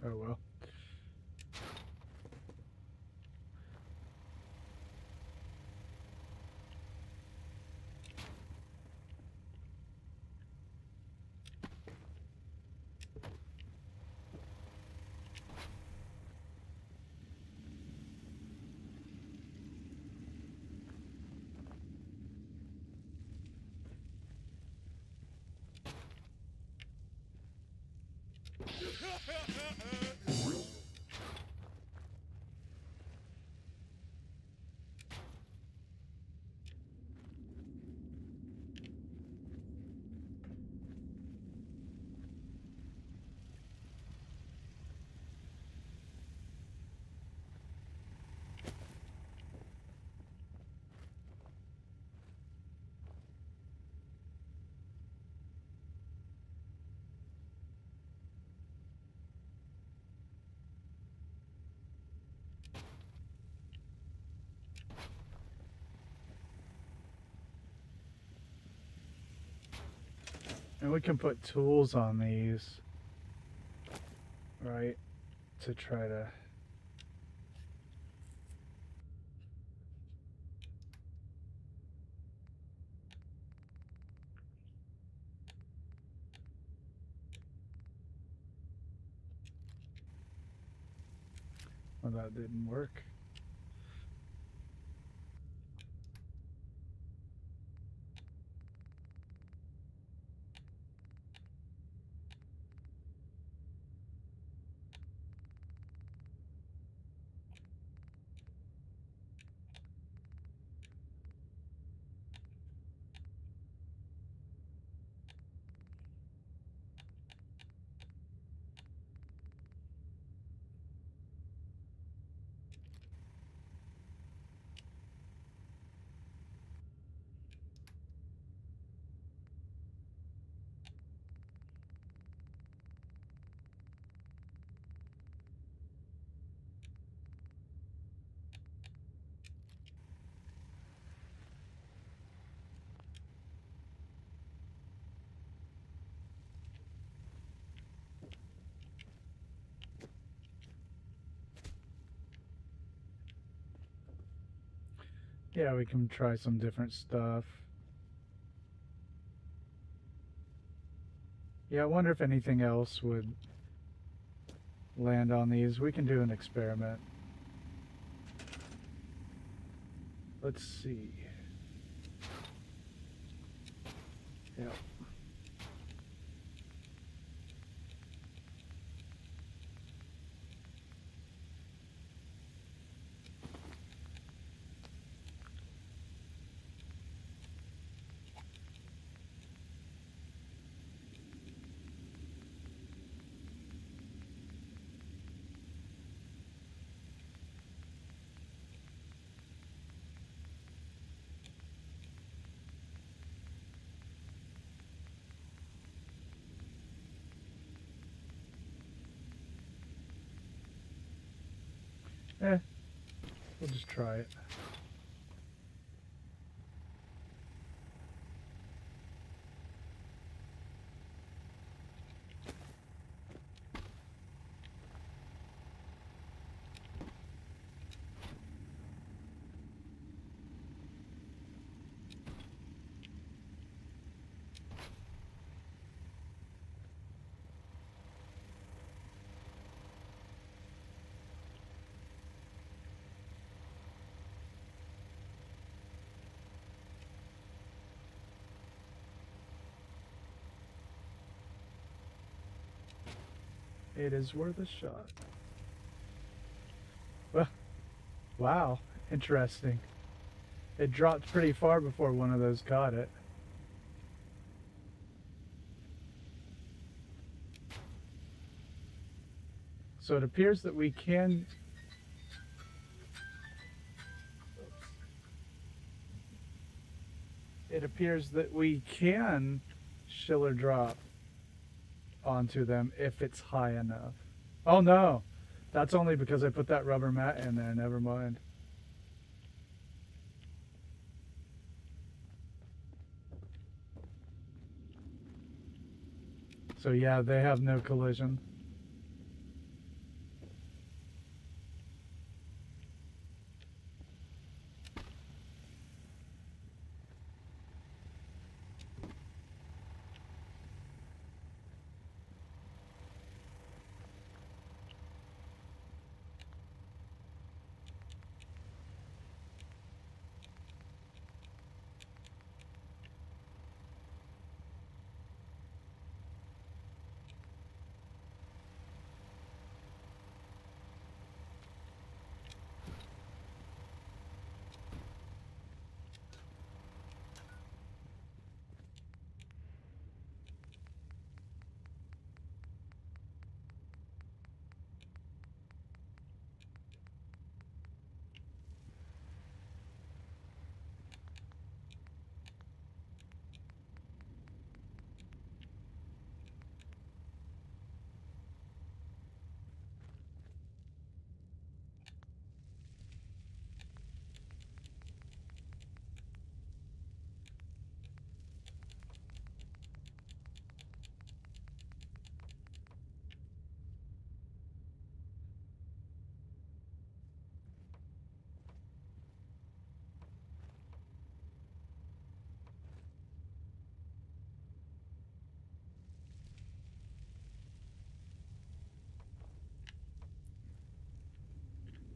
Oh well. And we can put tools on these, right, to try to... Well, that didn't work. Yeah, we can try some different stuff. Yeah, I wonder if anything else would land on these. We can do an experiment. Let's see. Yep. We'll just try it. It is worth a shot. Well, wow, interesting. It dropped pretty far before one of those caught it. So it appears that we can... It appears that we can Schiller drop onto them if it's high enough. Oh no! That's only because I put that rubber mat in there, never mind. So yeah, they have no collision.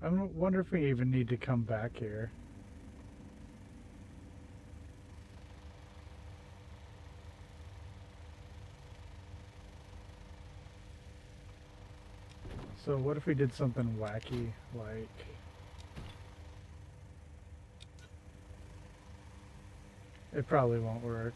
I wonder if we even need to come back here. So what if we did something wacky, like... It probably won't work.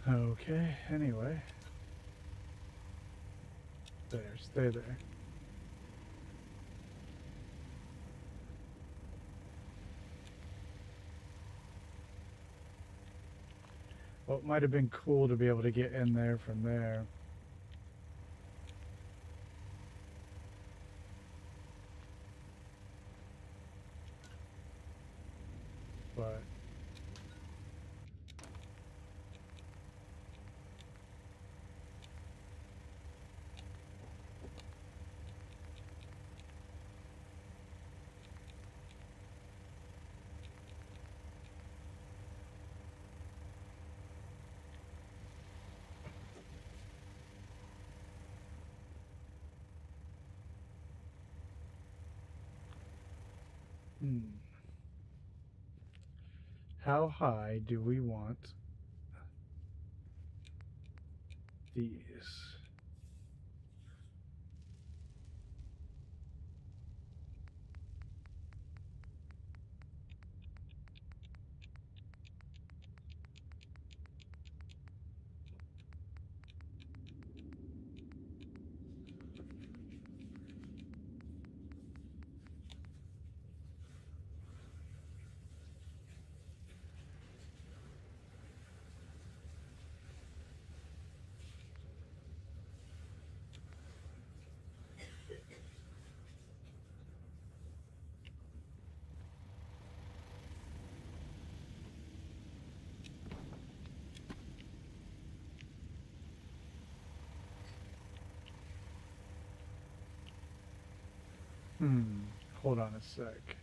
Okay, anyway. There, stay there. Well, it might have been cool to be able to get in there from there. But... How high do we want these? Hold on a sec.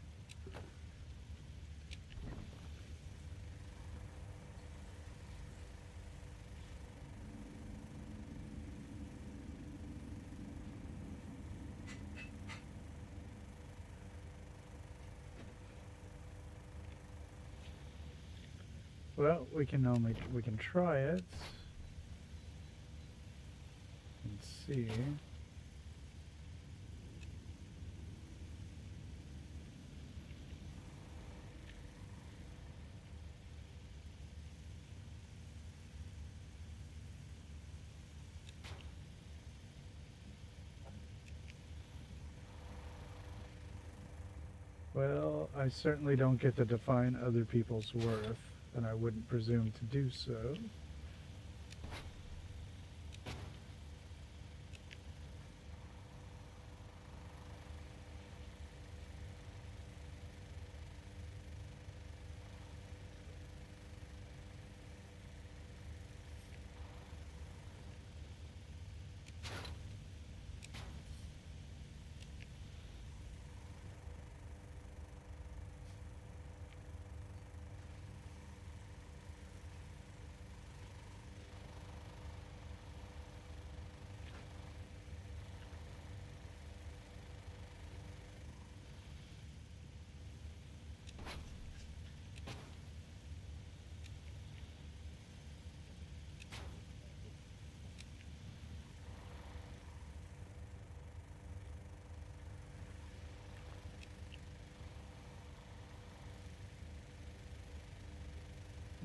Well, we can try it. Let's see. Well, I certainly don't get to define other people's worth, and I wouldn't presume to do so.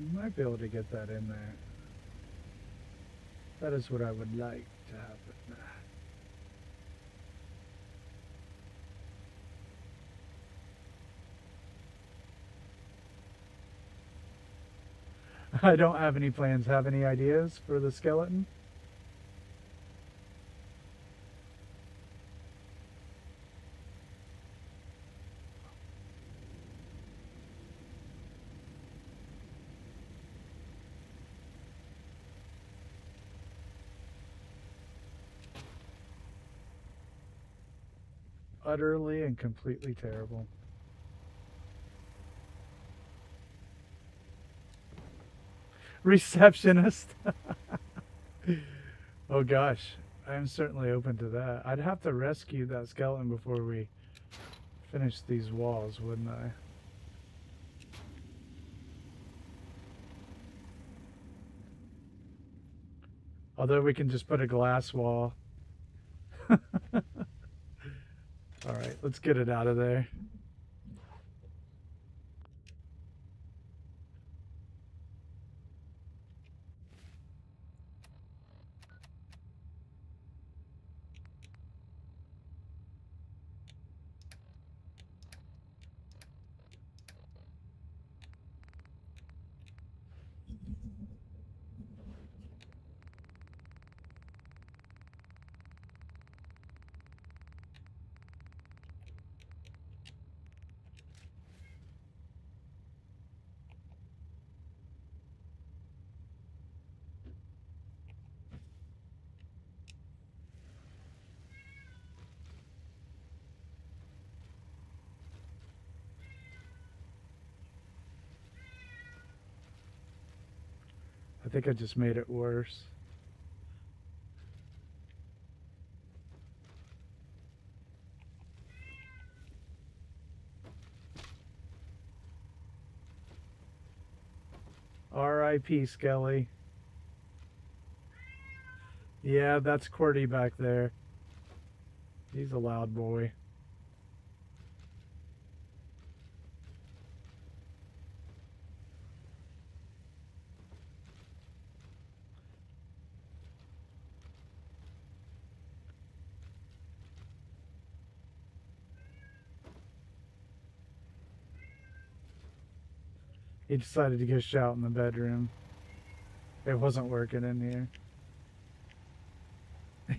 You might be able to get that in there. That is what I would like to happen. I don't have any plans. Have any ideas for the skeleton? Utterly and completely terrible. Receptionist. Oh gosh, I'm certainly open to that. I'd have to rescue that skeleton before we finish these walls, wouldn't I? Although we can just put a glass wall. Alright, let's get it out of there. I think I just made it worse. R.I.P. Skelly. Yeah, that's QWERTY back there. He's a loud boy. He decided to go shout in the bedroom. It wasn't working in here.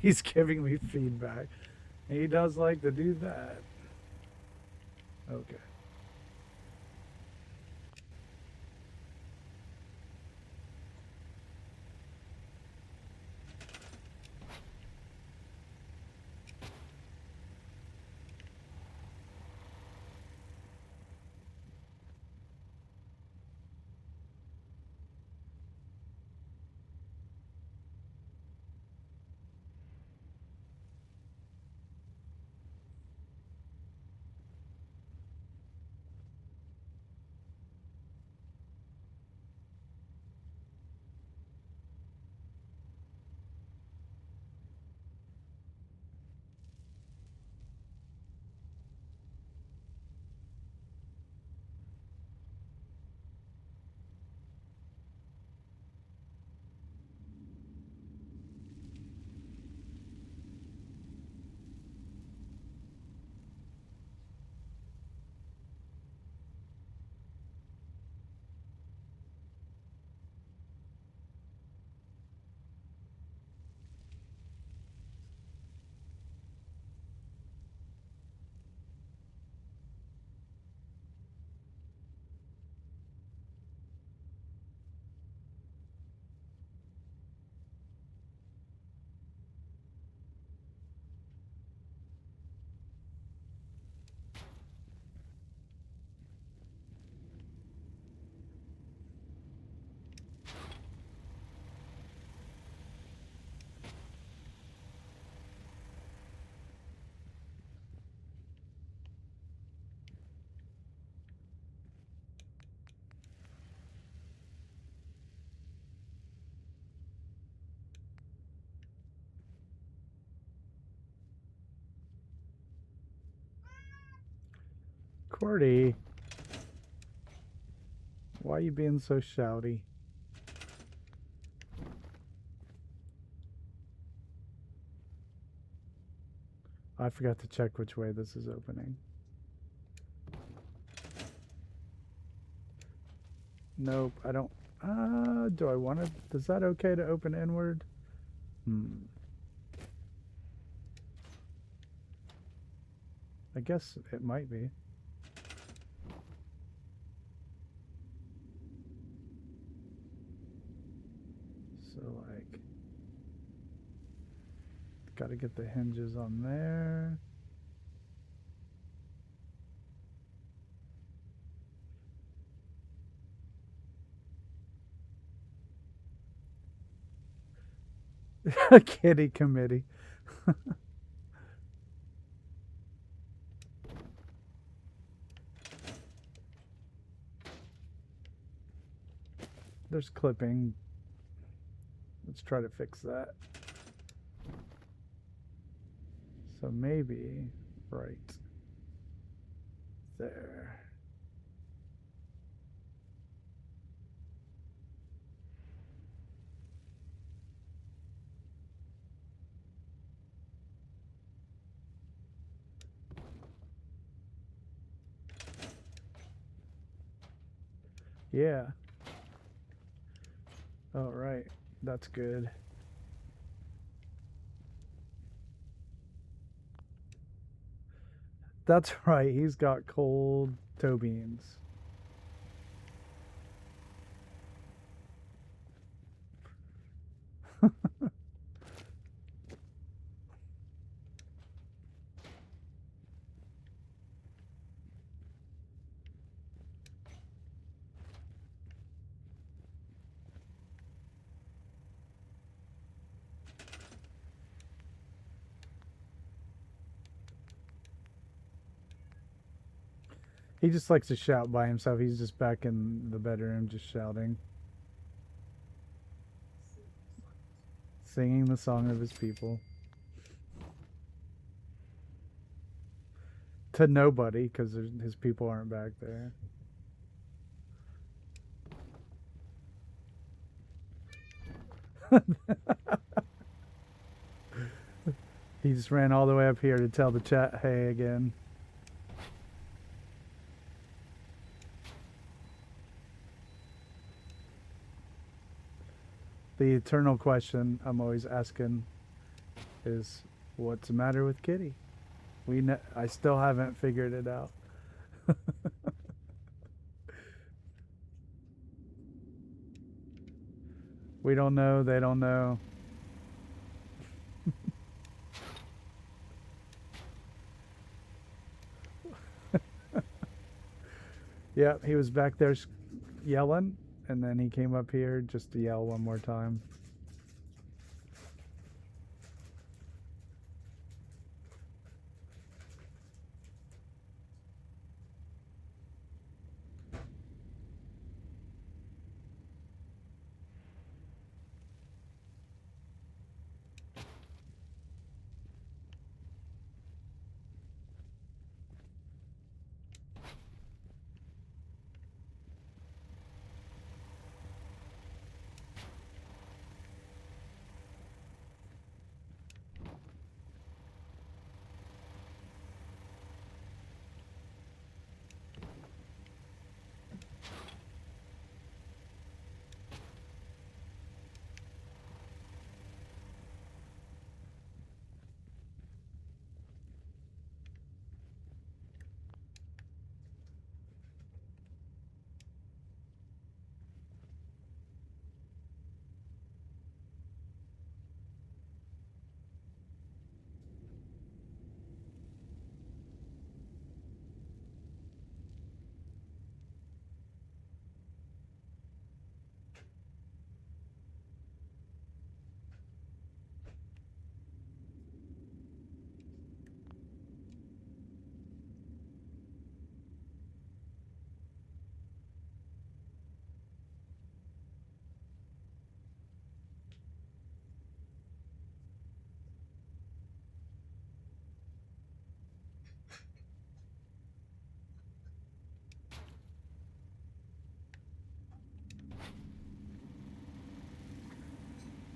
He's giving me feedback. He does like to do that. Okay. Cordy. Why are you being so shouty? I forgot to check which way this is opening. Nope, I don't. Do I want to? Is that okay to open inward? I guess it might be. So, like, gotta get the hinges on there. Kitty committee. There's clipping. Let's try to fix that. So maybe right there. Yeah. All right. That's good. That's right. He's got cold toe beans. He just likes to shout by himself. He's just back in the bedroom just shouting. Singing the song of his people. To nobody, because his people aren't back there. He just ran all the way up here to tell the chat hey again. The eternal question I'm always asking is, what's the matter with Kitty? I still haven't figured it out. We don't know, they don't know. Yeah, he was back there yelling, and then he came up here just to yell one more time.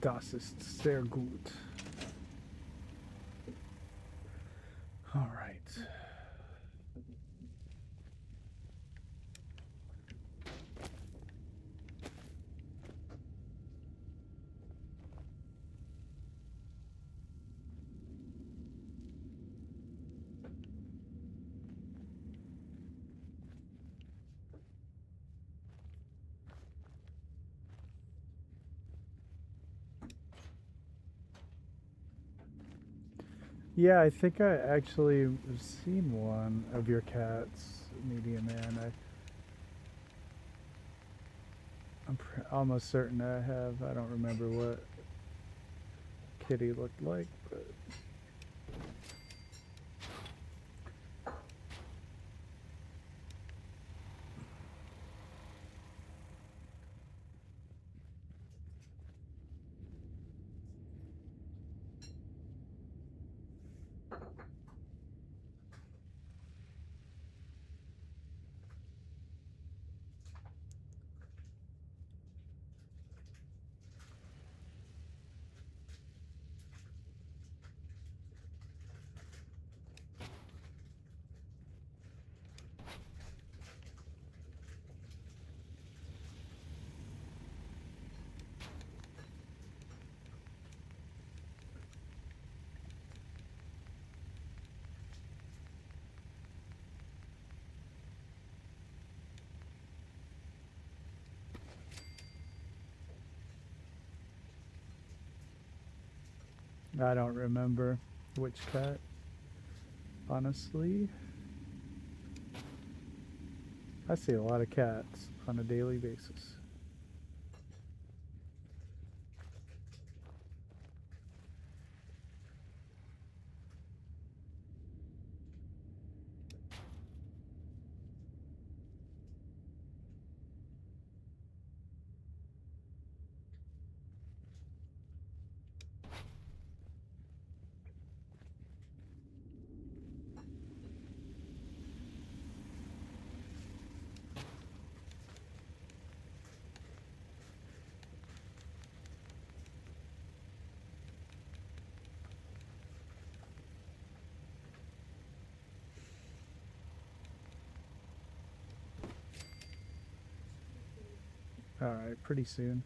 Das ist sehr gut. All right. Yeah, I think I actually have seen one of your cats, Medium Man. I'm almost certain I have. I don't remember what kitty looked like, but I don't remember which cat, honestly. I see a lot of cats on a daily basis. All right, pretty soon.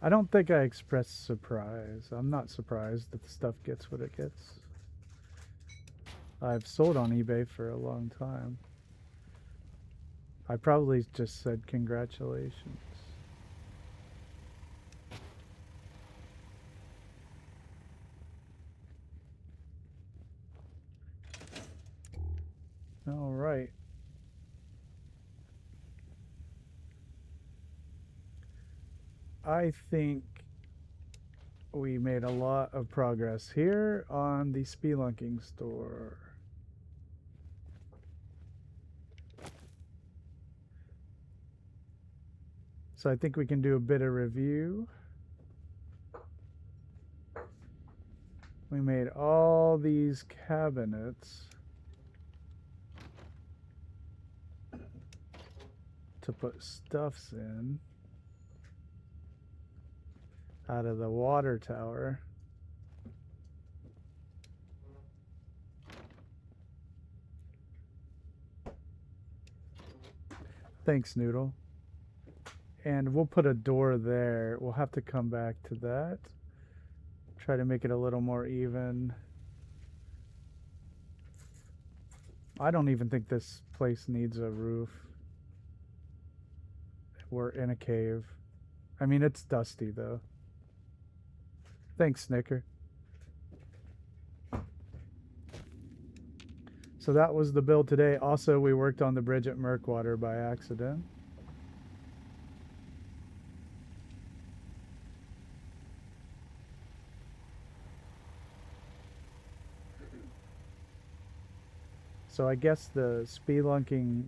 I don't think I expressed surprise. I'm not surprised that the stuff gets what it gets. I've sold on eBay for a long time. I probably just said congratulations. All right. I think we made a lot of progress here on the spelunking store. So I think we can do a bit of review. We made all these cabinets to put stuffs in out of the water tower. Thanks, Noodle. And we'll put a door there. We'll have to come back to that. Try to make it a little more even. I don't even think this place needs a roof. We're in a cave. I mean, it's dusty though. Thanks, Snicker. So that was the build today. Also, we worked on the bridge at Murkwater by accident. So I guess the spelunking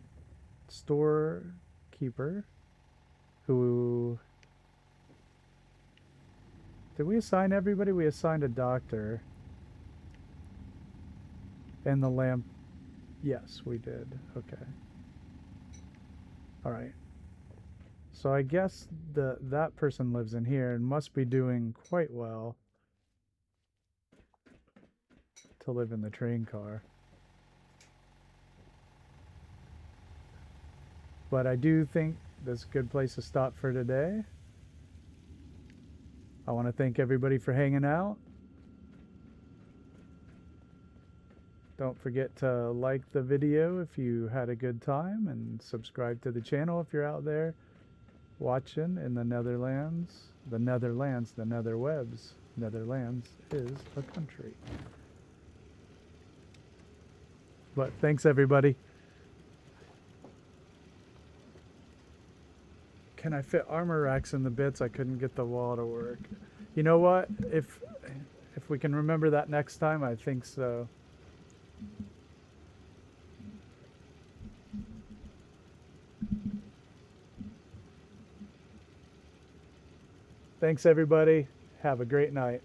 storekeeper, who... Did we assign everybody? We assigned a doctor. And the lamp... Yes, we did. Okay. Alright. So I guess that person lives in here and must be doing quite well to live in the train car. But I do think that's a good place to stop for today. I want to thank everybody for hanging out. Don't forget to like the video if you had a good time, and subscribe to the channel if you're out there watching in the Netherlands. The Netherlands, the Netherwebs. Netherlands is a country. But thanks, everybody. Can I fit armor racks in the bits? I couldn't get the wall to work. You know what? If we can remember that next time, I think so. Thanks, everybody. Have a great night.